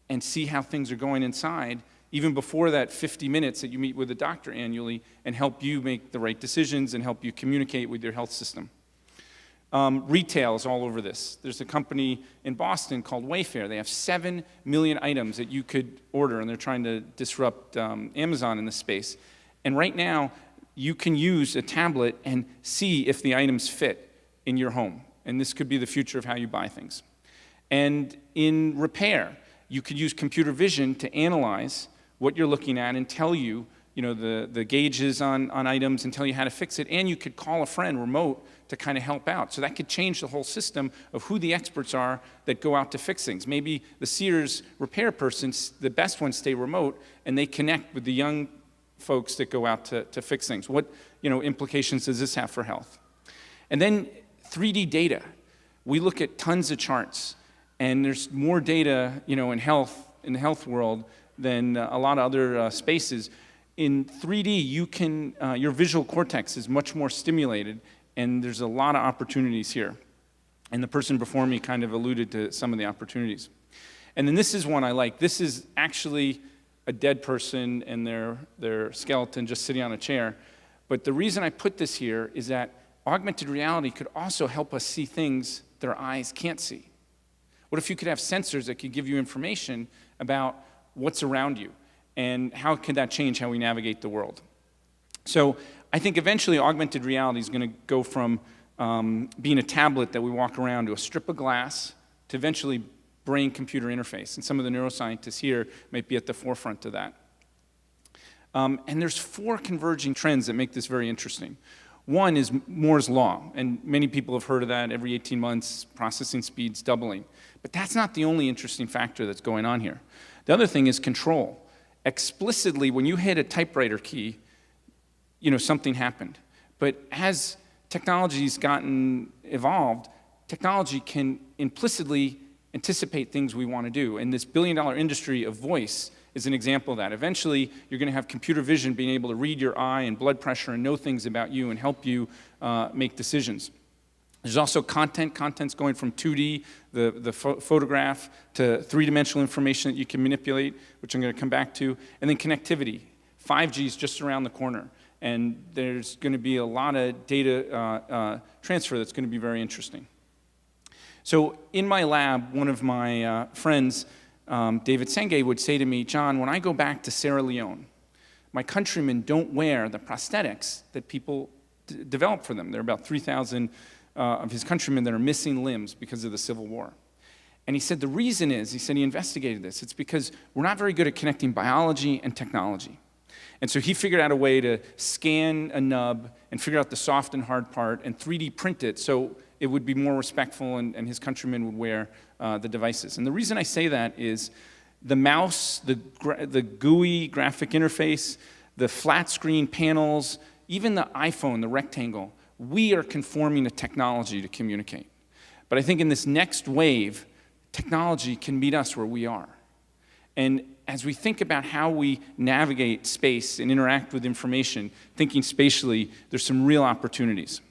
and see how things are going inside, even before that 50 minutes that you meet with a doctor annually, and help you make the right decisions and help you communicate with your health system. Retail is all over this. There's a company in Boston called Wayfair. They have 7 million items that you could order, and they're trying to disrupt Amazon in this space. And right now, you can use a tablet and see if the items fit in your home. And this could be the future of how you buy things. And in repair, you could use computer vision to analyze what you're looking at and tell you, the gauges on items and tell you how to fix it. And you could call a friend remote to kind of help out. So that could change the whole system of who the experts are that go out to fix things. Maybe the Sears repair person, the best ones stay remote, and they connect with the young folks that go out to fix things. What implications does this have for health? And then 3D data. We look at tons of charts, and there's more data in the health world than a lot of other spaces. In 3D, your visual cortex is much more stimulated, and there's a lot of opportunities here. And the person before me kind of alluded to some of the opportunities. And then this is one I like. This is actually a dead person and their skeleton just sitting on a chair. But the reason I put this here is that augmented reality could also help us see things that our eyes can't see. What if you could have sensors that could give you information about what's around you, and how can that change how we navigate the world? So I think eventually augmented reality is going to go from being a tablet that we walk around to a strip of glass to eventually brain-computer interface. And some of the neuroscientists here might be at the forefront of that. And there's 4 converging trends that make this very interesting. One is Moore's Law, and many people have heard of that. Every 18 months, processing speed's doubling. But that's not the only interesting factor that's going on here. The other thing is control. Explicitly, when you hit a typewriter key, something happened. But as technology's gotten evolved, technology can implicitly anticipate things we want to do. And this billion-dollar industry of voice is an example of that. Eventually, you're going to have computer vision being able to read your eye and blood pressure and know things about you and help you make decisions. There's also content. Content's going from 2D, the photograph, to three-dimensional information that you can manipulate, which I'm going to come back to, and then connectivity. 5G is just around the corner, and there's going to be a lot of data transfer that's going to be very interesting. So in my lab, one of my friends, David Senge, would say to me, John, when I go back to Sierra Leone, my countrymen don't wear the prosthetics that people develop for them. There are about 3,000 of his countrymen that are missing limbs because of the Civil War. And he said the reason is, he said he investigated this, it's because we're not very good at connecting biology and technology. And so he figured out a way to scan a nub and figure out the soft and hard part and 3D print it so it would be more respectful and his countrymen would wear the devices. And the reason I say that is the mouse, the GUI graphic interface, the flat screen panels, even the iPhone, the rectangle, we are conforming to technology to communicate. But I think in this next wave, technology can meet us where we are. And as we think about how we navigate space and interact with information, thinking spatially, there's some real opportunities.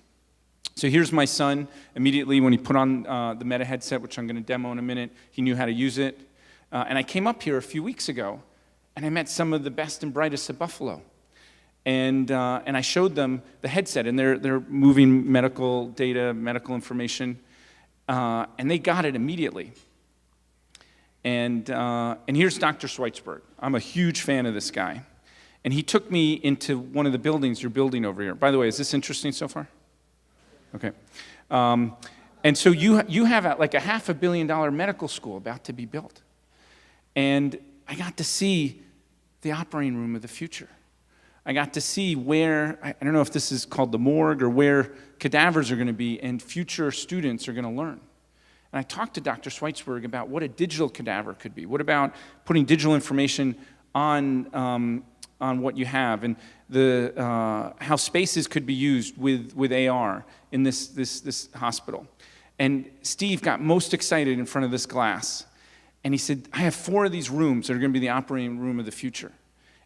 So here's my son. Immediately when he put on the Meta headset, which I'm going to demo in a minute, he knew how to use it. And I came up here a few weeks ago, and I met some of the best and brightest of Buffalo. And I showed them the headset, and they're moving medical data, medical information, and they got it immediately. And here's Dr. Schweitzberg. I'm a huge fan of this guy. And he took me into one of the buildings you're building over here. By the way, is this interesting so far? Okay. And so you have like a $500 million medical school about to be built. And I got to see the operating room of the future. I got to see where, I don't know if this is called the morgue or where cadavers are going to be and future students are going to learn. And I talked to Dr. Schweitzberg about what a digital cadaver could be. What about putting digital information on what you have, and how spaces could be used with AR in this hospital. And Steve got most excited in front of this glass. And he said, I have 4 of these rooms that are going to be the operating room of the future.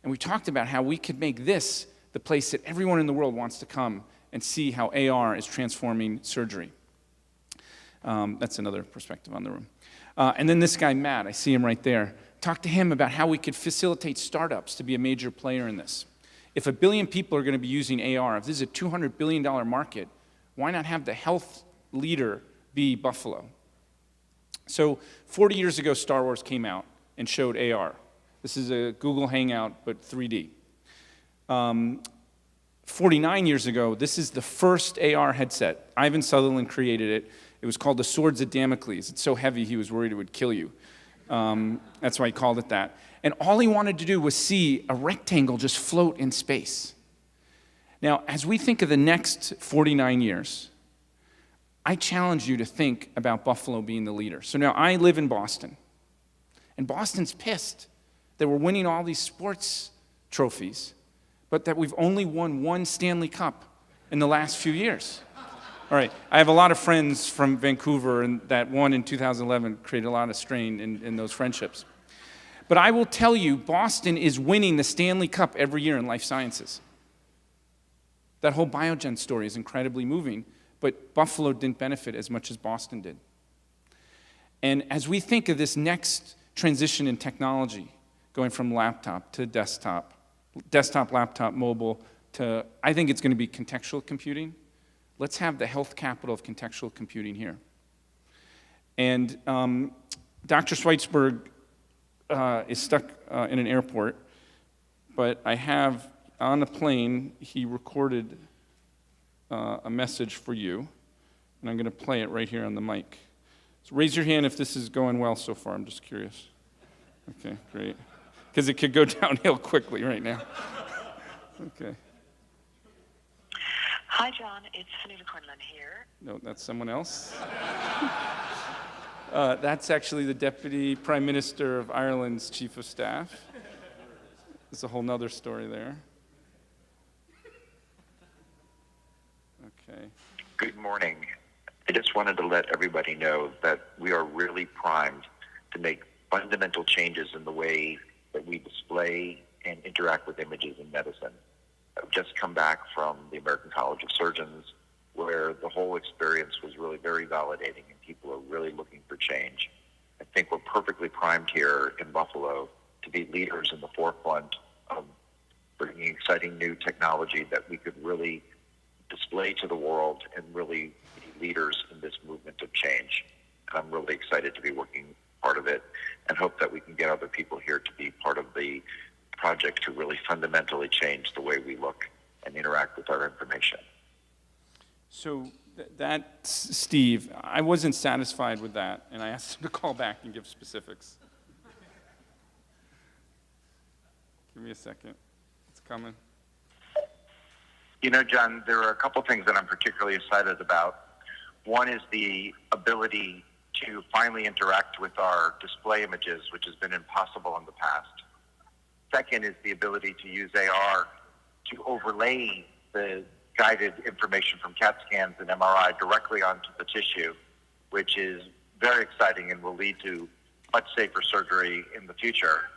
And we talked about how we could make this the place that everyone in the world wants to come and see how AR is transforming surgery. That's another perspective on the room. And then this guy, Matt, I see him right there. Talk to him about how we could facilitate startups to be a major player in this. If 1 billion people are going to be using AR, if this is a $200 billion market, why not have the health leader be Buffalo? So 40 years ago, Star Wars came out and showed AR. This is a Google Hangout, but 3D. 49 years ago, this is the first AR headset. Ivan Sutherland created it. It was called the Swords of Damocles. It's so heavy, he was worried it would kill you. That's why he called it that. And all he wanted to do was see a rectangle just float in space. Now, as we think of the next 49 years, I challenge you to think about Buffalo being the leader. So now I live in Boston, and Boston's pissed that we're winning all these sports trophies, but that we've only won 1 Stanley Cup in the last few years. All right, I have a lot of friends from Vancouver, and that one in 2011 created a lot of strain in those friendships. But I will tell you, Boston is winning the Stanley Cup every year in life sciences. That whole Biogen story is incredibly moving, but Buffalo didn't benefit as much as Boston did. And as we think of this next transition in technology, going from laptop to desktop, laptop, mobile, to, I think it's going to be contextual computing. Let's have the health capital of contextual computing here. And Dr. Schweitzberg is stuck in an airport, but I have on the plane, he recorded a message for you, and I'm going to play it right here on the mic. So raise your hand if this is going well so far. I'm just curious. Okay, great. Because it could go downhill quickly right now. Okay. Hi, John. It's Fanula Quinlan here. No, that's someone else. That's actually the Deputy Prime Minister of Ireland's Chief of Staff. There's a whole nother story there. Okay. Good morning. I just wanted to let everybody know that we are really primed to make fundamental changes in the way that we display and interact with images in medicine. I've just come back from the American College of Surgeons, where the whole experience was really very validating and people are really looking for change. I think we're perfectly primed here in Buffalo to be leaders in the forefront of bringing exciting new technology that we could really display to the world and really be leaders in this movement of change. And I'm really excited to be working part of it and hope that we can get other people here to be part of the project to really fundamentally change the way we look and interact with our information. So Steve, I wasn't satisfied with that, and I asked him to call back and give specifics. Give me a second. It's coming. You know, John, there are a couple things that I'm particularly excited about. One is the ability to finally interact with our display images, which has been impossible in the past. Second is the ability to use AR to overlay the guided information from CAT scans and MRI directly onto the tissue, which is very exciting and will lead to much safer surgery in the future.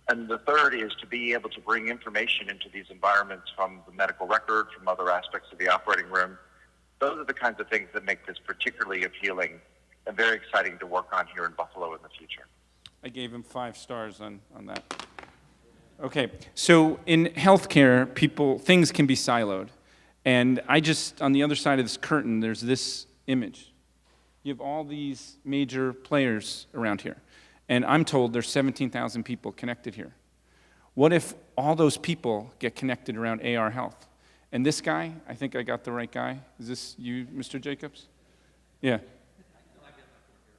And the third is to be able to bring information into these environments from the medical record, from other aspects of the operating room. Those are the kinds of things that make this particularly appealing and very exciting to work on here in Buffalo in the future. I gave him 5 stars on that. Okay, so in healthcare, things can be siloed. And on the other side of this curtain, there's this image. You have all these major players around here. And I'm told there's 17,000 people connected here. What if all those people get connected around AR Health? And this guy, I think I got the right guy. Is this you, Mr. Jacobs? Yeah.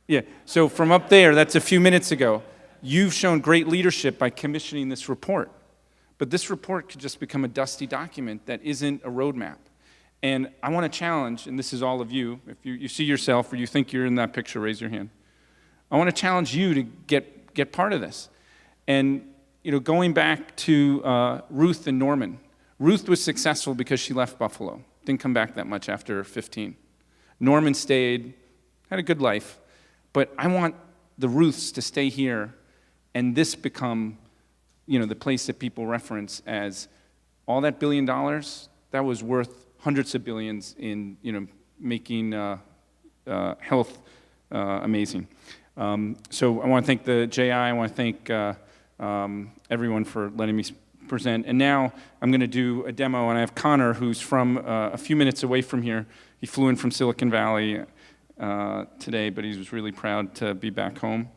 Yeah, so from up there, that's a few minutes ago. You've shown great leadership by commissioning this report. But this report could just become a dusty document that isn't a roadmap. And I want to challenge, and this is all of you, if you see yourself or you think you're in that picture, raise your hand. I want to challenge you to get part of this. And going back to Ruth and Norman. Ruth was successful because she left Buffalo. Didn't come back that much after 15. Norman stayed, had a good life. But I want the Ruths to stay here and this become the place that people reference as all that $1 billion, that was worth hundreds of billions in making health amazing. So I want to thank the JI, I want to thank everyone for letting me present. And now I'm going to do a demo, and I have Connor, who's from a few minutes away from here. He flew in from Silicon Valley today, but he was really proud to be back home.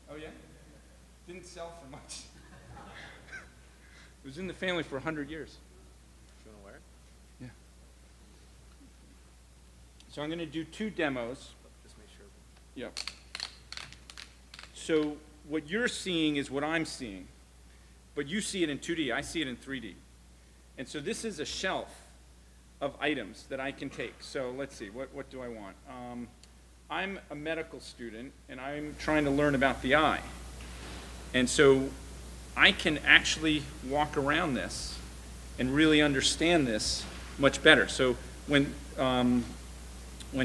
Oh yeah? Didn't sell for much. It was in the family for 100 years. You want to wear it? Yeah. So I'm going to do 2 demos. Just make sure. Yep. So what you're seeing is what I'm seeing, but you see it in 2D, I see it in 3D. And so this is a shelf of items that I can take. So let's see, what do I want? I'm a medical student, and I'm trying to learn about the eye. And so I can actually walk around this and really understand this much better. So when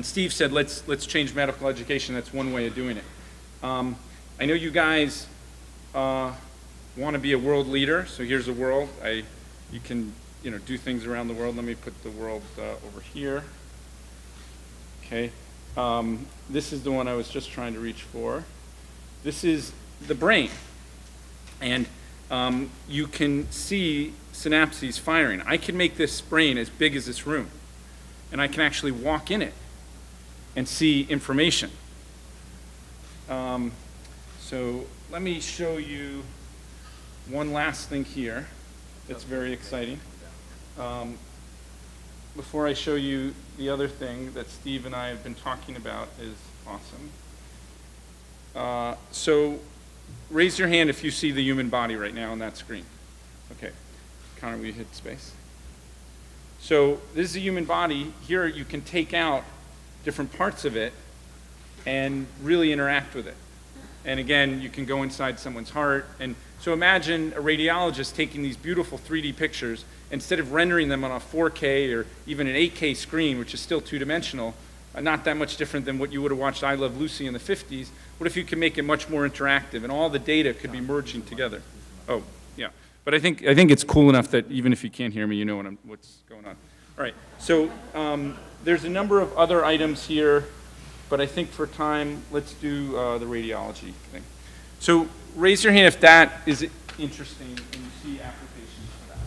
Steve said, let's change medical education, that's one way of doing it. I know you guys want to be a world leader, so here's a world. You can do things around the world. Let me put the world over here. Okay. This is the one I was just trying to reach for. This is the brain. And you can see synapses firing. I can make this brain as big as this room. And I can actually walk in it and see information. So let me show you one last thing here that's very exciting. Before I show you the other thing that Steve and I have been talking about is awesome. So raise your hand if you see the human body right now on that screen. Okay. Connor, will you hit space? So this is a human body. Here you can take out different parts of it and really interact with it. And again, you can go inside someone's heart. And so imagine a radiologist taking these beautiful 3D pictures, instead of rendering them on a 4K or even an 8K screen, which is still 2-dimensional, not that much different than what you would have watched I Love Lucy in the 50s. What if you can make it much more interactive and all the data could be merging together? Oh, yeah. But I think it's cool enough that even if you can't hear me, you know what's going on. All right, so there's a number of other items here, but I think for time, let's do the radiology thing. So raise your hand if that is interesting and you see applications for that.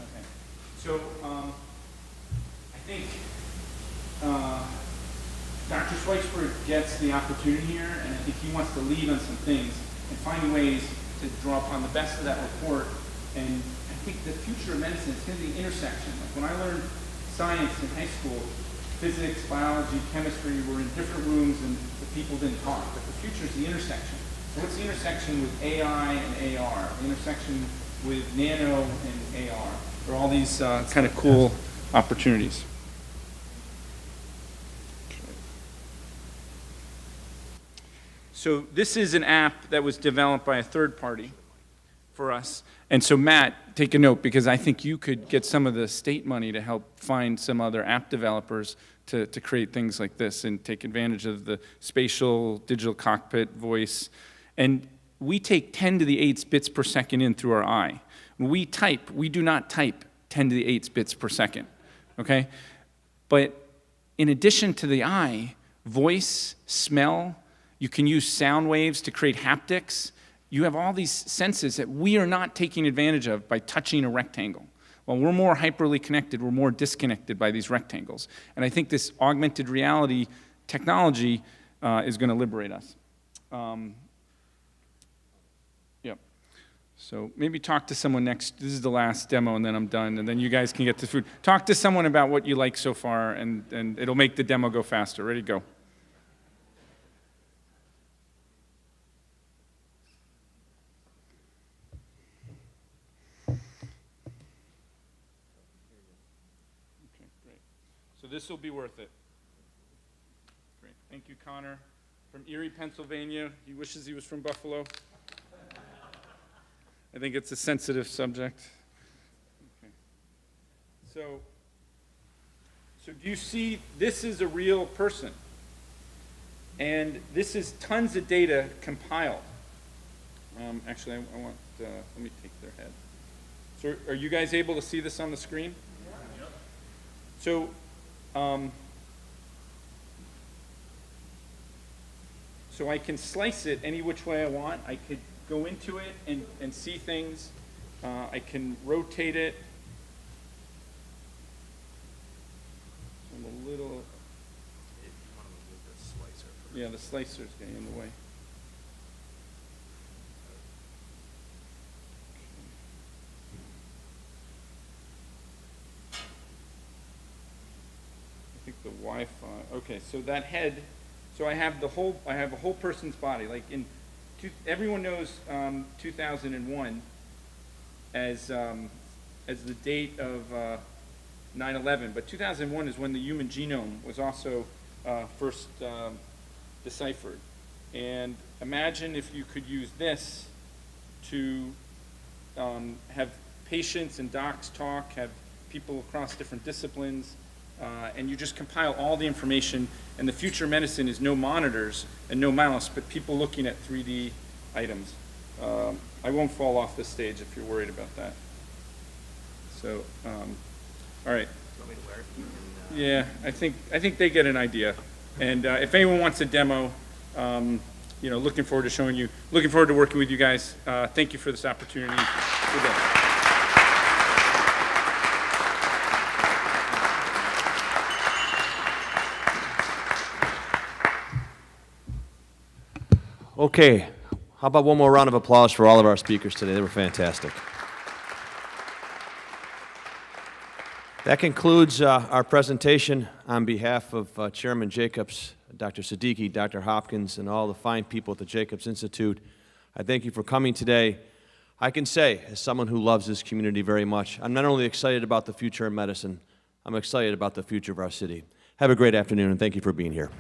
Okay. So I think Dr. Schweitzer gets the opportunity here, and I think he wants to lead on some things and find ways to draw upon the best of that report. And I think the future of medicine is going to be the intersection. Like when I learned science in high school, physics, biology, chemistry were in different rooms and the people didn't talk. But the future is the intersection. So what's the intersection with AI and AR? The intersection with nano and AR? There are all these kind of cool opportunities. So this is an app that was developed by a third party for us. And so Matt, take a note, because I think you could get some of the state money to help find some other app developers to create things like this and take advantage of the spatial, digital cockpit, voice. And we take 10 to the 8 bits per second in through our eye. When we type, we do not type 10 to the 8 bits per second, okay? But in addition to the eye, voice, smell, you can use sound waves to create haptics. You have all these senses that we are not taking advantage of by touching a rectangle. While we're more hyperly connected, we're more disconnected by these rectangles. And I think this augmented reality technology is going to liberate us. Yep. So maybe talk to someone next. This is the last demo, and then I'm done, and then you guys can get to food. Talk to someone about what you like so far, and it'll make the demo go faster. Ready, go. This will be worth it. Great. Thank you, Connor. From Erie, Pennsylvania. He wishes he was from Buffalo. I think it's a sensitive subject. Okay. So do you see, this is a real person. And this is tons of data compiled. Actually, I want, let me take their head. So are you guys able to see this on the screen? Yeah. So I can slice it any which way I want. I could go into it and see things. I can rotate it. I'm a little. Yeah, the slicer's getting in the way. I think the Wi-Fi. Okay, so that head. So I have a whole person's body. Like everyone knows 2001 as the date of 9/11, but 2001 is when the human genome was also first deciphered. And imagine if you could use this to have patients and docs talk, have people across different disciplines. And you just compile all the information, and the future of medicine is no monitors and no mouse, but people looking at 3D items. I won't fall off this stage if you're worried about that. So, all right. Yeah, I think they get an idea. And if anyone wants a demo, looking forward to showing you. Looking forward to working with you guys. Thank you for this opportunity. Good day. Okay, how about one more round of applause for all of our speakers today? They were fantastic. That concludes our presentation. On behalf of Chairman Jacobs, Dr. Siddiqui, Dr. Hopkins, and all the fine people at the Jacobs Institute, I thank you for coming today. I can say, as someone who loves this community very much, I'm not only excited about the future of medicine, I'm excited about the future of our city. Have a great afternoon, and thank you for being here.